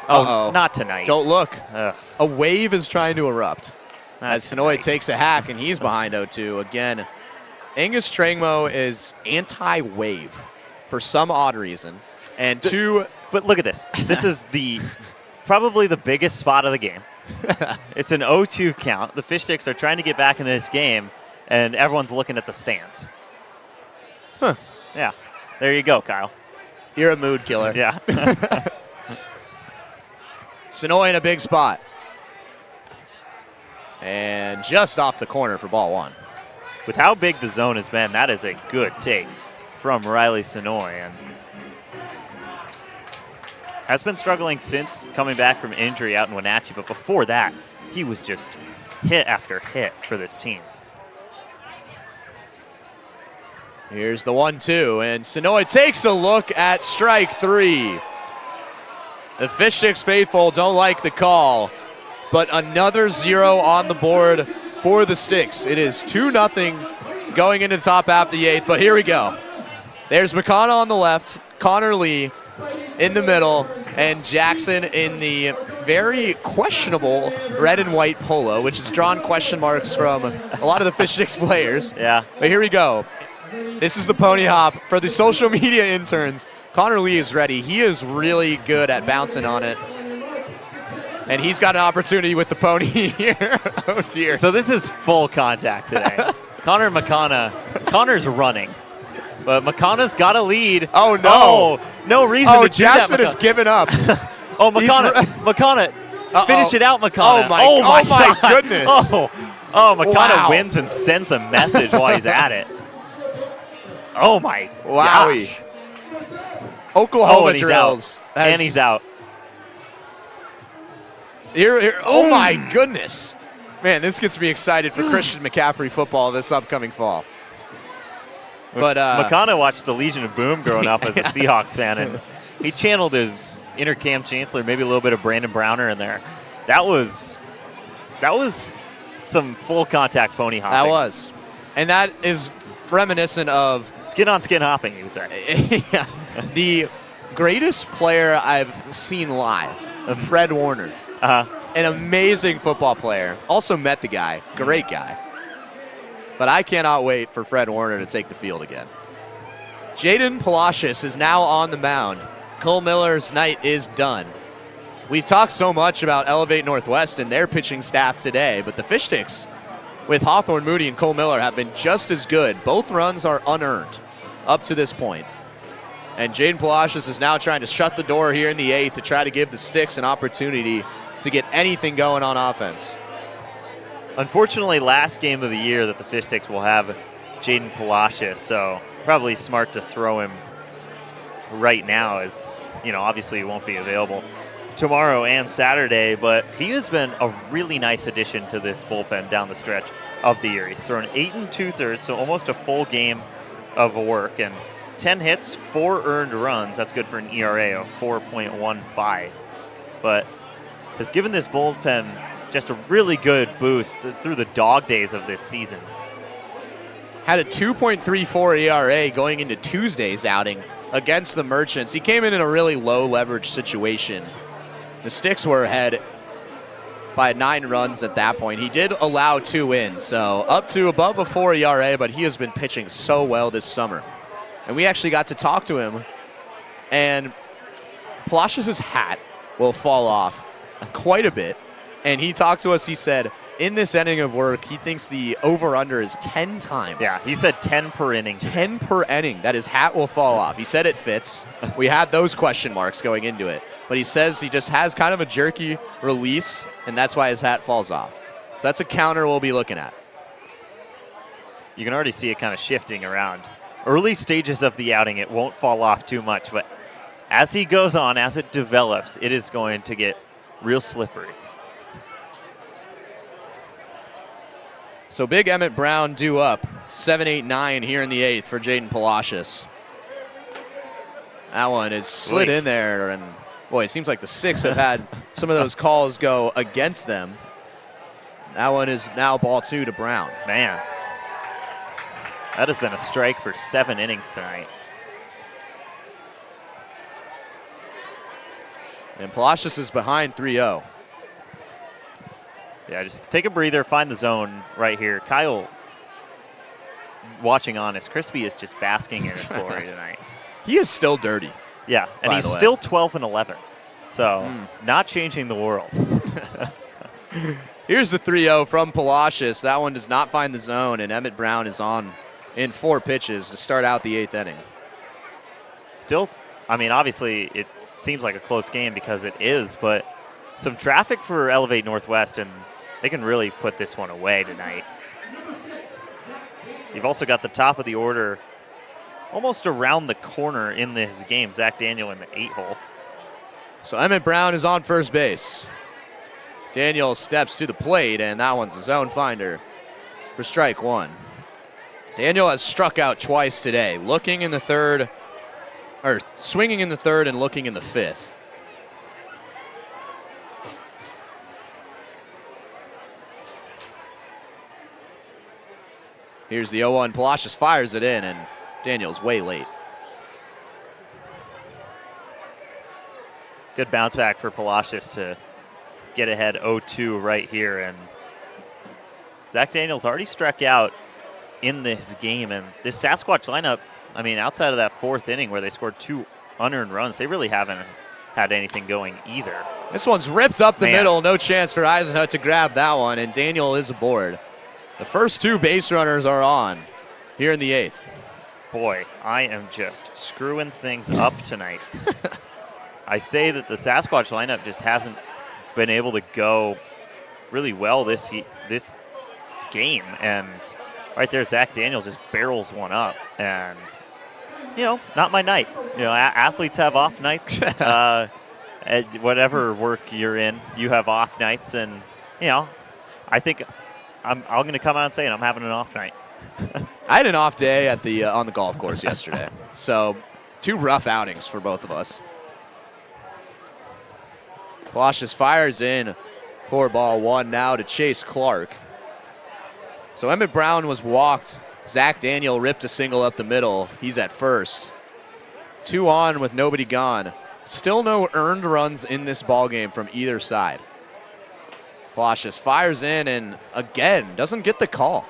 Oh, not tonight. Don't look. Ugh. A wave is trying to erupt. Not As Sonoy tonight. takes a hack, and he's behind 0-2. Again, Angus Trangmo is anti-wave for some odd reason. And But look at this. This is probably the biggest spot of the game. It's an 0-2 count. The Fish Sticks are trying to get back in this game, and everyone's looking at the stands. Huh. Yeah. There you go, Kyle. You're a mood killer. Yeah. Sonoy in a big spot. And just off the corner for ball 1. With how big the zone has been, that is a good take from Riley Sonoy. And has been struggling since coming back from injury out in Wenatchee, but before that, he was just hit after hit for this team. Here's the 1-2, and Sonoy takes a look at strike 3. The Fish Sticks faithful don't like the call, but another 0 on the board for the Sticks. It is 2-0 going into the top half of the 8th, but here we go. There's McConnell on the left, Connor Lee in the middle, and Jackson in the very questionable red and white polo, which has drawn question marks from a lot of the Fish Sticks players. Yeah. But here we go. This is the pony hop for the social media interns. Connor Lee is ready. He is really good at bouncing on it. And he's got an opportunity with the pony here. Oh, dear. So this is full contact today. Connor's running. But McConaughey's got a lead. Oh, no. Oh, no reason to do Jackson that, has given up. Oh, McConaughey. Finish it out, McConaughey. Oh, my goodness. McConaughey Wow. wins and sends a message while he's at it. Oh, my Wowie. gosh. Oklahoma and he's drills. out. And he's out. Here. Oh, my goodness. Man, this gets me excited for Christian McCaffrey football this upcoming fall. But McConaughey watched the Legion of Boom growing up as a Seahawks fan, and he channeled his inner Cam Chancellor, maybe a little bit of Brandon Browner in there. That was some full contact pony hopping. That was. And that is reminiscent of skin on skin hopping, you would say. Yeah, the greatest player I've seen live, Fred Warner. An amazing football player. Also met the guy. Great guy. But I cannot wait for Fred Warner to take the field again. Jaden Palacios is now on the mound. Cole Miller's night is done. We've talked so much about Elevate Northwest and their pitching staff today, but the Fish Sticks with Hawthorne Moody and Cole Miller have been just as good. Both runs are unearned up to this point. And Jaden Palacios is now trying to shut the door here in the 8th to try to give the Sticks an opportunity to get anything going on offense. Unfortunately, last game of the year that the Fish Sticks will have Jaden Palacios, so probably smart to throw him right now, as obviously he won't be available tomorrow and Saturday, but he has been a really nice addition to this bullpen down the stretch of the year. He's thrown 8 2/3, so almost a full game of work, and 10 hits, 4 earned runs. That's good for an ERA of 4.15, but has given this bullpen just a really good boost through the dog days of this season. had a 2.34 ERA going into Tuesday's outing against the Merchants. He came in a really low leverage situation. The Sticks were ahead by 9 runs at that point. He did allow 2 in, so up to above a 4 ERA, but he has been pitching so well this summer. And we actually got to talk to him, and Palacios' hat will fall off quite a bit. And he talked to us, he said, in this inning of work, he thinks the over-under is 10 times. Yeah, he said 10 per inning. 10 per inning, that his hat will fall off. He said it fits. We had those question marks going into it. But he says he just has kind of a jerky release, and that's why his hat falls off. So that's a counter we'll be looking at. You can already see it kind of shifting around. Early stages of the outing, it won't fall off too much, but as he goes on, as it develops, it is going to get real slippery. So big Emmett Brown due up, 7-8-9 here in the 8th for Jaden Palacios. That one is slid in there, and boy, it seems like the Sticks have had some of those calls go against them. That one is now ball 2 to Brown. Man, that has been a strike for 7 innings tonight. And Palacios is behind 3-0. Yeah, just take a breather, find the zone right here. Kyle, watching on as Crispy is just basking in his glory tonight. He is still dirty. Yeah, and he's still 12-11. So not changing the world. Here's the 3-0 from Palacios. That one does not find the zone, and Emmett Brown is on in 4 pitches to start out the 8th inning. Still, I mean, obviously it seems like a close game because it is, but some traffic for Elevate Northwest, and they can really put this one away tonight. You've also got the top of the order almost around the corner in this game, Zach Daniel in the 8-hole. So Emmett Brown is on first base. Daniel steps to the plate, and that one's a zone finder for strike 1. Daniel has struck out twice today, looking in the 3rd, or swinging in the 3rd and looking in the 5th. Here's the 0-1. Palacios fires it in, and Daniel's way late. Good bounce back for Palacios to get ahead 0-2 right here. And Zach Daniels already struck out in this game. And this Sasquatch lineup, I mean, outside of that 4th inning where they scored 2 unearned runs, they really haven't had anything going either. This one's ripped up the middle. No chance for Eisenhut to grab that one, and Daniel is aboard. The first 2 base runners are on here in the 8th. Boy, I am just screwing things up tonight. I say that the Sasquatch lineup just hasn't been able to go really well this game. And right there, Zach Daniel just barrels one up. And, you know, not my night. You know, athletes have off nights. Whatever work you're in, you have off nights. And, you know, I think I'm going to come out and say it. I'm having an off night. I had an off day at the on the golf course yesterday. So 2 rough outings for both of us. Palacios fires in for ball 1 now to Chase Clark. So Emmett Brown was walked. Zach Daniel ripped a single up the middle. He's at first. 2 on with nobody gone. Still no earned runs in this ball game from either side. Palacios fires in and again doesn't get the call.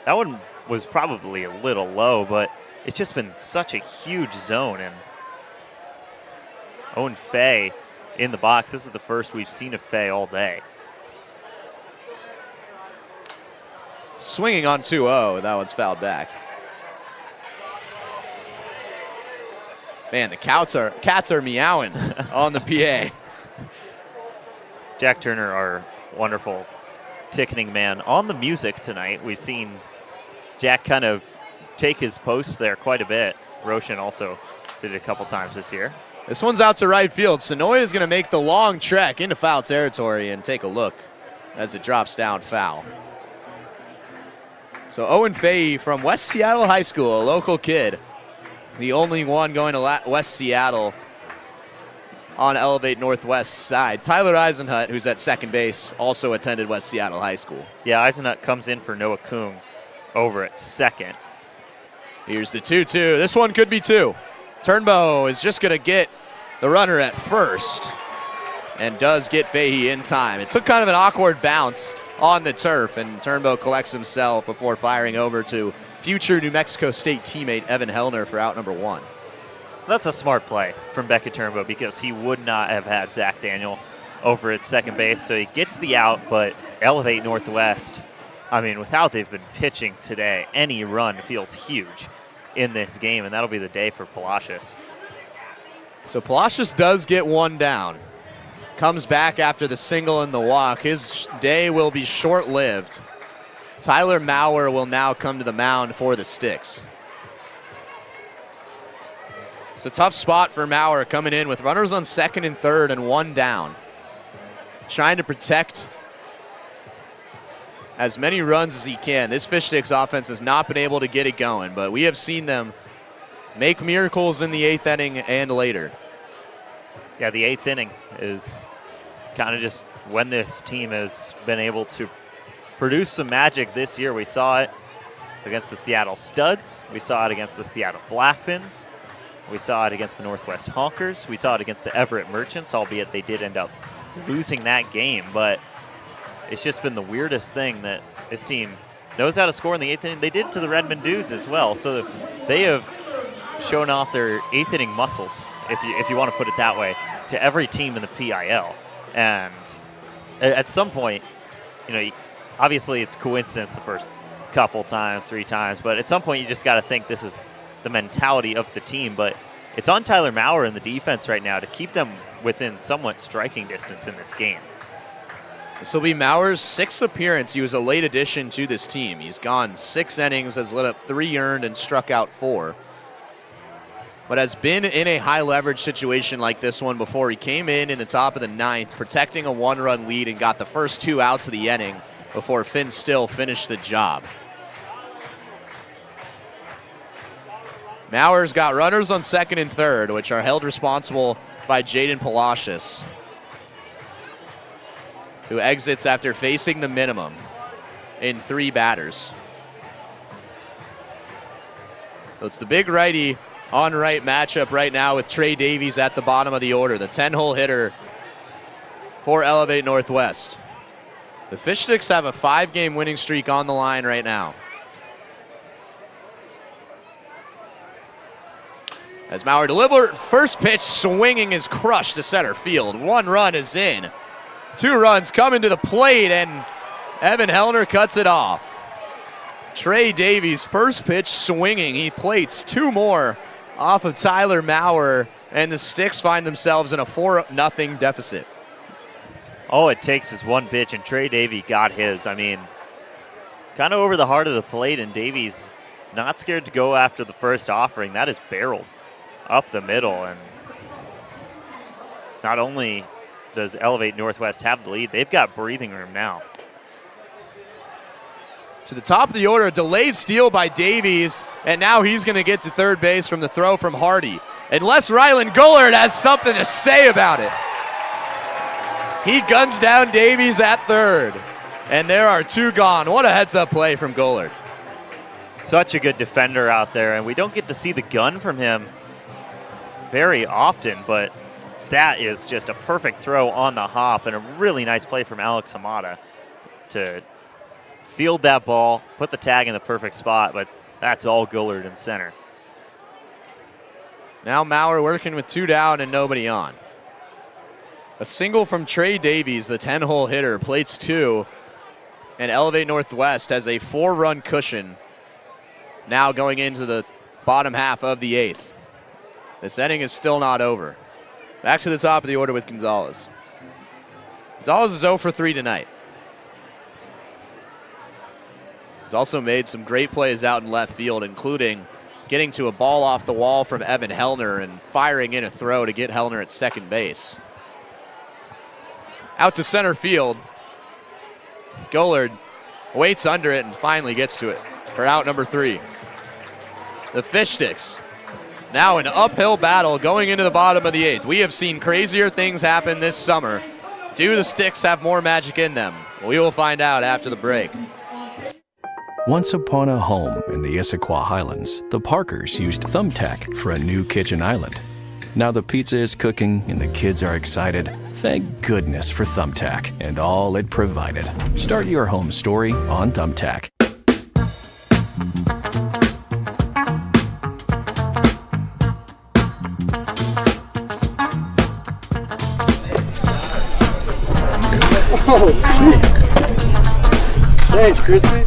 That one was probably a little low, but it's just been such a huge zone. And Owen Fay in the box. This is the first we've seen of Fay all day. Swinging on 2-0, that one's fouled back. Man, the cats are meowing on the PA. Jack Turner, our wonderful ticketing man, on the music tonight. We've seen Jack kind of take his post there quite a bit. Roshan also did it a couple times this year. This one's out to right field. Sonoya is going to make the long trek into foul territory and take a look as it drops down foul. So Owen Fahey from West Seattle High School, a local kid. The only one going to West Seattle on Elevate Northwest side. Tyler Eisenhut, who's at second base, also attended West Seattle High School. Yeah, Eisenhut comes in for Noah Kung over at second. Here's the 2-2. This one could be two. Turnbow is just going to get the runner at first and does get Fahey in time. It took kind of an awkward bounce on the turf, and Turnbow collects himself before firing over to future New Mexico State teammate Evan Hellner for out number 1. That's a smart play from Beckett Turnbow because he would not have had Zach Daniel over at second base, so he gets the out, but Elevate Northwest, I mean, with how they've been pitching today, any run feels huge in this game, and that'll be the day for Palacios. So Palacios does get one down. Comes back after the single and the walk. His day will be short-lived. Tyler Maurer will now come to the mound for the Sticks. It's a tough spot for Maurer coming in with runners on second and third and one down. Trying to protect as many runs as he can. This Fish Sticks offense has not been able to get it going, but we have seen them make miracles in the 8th inning and later. Yeah, the 8th inning is kind of just when this team has been able to produce some magic this year. We saw it against the Seattle Studs. We saw it against the Seattle Blackfins. We saw it against the Northwest Honkers. We saw it against the Everett Merchants, albeit they did end up losing that game. But it's just been the weirdest thing that this team knows how to score in the 8th inning. They did it to the Redmond Dudes as well. So they have shown off their 8th inning muscles, if you want to put it that way, to every team in the PIL. And at some point, you know, obviously it's coincidence the first couple times, 3 times, but at some point you just got to think this is the mentality of the team. But it's on Tyler Maurer in the defense right now to keep them within somewhat striking distance in this game. This will be Maurer's 6th appearance. He was a late addition to this team. He's gone 6 innings, has lit up 3 earned, and struck out 4. But has been in a high leverage situation like this one before. He came in the top of the 9th, protecting a 1-run lead and got the first 2 outs of the inning before Finn Still finished the job. Maurer's got runners on second and third, which are held responsible by Jaden Palacios, who exits after facing the minimum in 3 batters. So it's the big righty on right matchup right now with Trey Davies at the bottom of the order, the 10-hole hitter for Elevate Northwest. The Fish Sticks have a 5-game winning streak on the line right now. As Maurer delivered, first pitch swinging is crushed to center field. 1 run is in. 2 runs coming to the plate, and Evan Hellner cuts it off. Trey Davies, first pitch swinging. He plates 2 more off of Tyler Maurer, and the Sticks find themselves in a 4-0 deficit. All it takes is 1 pitch, and Trey Davies got his. I mean, kind of over the heart of the plate, and Davies not scared to go after the first offering. That is barreled up the middle, and not only does Elevate Northwest have the lead, they've got breathing room now. To the top of the order, a delayed steal by Davies, and now he's going to get to third base from the throw from Hardy. Unless Rylan Gullard has something to say about it. He guns down Davies at third, and there are 2 gone. What a heads-up play from Gullard. Such a good defender out there, and we don't get to see the gun from him very often, but that is just a perfect throw on the hop and a really nice play from Alex Hamada to field that ball, put the tag in the perfect spot, but that's all Gullard in center. Now Maurer working with 2 down and nobody on. A single from Trey Davies, the 10-hole hitter, plates 2, and Elevate Northwest has a 4-run cushion now going into the bottom half of the 8th. This inning is still not over. Back to the top of the order with Gonzalez. Gonzalez is 0 for 3 tonight. He's also made some great plays out in left field, including getting to a ball off the wall from Evan Hellner and firing in a throw to get Hellner at second base. Out to center field. Gullard waits under it and finally gets to it for out number 3. The Fish Sticks now an uphill battle going into the bottom of the 8th. We have seen crazier things happen this summer. Do the Sticks have more magic in them? We will find out after the break. Once upon a home in the Issaquah Highlands, the Parkers used Thumbtack for a new kitchen island. Now the pizza is cooking and the kids are excited. Thank goodness for Thumbtack and all it provided. Start your home story on Thumbtack. Oh, sweet. Thanks, Crispy.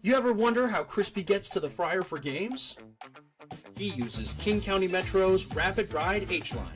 You ever wonder how Crispy gets to the fryer for games? He uses King County Metro's Rapid Ride H-Line.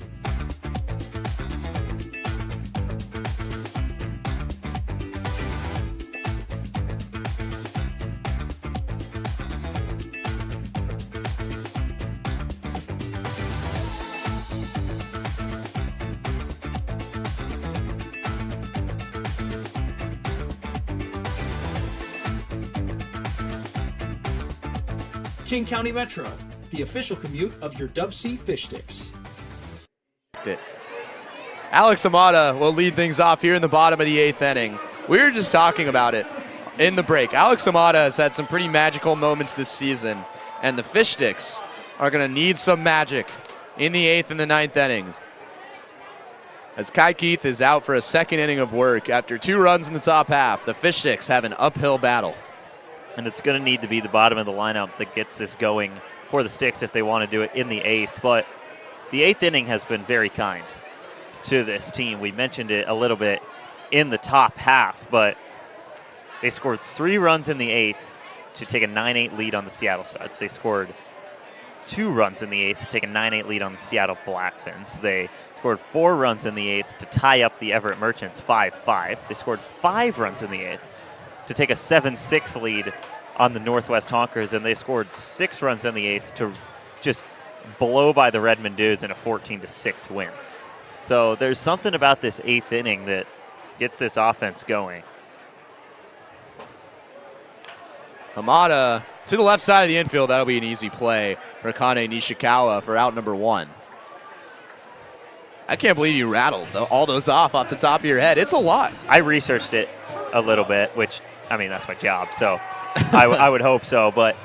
King County Metro, the official commute of your DubSea Fish Sticks. Alex Amata will lead things off here in the bottom of the 8th inning. We were just talking about it in the break. Alex Amata has had some pretty magical moments this season, and the Fish Sticks are going to need some magic in the 8th and the 9th innings. As Kai Keith is out for a second inning of work after 2 runs in the top half, the Fish Sticks have an uphill battle. And it's going to need to be the bottom of the lineup that gets this going for the Sticks if they want to do it in the 8th. But the 8th inning has been very kind to this team. We mentioned it a little bit in the top half, but they scored 3 runs in the 8th to take a 9-8 lead on the Seattle Suds. They scored 2 runs in the 8th to take a 9-8 lead on the Seattle Blackfins. They scored 4 runs in the 8th to tie up the Everett Merchants 5-5. They scored 5 runs in the 8th to take a 7-6 lead on the Northwest Honkers, and they scored 6 runs in the 8th to just blow by the Redmond Dudes in a 14-6 win. So there's something about this 8th inning that gets this offense going. Hamada to the left side of the infield. That'll be an easy play for Kane Nishikawa for out number 1. I can't believe you rattled all those off the top of your head. It's a lot. I researched it a little bit, which, I mean, that's my job, so I would hope so. But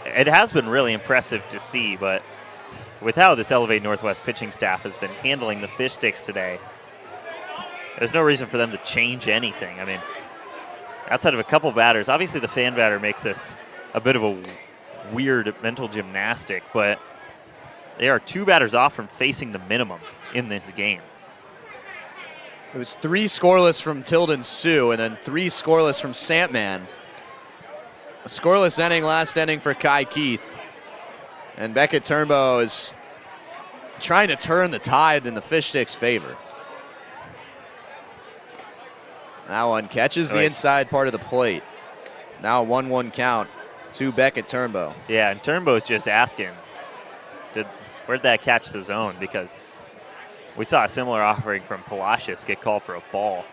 it has been really impressive to see. But with how this Elevate Northwest pitching staff has been handling the Fish Sticks today, there's no reason for them to change anything. I mean, outside of a couple batters, obviously the fan batter makes this a bit of a weird mental gymnastic, but they are 2 batters off from facing the minimum in this game. It was 3 scoreless from Tilden Sioux and then 3 scoreless from Sandman. A scoreless inning last inning for Kai Keith. And Beckett Turnbow is trying to turn the tide in the Fish Sticks' favor. That one catches the inside part of the plate. Now a 1-1 count to Beckett Turnbow. Yeah, and Turnbow's just asking, where'd that catch the zone? Because we saw a similar offering from Palacios get called for a ball.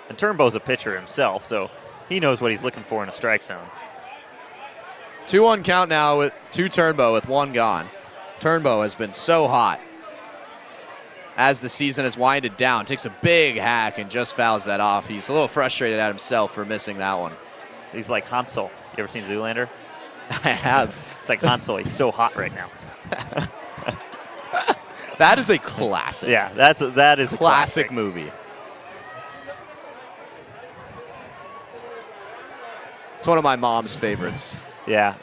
And Turnbow's a pitcher himself, so he knows what he's looking for in a strike zone. 2-1 count now to Turnbow with 1 gone. Turnbow has been so hot as the season has winded down. Takes a big hack and just fouls that off. He's a little frustrated at himself for missing that one. He's like Hansel. You ever seen Zoolander? I have. It's like Hansel. He's so hot right now. That is a classic. Yeah, that is a classic movie. It's one of my mom's favorites. Yeah,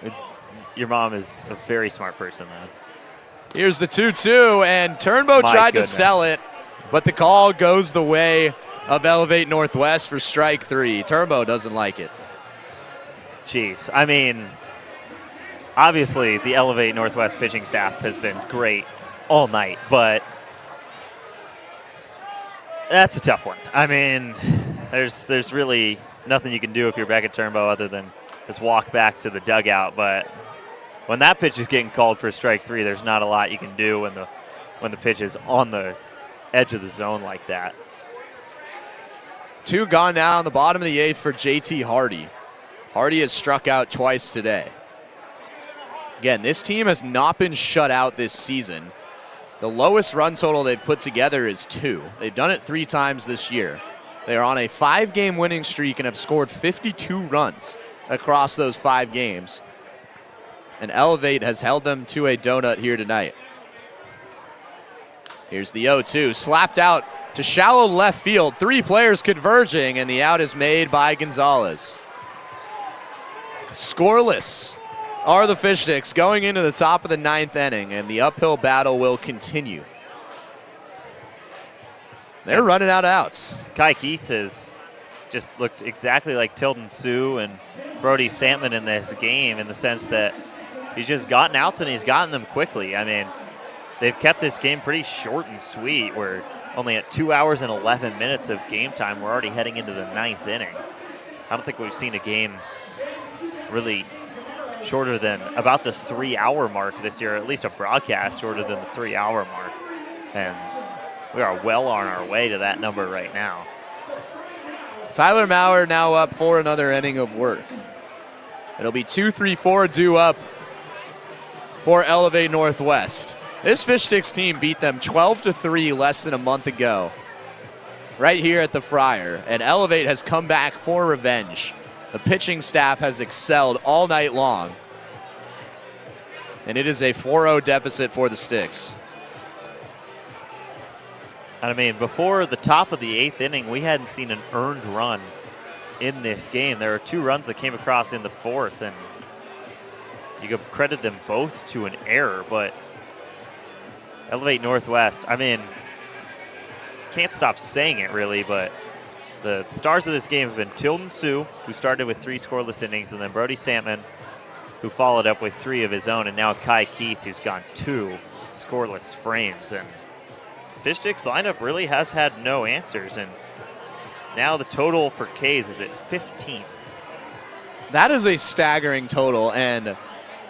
your mom is a very smart person, though. Here's the 2-2, and Turnbow tried to sell it, but the call goes the way of Elevate Northwest for strike 3. Turnbow doesn't like it. Jeez, I mean, obviously the Elevate Northwest pitching staff has been great all night, but that's a tough one. I mean, there's really nothing you can do if you're back at Turnbow other than just walk back to the dugout. But when that pitch is getting called for strike 3, there's not a lot you can do when the pitch is on the edge of the zone like that. 2 gone now in the bottom of the 8th for JT Hardy. Hardy has struck out twice today. Again, this team has not been shut out this season. The lowest run total they've put together is 2. They've done it 3 times this year. They are on a 5-game winning streak and have scored 52 runs across those 5 games. And Elevate has held them to a donut here tonight. Here's the 0-2, slapped out to shallow left field. 3 players converging, and the out is made by Gonzalez. Scoreless are the Fish Sticks going into the top of the 9th inning, and the uphill battle will continue. They're running out of outs. Kai Keith has just looked exactly like Tilden Sue and Brody Santman in this game, in the sense that he's just gotten outs and he's gotten them quickly. I mean, they've kept this game pretty short and sweet. We're only at 2 hours and 11 minutes of game time. We're already heading into the 9th inning. I don't think we've seen a game really shorter than about the 3-hour mark this year, at least a broadcast shorter than the 3-hour mark. And we are well on our way to that number right now. Tyler Maurer now up for another inning of work. It'll be 2-3-4 due up for Elevate Northwest. This Fish Sticks team beat them 12-3 less than a month ago, right here at the Friar, and Elevate has come back for revenge. The pitching staff has excelled all night long, and it is a 4-0 deficit for the Sticks. I mean, before the top of the 8th inning, we hadn't seen an earned run in this game. There are 2 runs that came across in the 4th, and you could credit them both to an error, but Elevate Northwest, I mean, can't stop saying it really, but the stars of this game have been Tilden Sue, who started with 3 scoreless innings, and then Brody Santman, who followed up with 3 of his own, and now Kai Keith, who's gone 2 scoreless frames. And Fish Sticks lineup really has had no answers, and now the total for K's is at 15. That is a staggering total, and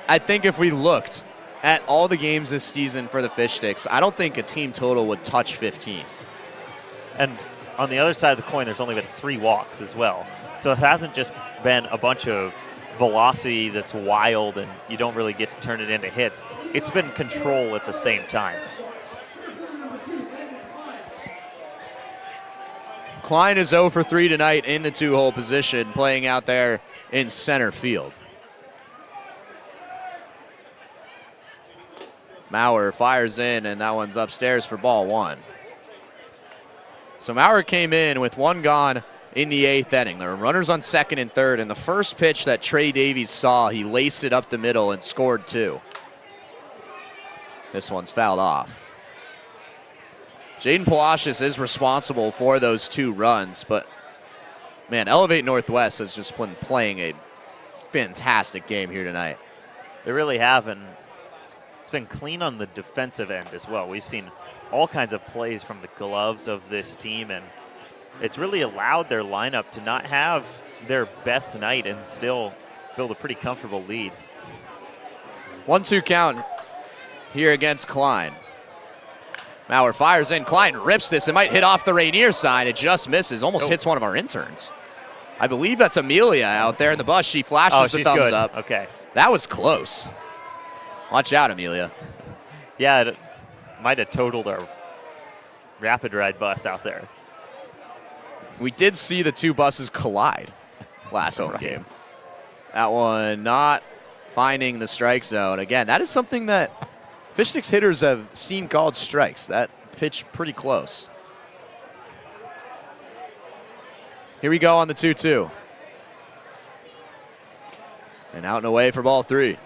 I think if we looked at all the games this season for the Fish Sticks, I don't think a team total would touch 15. And on the other side of the coin, there's only been 3 walks as well. So it hasn't just been a bunch of velocity that's wild and you don't really get to turn it into hits. It's been control at the same time. Klein is 0 for 3 tonight in the 2-hole position, playing out there in center field. Maurer fires in, and that one's upstairs for ball 1. So Maurer came in with 1 gone in the 8th inning. There were runners on 2nd and 3rd, and the first pitch that Trey Davies saw, he laced it up the middle and scored 2. This one's fouled off. Jaden Palacios is responsible for those 2 runs, but man, Elevate Northwest has just been playing a fantastic game here tonight. They really have, and it's been clean on the defensive end as well. We've seen all kinds of plays from the gloves of this team, and it's really allowed their lineup to not have their best night and still build a pretty comfortable lead. 1-2 count here against Klein. Maurer fires in. Klein rips this. It might hit off the Rainier side. It just misses. Almost hits one of our interns. I believe that's Amelia out there in the bus. She flashes the thumbs up. Okay. That was close. Watch out, Amelia. Yeah, it might have totaled our rapid ride bus out there. We did see the 2 buses collide last home game. That one not finding the strike zone. Again, that is something that Fish Sticks hitters have seen called strikes. That pitch pretty close. Here we go on the 2-2. And out and away for ball 3.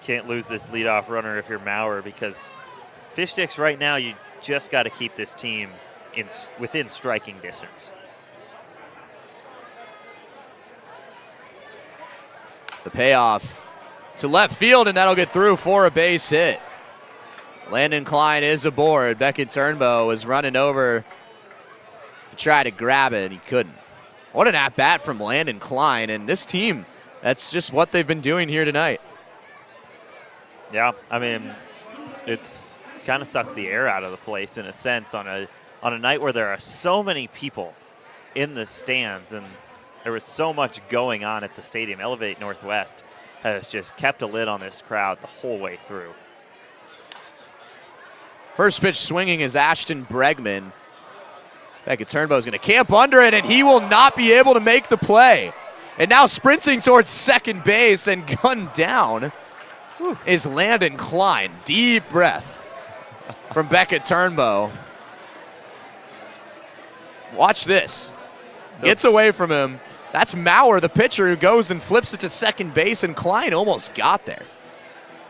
Can't lose this leadoff runner if you're Maurer, because Fish Sticks right now, you just got to keep this team within striking distance. The payoff to left field, and that'll get through for a base hit. Landon Klein is aboard. Beckett Turnbow is running over to try to grab it, and he couldn't. What an at-bat from Landon Klein, and this team, that's just what they've been doing here tonight. Yeah, I mean, it's kind of sucked the air out of the place in a sense on a night where there are so many people in the stands and there was so much going on at the stadium. Elevate Northwest has just kept a lid on this crowd the whole way through. First pitch swinging is Ashton Bregman. Beckett Turnbow is going to camp under it, and he will not be able to make the play. And now sprinting towards second base and gunned down is Landon Klein. Deep breath from Beckett Turnbow. Watch this. Gets away from him. That's Maurer, the pitcher, who goes and flips it to second base, and Klein almost got there.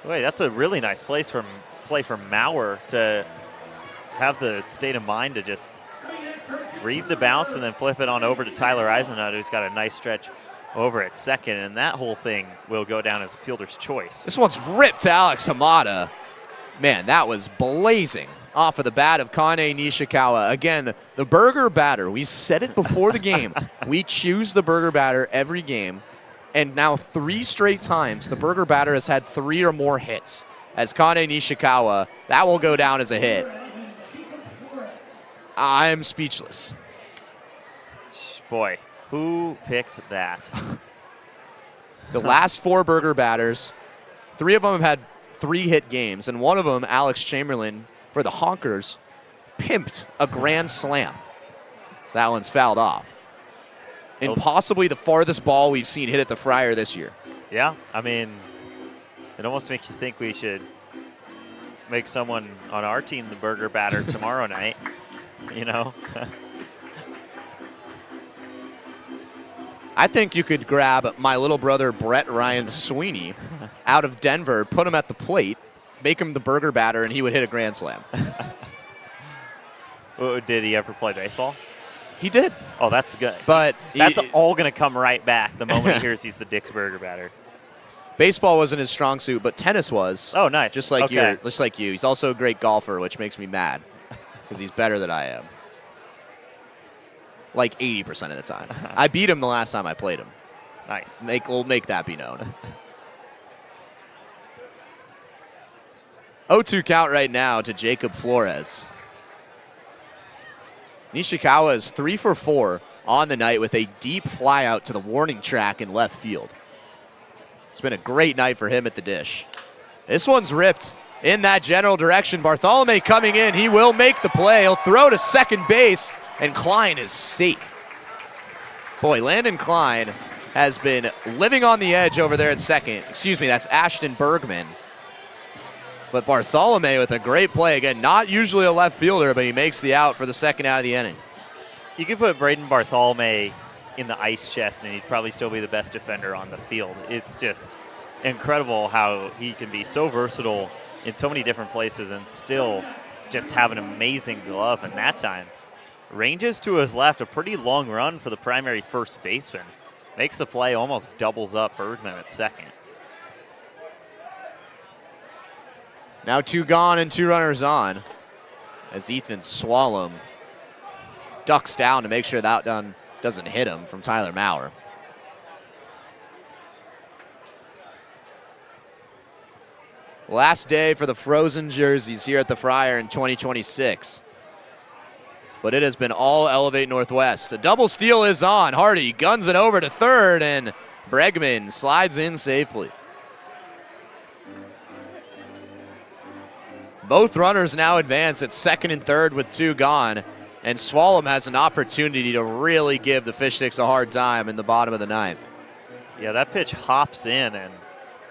Wait, that's a really nice play from Maurer to have the state of mind to just read the bounce and then flip it on over to Tyler Eisenhut, who's got a nice stretch over at second, and that whole thing will go down as a fielder's choice. This one's ripped to Alex Hamada. Man, that was blazing off of the bat of Kane Nishikawa. Again, the burger batter. We said it before the game. We choose the burger batter every game, and now 3 straight times the burger batter has had 3 or more hits. As Kane Nishikawa, that will go down as a hit. I'm speechless. Boy, who picked that? The last 4 burger batters, 3 of them have had 3-hit games, and one of them, Alex Chamberlain, for the Honkers, pimped a grand slam. That one's fouled off. And possibly the farthest ball we've seen hit at the Friar this year. Yeah, I mean, it almost makes you think we should make someone on our team the burger batter tomorrow night. You know? I think you could grab my little brother Brett Ryan Sweeney out of Denver, put him at the plate, make him the burger batter, and he would hit a grand slam. Did he ever play baseball? He did. Oh, that's good. But that's all going to come right back the moment he hears he's the Dick's burger batter. Baseball wasn't his strong suit, but tennis was. Oh, nice. Just like you. He's also a great golfer, which makes me mad because he's better than I am. Like 80% of the time. I beat him the last time I played him. Nice. We'll make that be known. 0-2 count right now to Jacob Flores. Nishikawa is 3 for 4 on the night with a deep fly out to the warning track in left field. It's been a great night for him at the dish. This one's ripped in that general direction. Bartholomew coming in. He will make the play. He'll throw to second base, and Klein is safe. Boy, Landon Klein has been living on the edge over there at second. Excuse me, that's Ashton Bergman. But Bartholomew with a great play. Again, not usually a left fielder, but he makes the out for the second out of the inning. You could put Braden Bartholomew in the ice chest, and he'd probably still be the best defender on the field. It's just incredible how he can be so versatile in so many different places and still just have an amazing glove. And that time, ranges to his left, a pretty long run for the primary first baseman. Makes the play, almost doubles up Bergman at second. Now 2 gone and 2 runners on as Ethan Swallow ducks down to make sure that doesn't hit him from Tyler Maurer. Last day for the frozen jerseys here at the Friar in 2026. But it has been all Elevate Northwest. A double steal is on. Hardy guns it over to third, and Bregman slides in safely. Both runners now advance at second and third with 2 gone, and Swallow has an opportunity to really give the Fish Sticks a hard time in the bottom of the 9th. Yeah, that pitch hops in, and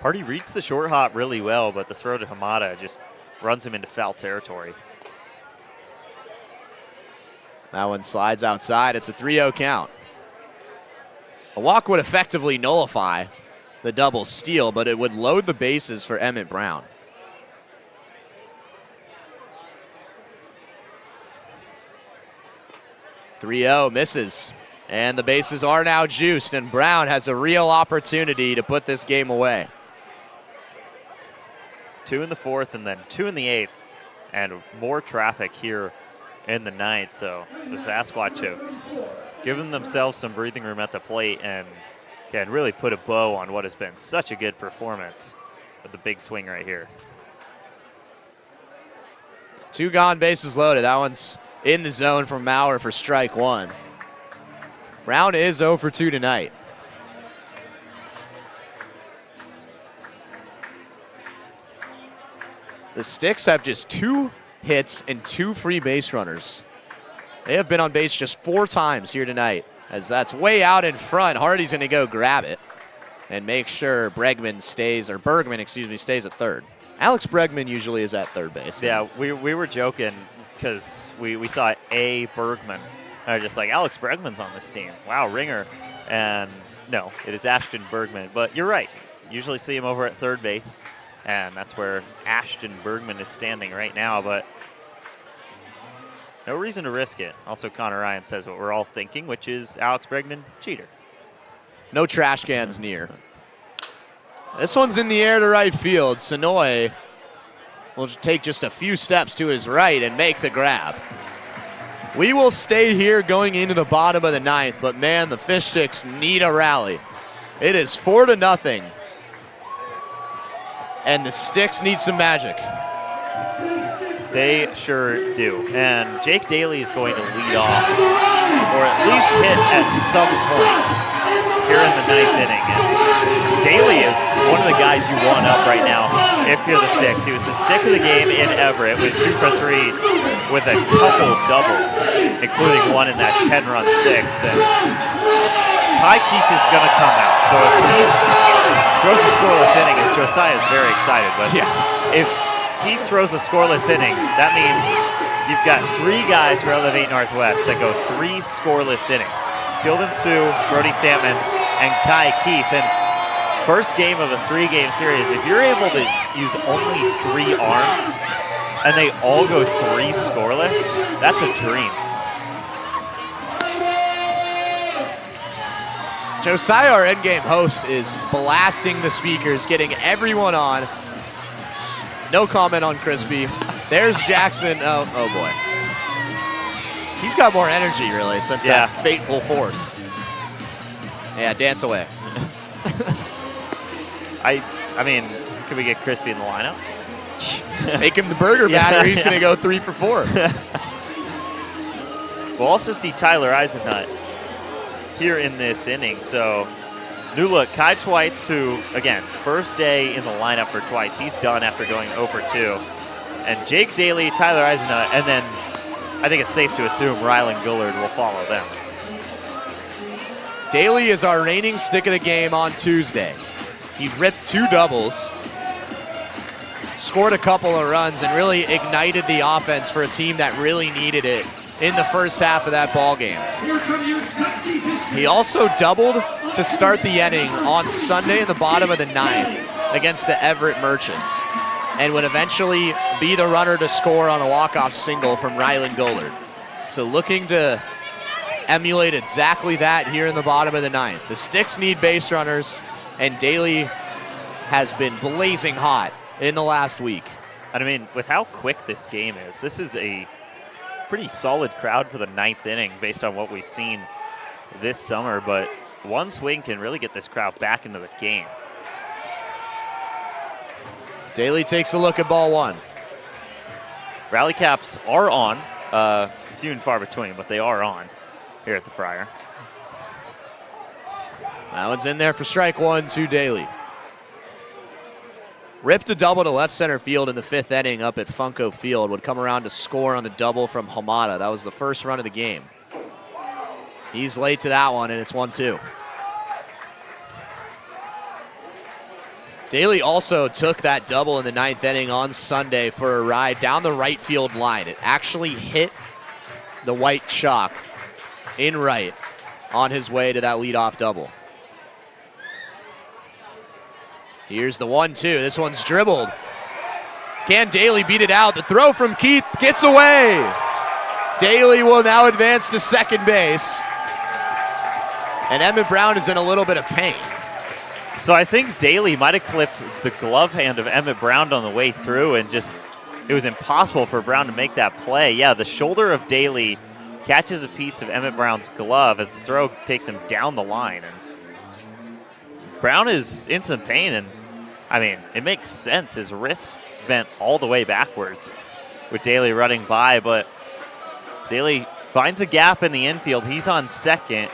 Hardy reads the short hop really well, but the throw to Hamada just runs him into foul territory. That one slides outside. It's a 3-0 count. A walk would effectively nullify the double steal, but it would load the bases for Emmett Brown. 3-0 misses, and the bases are now juiced, and Brown has a real opportunity to put this game away. 2 in the 4th and then 2 in the 8th, and more traffic here in the 9th. So the Sasquatch have given themselves some breathing room at the plate and can really put a bow on what has been such a good performance with the big swing right here. 2 gone, bases loaded. That one's in the zone from Maurer for strike 1. Brown is 0 for 2 tonight. The Sticks have just 2 hits and 2 free base runners. They have been on base just 4 times here tonight, as that's way out in front. Hardy's going to go grab it and make sure Bergman stays at third. Alex Bregman usually is at third base. Yeah, we were joking because we saw A. Bergman. And just like, Alex Bregman's on this team. Wow, ringer. And no, it is Ashton Bergman. But you're right. Usually see him over at third base. And that's where Ashton Bergman is standing right now. But no reason to risk it. Also, Connor Ryan says what we're all thinking, which is Alex Bregman, cheater. No trash cans near. This one's in the air to right field. Sonoy will take just a few steps to his right and make the grab. We will stay here going into the bottom of the 9th, but man, the Fish Sticks need a rally. It is 4-0, and the Sticks need some magic. They sure do. And Jake Daly is going to lead off, or at least hit at some point here in the 9th inning. And Daly is one of the guys you want up right now if you're the Sticks. He was the stick of the game in Everett with 2 for 3 with a couple doubles, including one in that 10-run 6th. And Kai Keith is going to come out. So if Keith throws a scoreless inning, as Josiah is very excited, but if Keith throws a scoreless inning, that means you've got 3 guys for Elevate Northwest that go 3 scoreless innings. Tilden Sue, Brody Salmon, and Kai Keith. And first game of a 3-game series, if you're able to use only 3 arms and they all go 3 scoreless, that's a dream. Josiah, our endgame host, is blasting the speakers, getting everyone on. No comment on Crispy. There's Jackson. Oh boy. He's got more energy, really, since that fateful 4th. Yeah, dance away. I mean, could we get Crispy in the lineup? Make him the burger batter. He's going to go 3 for 4. We'll also see Tyler Eisenhut here in this inning. So, new look, Kai Twites, who, again, first day in the lineup for Twites. He's done after going 0 for 2. And Jake Daly, Tyler Eisenhut, and then I think it's safe to assume Rylan Gullard will follow them. Daly is our reigning stick of the game on Tuesday. He ripped 2 doubles, scored a couple of runs, and really ignited the offense for a team that really needed it in the first half of that ball game. He also doubled to start the inning on Sunday in the bottom of the 9th against the Everett Merchants, and would eventually be the runner to score on a walk-off single from Rylan Gullard. So looking to emulate exactly that here in the bottom of the 9th. The Sticks need base runners, and Daly has been blazing hot in the last week. And I mean, with how quick this game is, this is a pretty solid crowd for the 9th inning based on what we've seen this summer, but one swing can really get this crowd back into the game. Daly takes a look at ball 1. Rally caps are on. Few and far between, but they are on here at the Friar. That one's in there for strike 1 to Daly. Ripped a double to left center field in the 5th inning up at Funko Field. Would come around to score on a double from Hamada. That was the first run of the game. He's late to that one, and it's 1-2. Daly also took that double in the 9th inning on Sunday for a ride down the right field line. It actually hit the white chalk in right on his way to that leadoff double. Here's the 1-2. This one's dribbled. Can Daly beat it out? The throw from Keith gets away. Daly will now advance to second base. And Emmett Brown is in a little bit of pain. So I think Daly might have clipped the glove hand of Emmett Brown on the way through, and just it was impossible for Brown to make that play. Yeah, the shoulder of Daly catches a piece of Emmett Brown's glove as the throw takes him down the line. And Brown is in some pain, and I mean, it makes sense. His wrist bent all the way backwards with Daly running by, but Daly finds a gap in the infield. He's on second.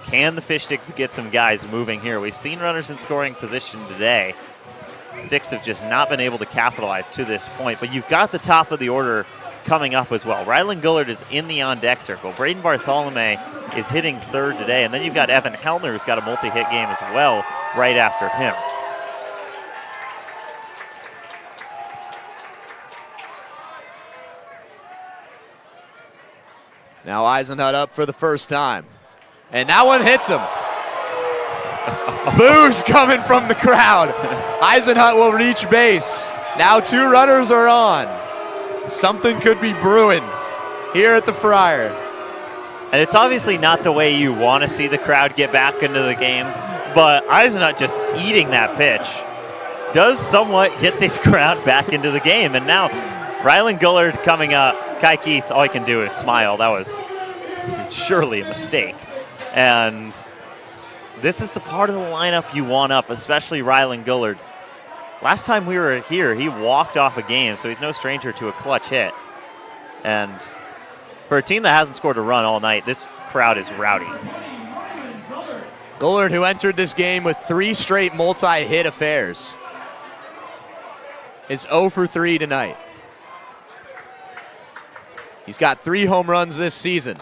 Can the Fish Sticks get some guys moving here? We've seen runners in scoring position today. Sticks have just not been able to capitalize to this point, but you've got the top of the order coming up as well. Rylan Gullard is in the on-deck circle. Braden Bartholomew is hitting third today, and then you've got Evan Hellner, who's got a multi-hit game as well right after him. Now Eisenhut up for the first time. And that one hits him. Boos coming from the crowd. Eisenhut will reach base. Now 2 runners are on. Something could be brewing here at the Friar. And it's obviously not the way you want to see the crowd get back into the game, but Eisenhut just eating that pitch does somewhat get this crowd back into the game. And now Rylan Gullard coming up. Kai Keith, all he can do is smile. That was surely a mistake. And this is the part of the lineup you want up, especially Rylan Gullard. Last time we were here, he walked off a game, so he's no stranger to a clutch hit. And for a team that hasn't scored a run all night, this crowd is rowdy. Gullard, who entered this game with 3 straight multi-hit affairs, is 0 for 3 tonight. He's got 3 home runs this season.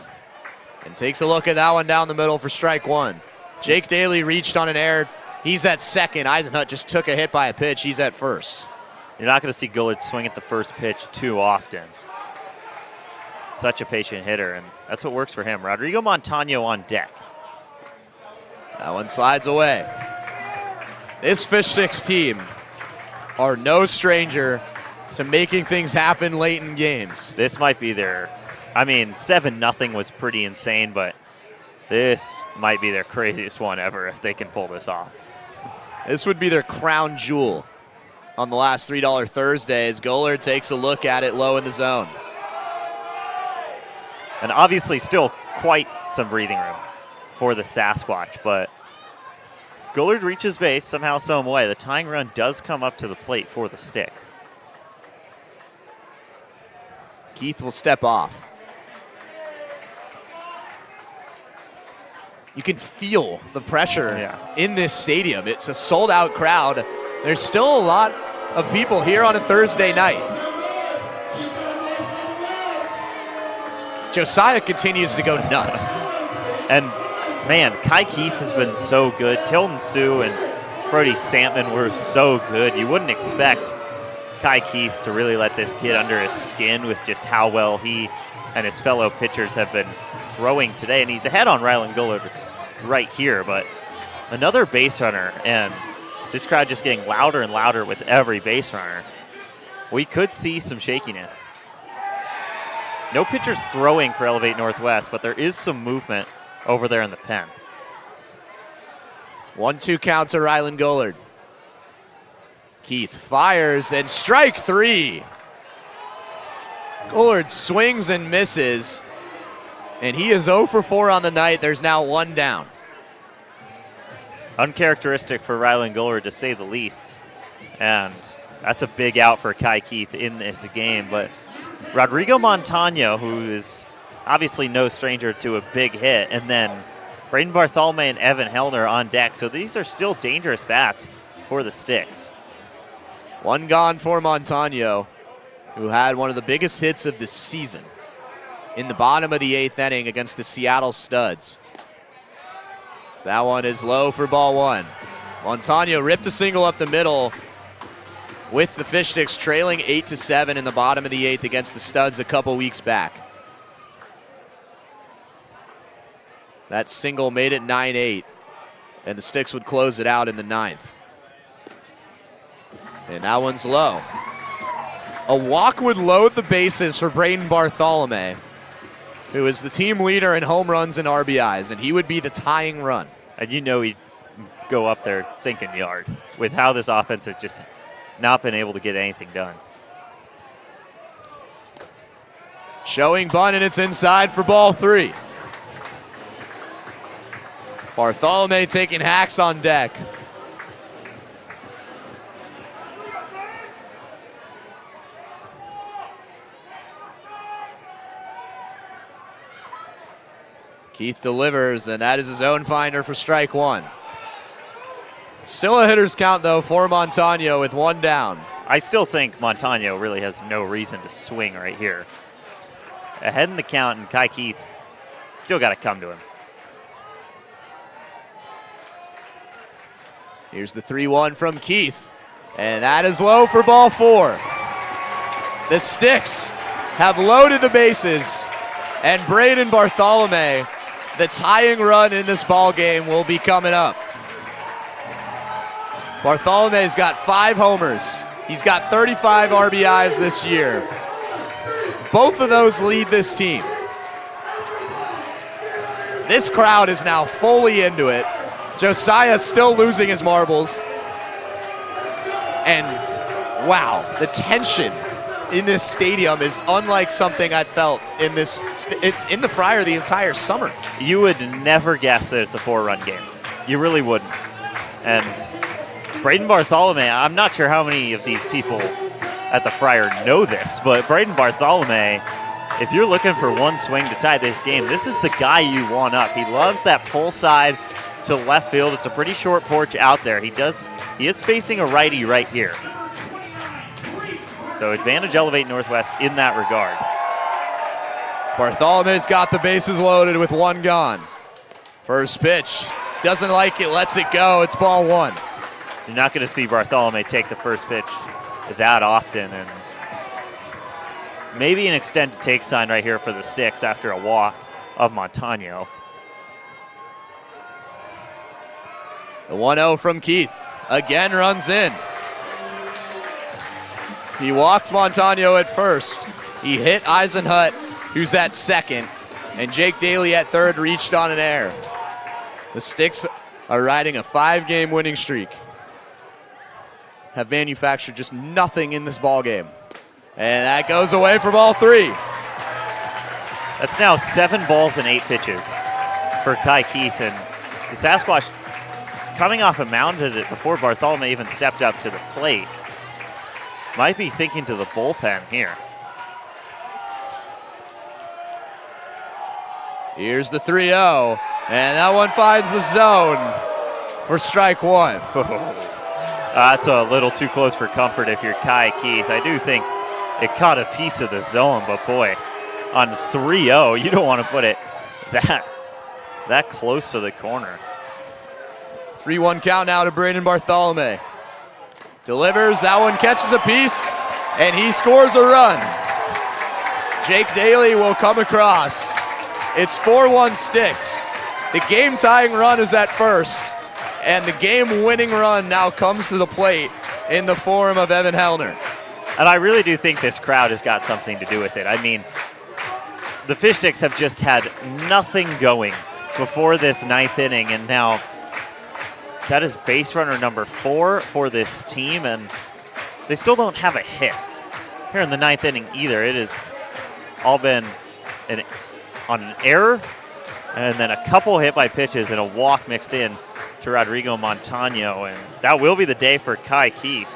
And takes a look at that one down the middle for strike 1. Jake Daly reached on an error. He's at second. Eisenhut just took a hit by a pitch. He's at first. You're not going to see Gullard swing at the first pitch too often. Such a patient hitter, and that's what works for him. Rodrigo Montano on deck. That one slides away. This Fish Sticks team are no stranger to making things happen late in games. This might be their, 7-0 was pretty insane, but this might be their craziest one ever if they can pull this off. This would be their crown jewel on the last $3 Thursday as Gullard takes a look at it low in the zone. And obviously still quite some breathing room for the Sasquatch, but Gullard reaches base somehow, some way. The tying run does come up to the plate for the Sticks. Keith will step off. You can feel the pressure in this stadium. It's a sold-out crowd. There's still a lot of people here on a Thursday night. Josiah continues to go nuts. And, man, Kai Keith has been so good. Tilden Sue and Brody Sampman were so good. You wouldn't expect Kai Keith to really let this get under his skin with just how well he and his fellow pitchers have been throwing today. And he's ahead on Rylan Gullard right here, but another base runner, and this crowd just getting louder and louder with every base runner. We could see some shakiness. No pitchers throwing for Elevate Northwest, but there is some movement over there in the pen. 1-2 count to Rylan Gullard. Keith fires, and strike 3. Gullard swings and misses, and he is 0 for 4 on the night. There's now 1 down. Uncharacteristic for Rylan Gullard, to say the least. And that's a big out for Kai Keith in this game. But Rodrigo Montano, who is obviously no stranger to a big hit, and then Braden Bartholomew and Evan Hellner on deck. So these are still dangerous bats for the Sticks. 1 gone for Montano, who had one of the biggest hits of the season in the bottom of the 8th inning against the Seattle Studs. So that one is low for ball 1. Montano ripped a single up the middle with the Fish Sticks trailing 8-7 in the bottom of the 8th against the Studs a couple weeks back. That single made it 9-8, and the Sticks would close it out in the 9th. And that one's low. A walk would load the bases for Braden Bartholomew, who is the team leader in home runs and RBIs, and he would be the tying run. And you know he'd go up there thinking yard with how this offense has just not been able to get anything done. Showing bunt, and it's inside for ball 3. Bartholomew taking hacks on deck. Keith delivers, and that is his own finder for strike one. Still a hitter's count, though, for Montano with one down. I still think Montano really has no reason to swing right here. Ahead in the count, and Kai Keith still got to come to him. Here's the 3-1 from Keith, and that is low for ball four. The Sticks have loaded the bases, and Braden Bartholomew, the tying run in this ball game, will be coming up. Bartholomew's got 5 homers. He's got 35 RBIs this year. Both of those lead this team. This crowd is now fully into it. Josiah's still losing his marbles. And wow, the tension in this stadium is unlike something I felt in in the Friar the entire summer. You would never guess that it's a 4-run game. You really wouldn't. And Braden Bartholomew, I'm not sure how many of these people at the Friar know this, but Braden Bartholomew, if you're looking for one swing to tie this game, this is the guy you want up. He loves that pull side to left field. It's a pretty short porch out there. He is facing a righty right here. So advantage Elevate Northwest in that regard. Bartholomew's got the bases loaded with one gone. First pitch, doesn't like it, lets it go. It's ball one. You're not going to see Bartholomew take the first pitch that often, and maybe an extended take sign right here for the Sticks after a walk of Montano. The 1-0 from Keith again runs in. He walked Montano at first. He hit Eisenhut, who's at second, and Jake Daly at third reached on an error. The Sticks are riding a 5-game winning streak. Have manufactured just nothing in this ball game. And that goes away for ball 3. That's now 7 balls and 8 pitches for Kai Keith. And the Sasquatch coming off a mound visit before Bartholomew even stepped up to the plate. Might be thinking to the bullpen here. Here's the 3-0, and that one finds the zone for strike one. That's a little too close for comfort if you're Kai Keith. I do think it caught a piece of the zone, but boy, on 3-0, you don't want to put it that close to the corner. 3-1 count now to Braden Bartholomew. Delivers, that one catches a piece, and he scores a run. Jake Daly will come across. It's 4-1 Sticks. The game-tying run is at first, and the game-winning run now comes to the plate in the form of Evan Hellner. And I really do think this crowd has got something to do with it. I mean, the Fish Sticks have just had nothing going before this 9th inning, and now that is base runner number 4 for this team, and they still don't have a hit here in the 9th inning either. It has all been on an error, and then a couple hit by pitches and a walk mixed in to Rodrigo Montano, and that will be the day for Kai Keith.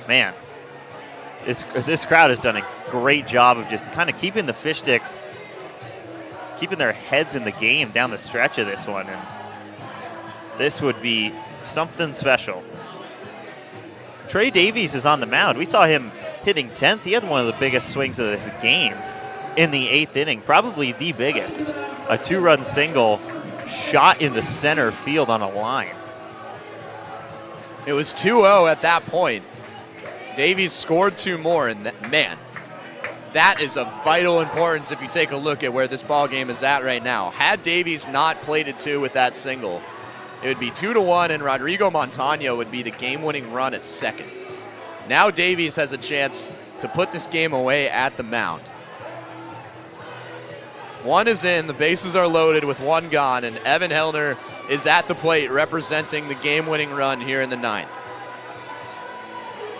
Man, this crowd has done a great job of just kind of keeping the Fish Sticks, keeping their heads in the game down the stretch of this one, and this would be something special. Trey Davies is on the mound. We saw him hitting 10th. He had one of the biggest swings of this game in the 8th inning, probably the biggest. A 2-run single shot into center field on a line. It was 2-0 at that point. Davies scored 2 more, and man, that is of vital importance if you take a look at where this ball game is at right now. Had Davies not played it 2 with that single, it would be 2-1, and Rodrigo Montano would be the game-winning run at second. Now Davies has a chance to put this game away at the mound. 1 is in, the bases are loaded with 1 gone, and Evan Hellner is at the plate representing the game-winning run here in the 9th.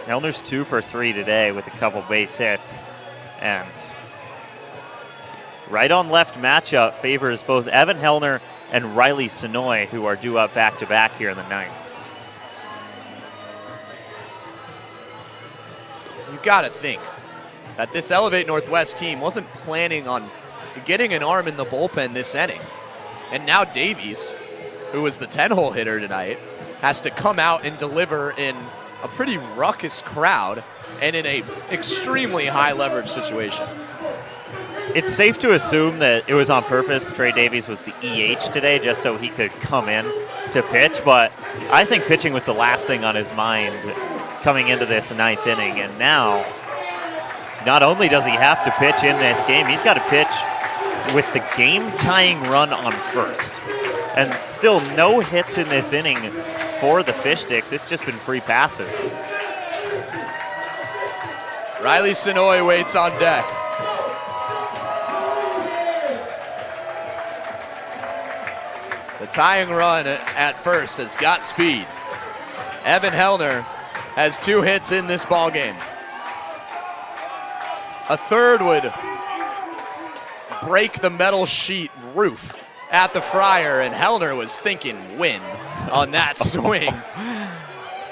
Hellner's 2 for 3 today with a couple base hits, and right on left matchup favors both Evan Hellner and Riley Sonoy, who are due up back-to-back here in the 9th. You gotta think that this Elevate Northwest team wasn't planning on getting an arm in the bullpen this inning. And now Davies, who was the 10-hole hitter tonight, has to come out and deliver in a pretty ruckus crowd and in a extremely high leverage situation. It's safe to assume that it was on purpose. Trey Davies was the EH today just so he could come in to pitch, but I think pitching was the last thing on his mind coming into this 9th inning, and now not only does he have to pitch in this game, he's got to pitch with the game-tying run on first. And still no hits in this inning for the Fish Sticks. It's just been free passes. Riley Sonoy waits on deck. The tying run at first has got speed. Evan Hellner has 2 hits in this ballgame. A third would break the metal sheet roof at the Friar, and Hellner was thinking win on that swing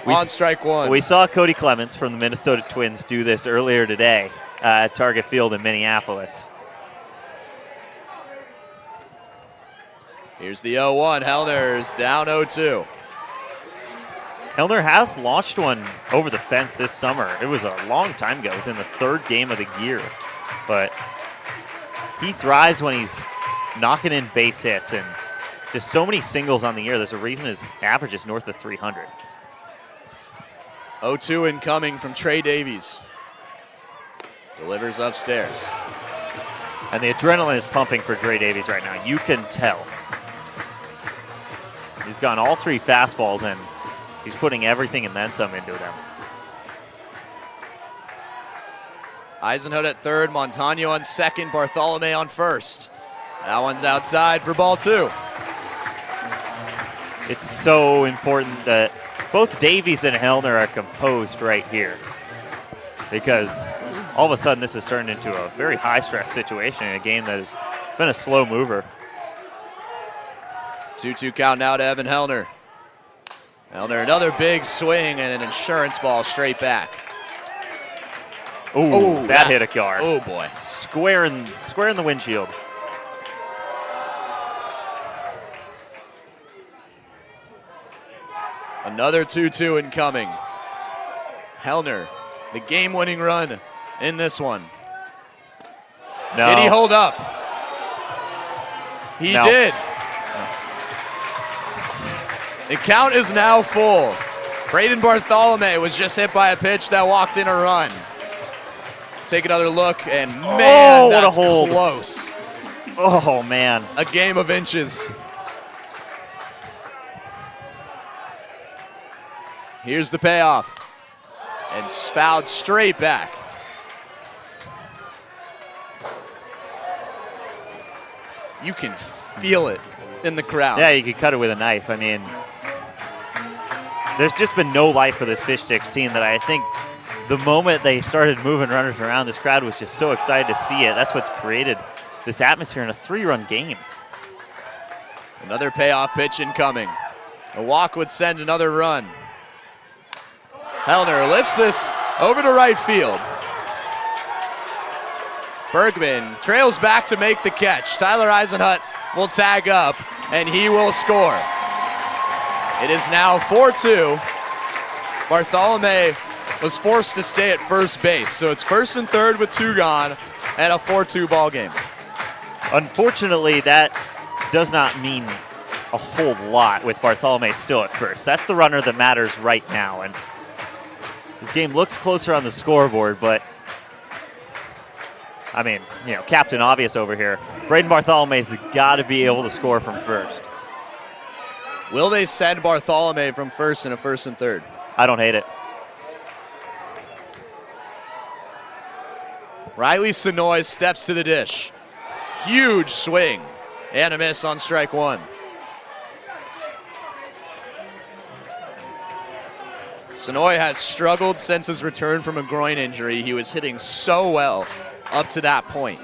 on strike one. We saw Cody Clements from the Minnesota Twins do this earlier today at Target Field in Minneapolis. Here's the 0-1. Hellner's down 0-2. Hellner has launched one over the fence this summer. It was a long time ago. It was in the 3rd game of the year. But he thrives when he's knocking in base hits and just so many singles on the year. There's a reason his average is north of 300. 0-2 incoming from Trey Davies. Delivers upstairs. And the adrenaline is pumping for Trey Davies right now. You can tell. He's gotten all 3 fastballs, and he's putting everything and then some into them. Eisenhut at third, Montano on second, Bartholome on first. That one's outside for ball 2. It's so important that both Davies and Hellner are composed right here, because all of a sudden this has turned into a very high-stress situation in a game that has been a slow mover. 2-2 count now to Evan Hellner. Hellner, another big swing and an insurance ball straight back. Ooh, that hit a guard. Oh boy. Square in the windshield. Another 2-2 incoming. Hellner, the game-winning run in this one. No. Did he hold up? He did. The count is now full. Braden Bartholome was just hit by a pitch that walked in a run. Take another look, and man, that's what a hold. close. Oh, man. A game of inches. Here's the payoff. And fouled straight back. You can feel it in the crowd. Yeah, you could cut it with a knife. I mean, there's just been no life for this Fish Sticks team that I think the moment they started moving runners around, this crowd was just so excited to see it. That's what's created this atmosphere in a 3-run game. Another payoff pitch incoming. A walk would send another run. Hellner lifts this over to right field. Bergman trails back to make the catch. Tyler Eisenhut will tag up, and he will score. It is now 4-2. Bartholome was forced to stay at first base, so it's first and third with 2 gone, and a 4-2 ball game. Unfortunately, that does not mean a whole lot with Bartholome still at first. That's the runner that matters right now, and this game looks closer on the scoreboard, but I mean, you know, Captain Obvious over here. Braden Bartholome's got to be able to score from first. Will they send Bartholome from first in a first and third? I don't hate it. Riley Sonoy steps to the dish. Huge swing and a miss on strike 1. Sonoy has struggled since his return from a groin injury. He was hitting so well up to that point.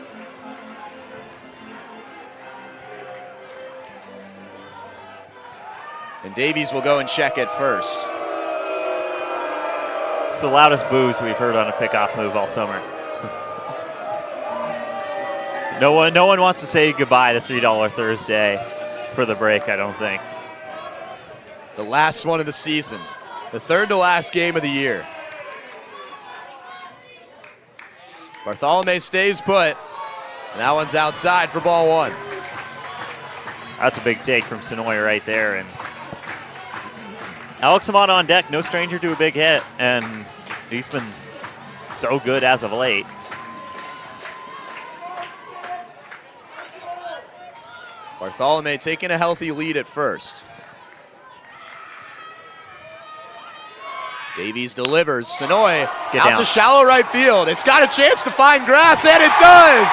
And Davies will go and check at first. It's the loudest boos we've heard on a pickoff move all summer. No one wants to say goodbye to $3 Thursday for the break, I don't think. The last one of the season. The third to last game of the year. Bartholomew stays put. And that one's outside for ball one. That's a big take from Sonoy right there. And Alex Amata on deck, no stranger to a big hit. And he's been so good as of late. Bartholomew taking a healthy lead at first. Davies delivers. Sonoy out to shallow right field. It's got a chance to find grass, and it does!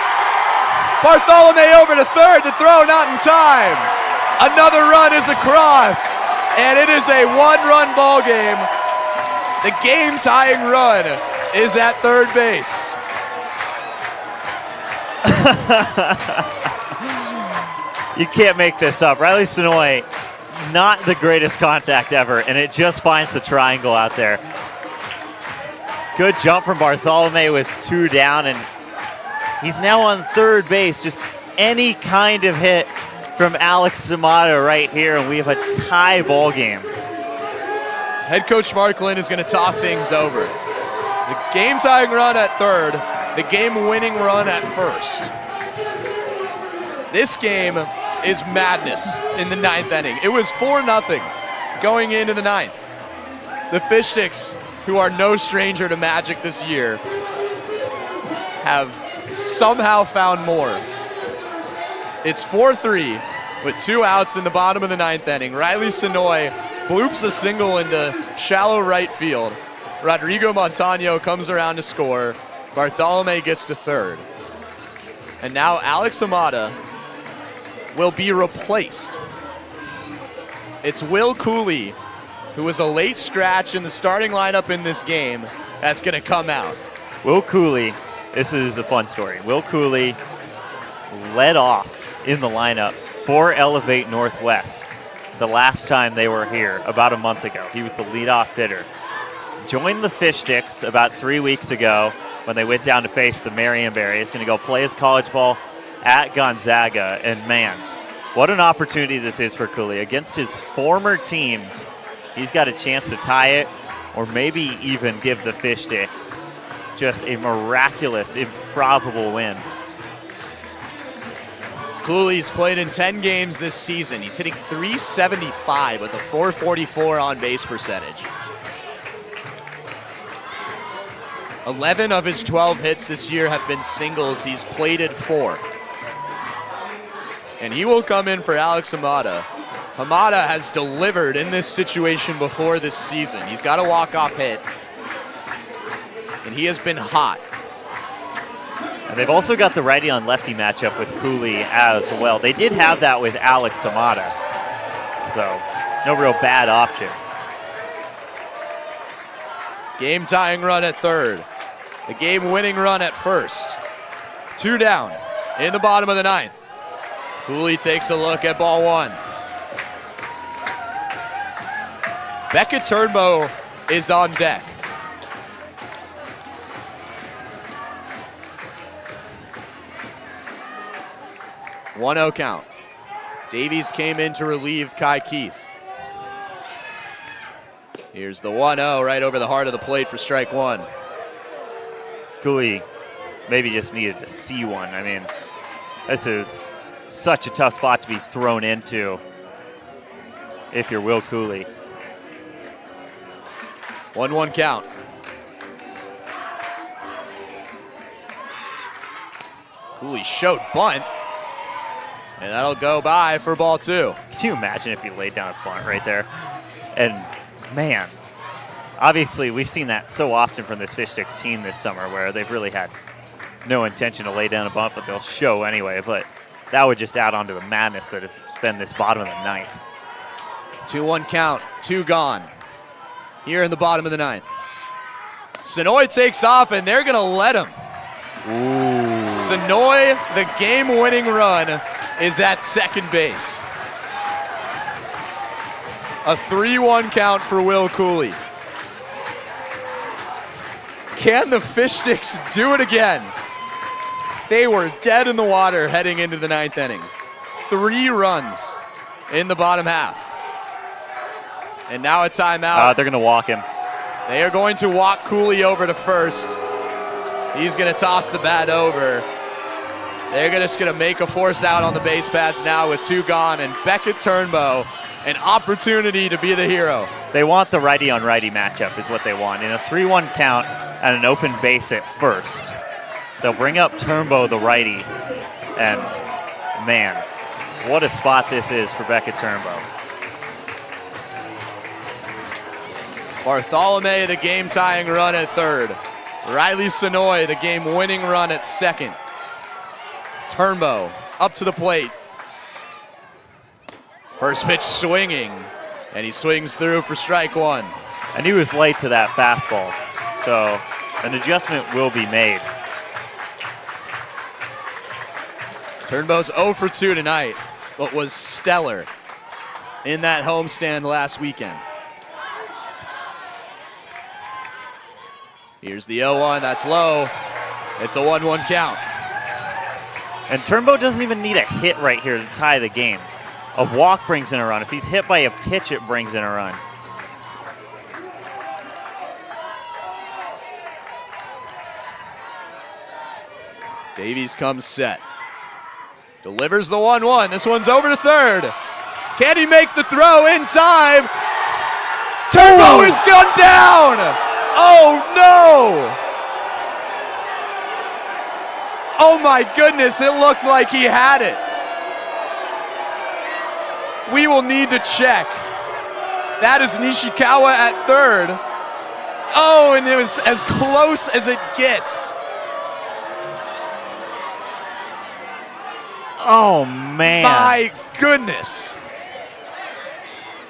Bartholomew over to third, the throw not in time. Another run is across, and it is a one-run ball game. The game-tying run is at third base. You can't make this up. Riley Sonoy, not the greatest contact ever, and it just finds the triangle out there. Good jump from Bartholomew with 2 down, and he's now on third base. Just any kind of hit from Alex Amata right here, and we have a tie ball game. Head coach Marklin is going to talk things over. The game-tying run at third, the game-winning run at first. This game is madness in the 9th inning. It was 4-0 going into the 9th. The Fish Sticks, who are no stranger to magic this year, have somehow found more. It's 4-3 with 2 outs in the bottom of the 9th inning. Riley Sonoy bloops a single into shallow right field. Rodrigo Montano comes around to score. Bartholomew gets to third. And now Alex Amata will be replaced. It's Will Cooley, who was a late scratch in the starting lineup in this game, that's going to come out. Will Cooley, this is a fun story. Will Cooley led off in the lineup for Elevate Northwest the last time they were here, about a month ago. He was the leadoff hitter. Joined the Fish Sticks about 3 weeks ago when they went down to face the Marionberry. He's going to go play his college ball at Gonzaga, and man, what an opportunity this is for Cooley. Against his former team, he's got a chance to tie it or maybe even give the Fish Sticks just a miraculous, improbable win. Cooley's played in 10 games this season. He's hitting .375 with a .444 on-base percentage. 11 of his 12 hits this year have been singles. He's plated 4. And he will come in for Alex Amata. Amata has delivered in this situation before this season. He's got a walk-off hit, and he has been hot. And they've also got the righty on lefty matchup with Cooley as well. They did have that with Alex Amata, so no real bad option. Game-tying run at third. The game-winning run at first. 2 down in the bottom of the 9th. Cooley takes a look at ball one. Becca Turnbow is on deck. One-0 count. Davies came in to relieve Kai Keith. Here's the 1-0 right over the heart of the plate for strike one. Cooley maybe just needed to see one. I mean, this is such a tough spot to be thrown into if you're Will Cooley. 1-1 count. Cooley showed bunt, and that'll go by for ball 2. Can you imagine if you laid down a bunt right there? And man, obviously we've seen that so often from this Fish Sticks team this summer where they've really had no intention to lay down a bunt, but they'll show anyway. But that would just add on to the madness that has been this bottom of the 9th. 2-1 count, 2 gone. Here in the bottom of the 9th. Sonoy takes off, and they're going to let him. Ooh. Sonoy, the game-winning run, is at second base. A 3-1 count for Will Cooley. Can the Fish Sticks do it again? They were dead in the water heading into the 9th inning. 3 runs in the bottom half. And now a timeout. They're going to walk him. They are going to walk Cooley over to first. He's going to toss the bat over. They're just going to make a force out on the base paths now with 2 gone. And Beckett Turnbow, an opportunity to be the hero. They want the righty-on-righty matchup is what they want. In a 3-1 count and an open base at first, they'll bring up Turnbow, the righty. And, man, what a spot this is for Beckett Turnbow. Bartholomew, the game-tying run at third. Riley Sonoy, the game-winning run at second. Turnbow up to the plate. First pitch swinging, and he swings through for strike 1. And he was late to that fastball, so an adjustment will be made. Turnbow's 0 for 2 tonight, but was stellar in that homestand last weekend. Here's the 0-1, that's low. It's a 1-1 count. And Turnbow doesn't even need a hit right here to tie the game. A walk brings in a run. If he's hit by a pitch, it brings in a run. Davies comes set. Delivers the 1-1. This one's over to third. Can he make the throw in time? Turnbow is gunned down! Oh no! Oh my goodness, it looks like he had it. We will need to check. That is Nishikawa at third. Oh, and it was as close as it gets. Oh, man. My goodness.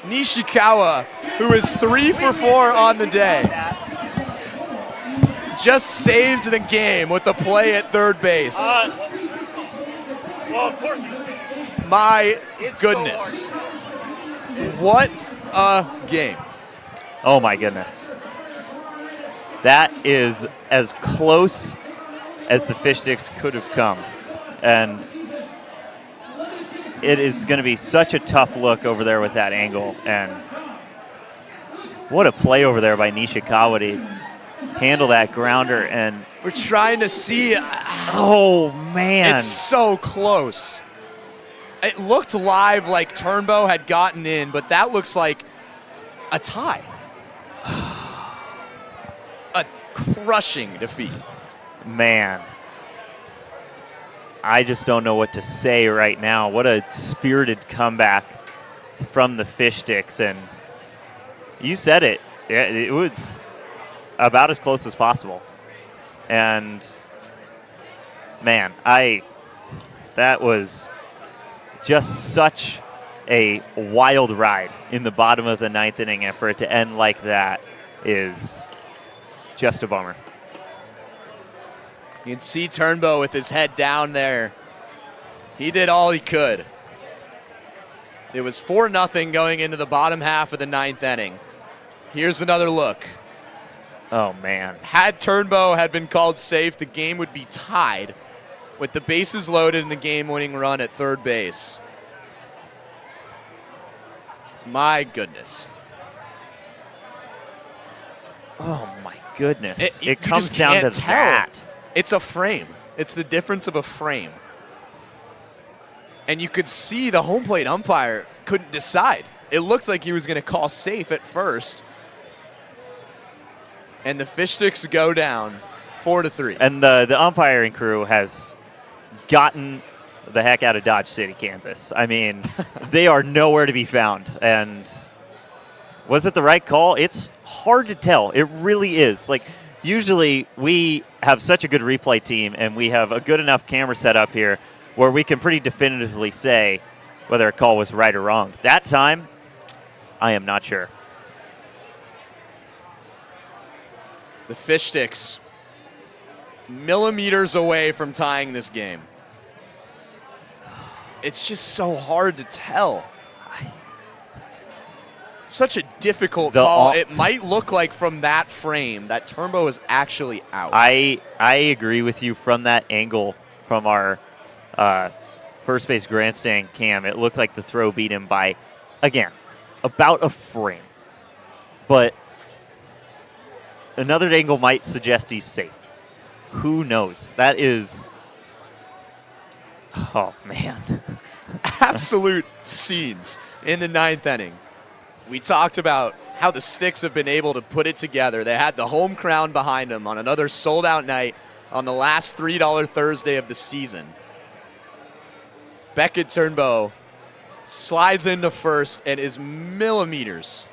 Nishikawa, who is 3 for 4 on the day, just saved the game with the play at third base. Well, of course he did. My goodness. What a game. Oh, my goodness. That is as close as the Fish Sticks could have come. And it is going to be such a tough look over there with that angle. And what a play over there by Nishikawa to handle that grounder. And we're trying to see. Oh, man. It's so close. It looked live like Turnbow had gotten in, but that looks like a tie. A crushing defeat. Man. I just don't know what to say right now. What a spirited comeback from the Fish Sticks. And you said it. It was about as close as possible. And, man, that was just such a wild ride in the bottom of the 9th inning, and for it to end like that is just a bummer. You can see Turnbow with his head down there. He did all he could. It was 4-0 going into the bottom half of the 9th inning. Here's another look. Oh, man. Had Turnbow had been called safe, the game would be tied with the bases loaded and the game-winning run at third base. My goodness. Oh, my goodness. You It comes just down to can't tell. that. It's a frame. It's the difference of a frame. And you could see the home plate umpire couldn't decide. It looks like he was going to call safe at first. And the Fish Sticks go down 4-3. And the umpiring crew has gotten the heck out of Dodge City, Kansas. I mean, they are nowhere to be found. And was it the right call? It's hard to tell. It really is. Like, usually we have such a good replay team and we have a good enough camera set up here where we can pretty definitively say whether a call was right or wrong. That time, I am not sure. The Fish Sticks millimeters away from tying this game. It's just so hard to tell. Such a difficult call. It might look like from that frame that Turnbow is actually out. I agree with you from that angle from our first base grandstand cam, it looked like the throw beat him by, again, about a frame. But another angle might suggest he's safe. Who knows? That is, oh man. Absolute scenes in the 9th inning. We talked about how the Sticks have been able to put it together. They had the home crowd behind them on another sold-out night on the last $3 Thursday of the season. Beckett Turnbow slides into first and is millimeters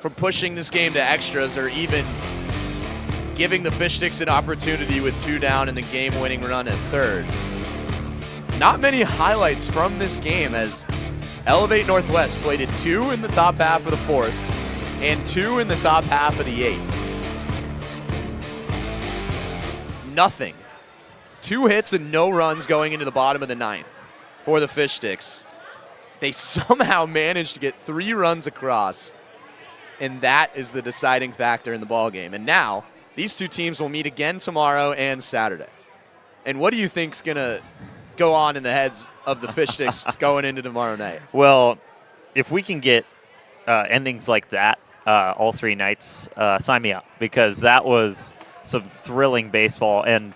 from pushing this game to extras or even giving the Fish Sticks an opportunity with 2 down in the game-winning run at third. Not many highlights from this game as Elevate Northwest plated 2 in the top half of the 4th and 2 in the top half of the 8th. Nothing. 2 hits and no runs going into the bottom of the 9th for the Fish Sticks. They somehow managed to get 3 runs across, and that is the deciding factor in the ballgame. And now, these 2 teams will meet again tomorrow and Saturday. And what do you think's going to go on in the heads of the Fish Sticks going into tomorrow night? Well, if we can get endings like that all 3 nights, sign me up, because that was some thrilling baseball. And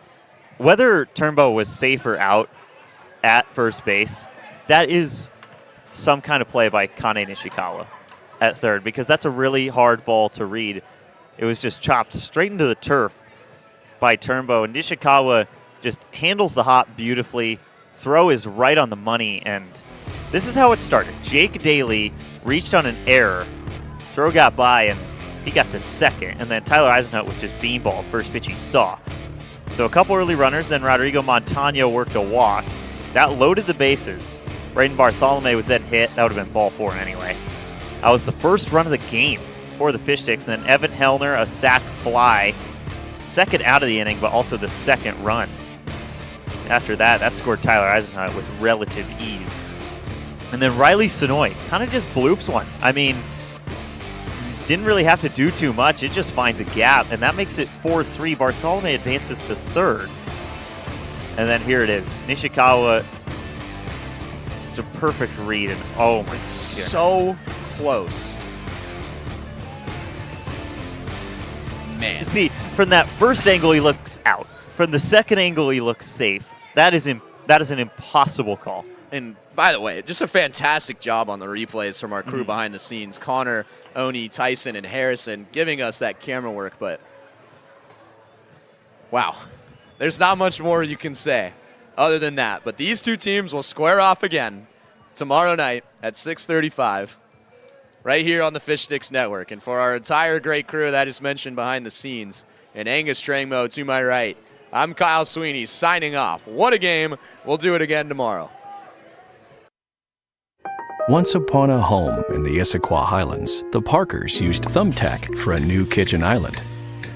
whether Turnbow was safe or out at first base, that is some kind of play by Kane Nishikawa at third, because that's a really hard ball to read. It was just chopped straight into the turf by Turnbow, and Nishikawa just handles the hop beautifully. Throw is right on the money, and this is how it started. Jake Daly reached on an error. Throw got by, and he got to second, and then Tyler Eisenhut was just beanballed first pitch he saw. So a couple early runners, then Rodrigo Montano worked a walk. That loaded the bases. Braden Bartholomew was then hit. That would have been ball 4 anyway. That was the first run of the game for the Fish Sticks, and then Evan Hellner, a sac fly. Second out of the inning, but also the second run. After that, that scored Tyler Eisenhut with relative ease. And then Riley Sonoy kind of just bloops one. I mean, didn't really have to do too much. It just finds a gap, and that makes it 4-3. Bartholomew advances to third. And then here it is. Nishikawa, just a perfect read, and oh my goodness. So close. Man. See, from that first angle, he looks out. From the second angle, he looks safe. That is an impossible call. And by the way, just a fantastic job on the replays from our crew behind the scenes. Connor, Oni, Tyson, and Harrison giving us that camera work. But wow, there's not much more you can say other than that. But these 2 teams will square off again tomorrow night at 6:35 right here on the Fish Sticks Network. And for our entire great crew that is mentioned behind the scenes, and Angus Strangmo to my right, I'm Kyle Sweeney signing off. What a game. We'll do it again tomorrow. Once upon a home in the Issaquah Highlands, the Parkers used Thumbtack for a new kitchen island.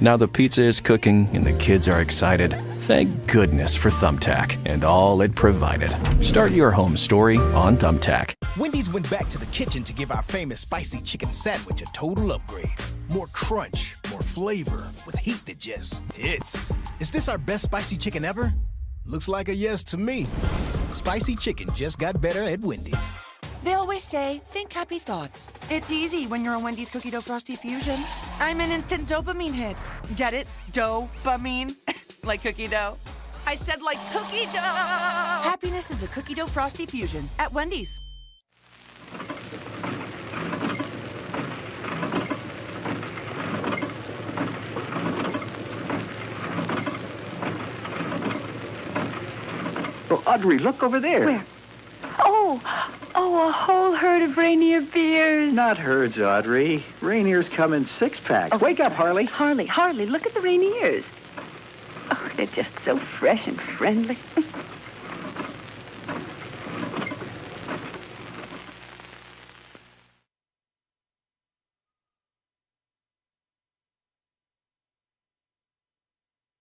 Now the pizza is cooking and the kids are excited. Thank goodness for Thumbtack and all it provided. Start your home story on Thumbtack. Wendy's went back to the kitchen to give our famous spicy chicken sandwich a total upgrade. More crunch, more flavor, with heat that just hits. Is this our best spicy chicken ever? Looks like a yes to me. Spicy chicken just got better at Wendy's. They always say, think happy thoughts. It's easy when you're a Wendy's Cookie Dough Frosty Fusion. I'm an instant dopamine hit. Get it? Dope-amine? Like cookie dough. I said like cookie dough! Happiness is a Cookie Dough Frosty Fusion at Wendy's. Oh, Audrey, look over there. Where? Oh, a whole herd of reindeer beers. Not herds, Audrey. Rainier's come in 6-packs. Oh, Wake up, Harley. Harley, look at the reindeers. Oh, they're just so fresh and friendly.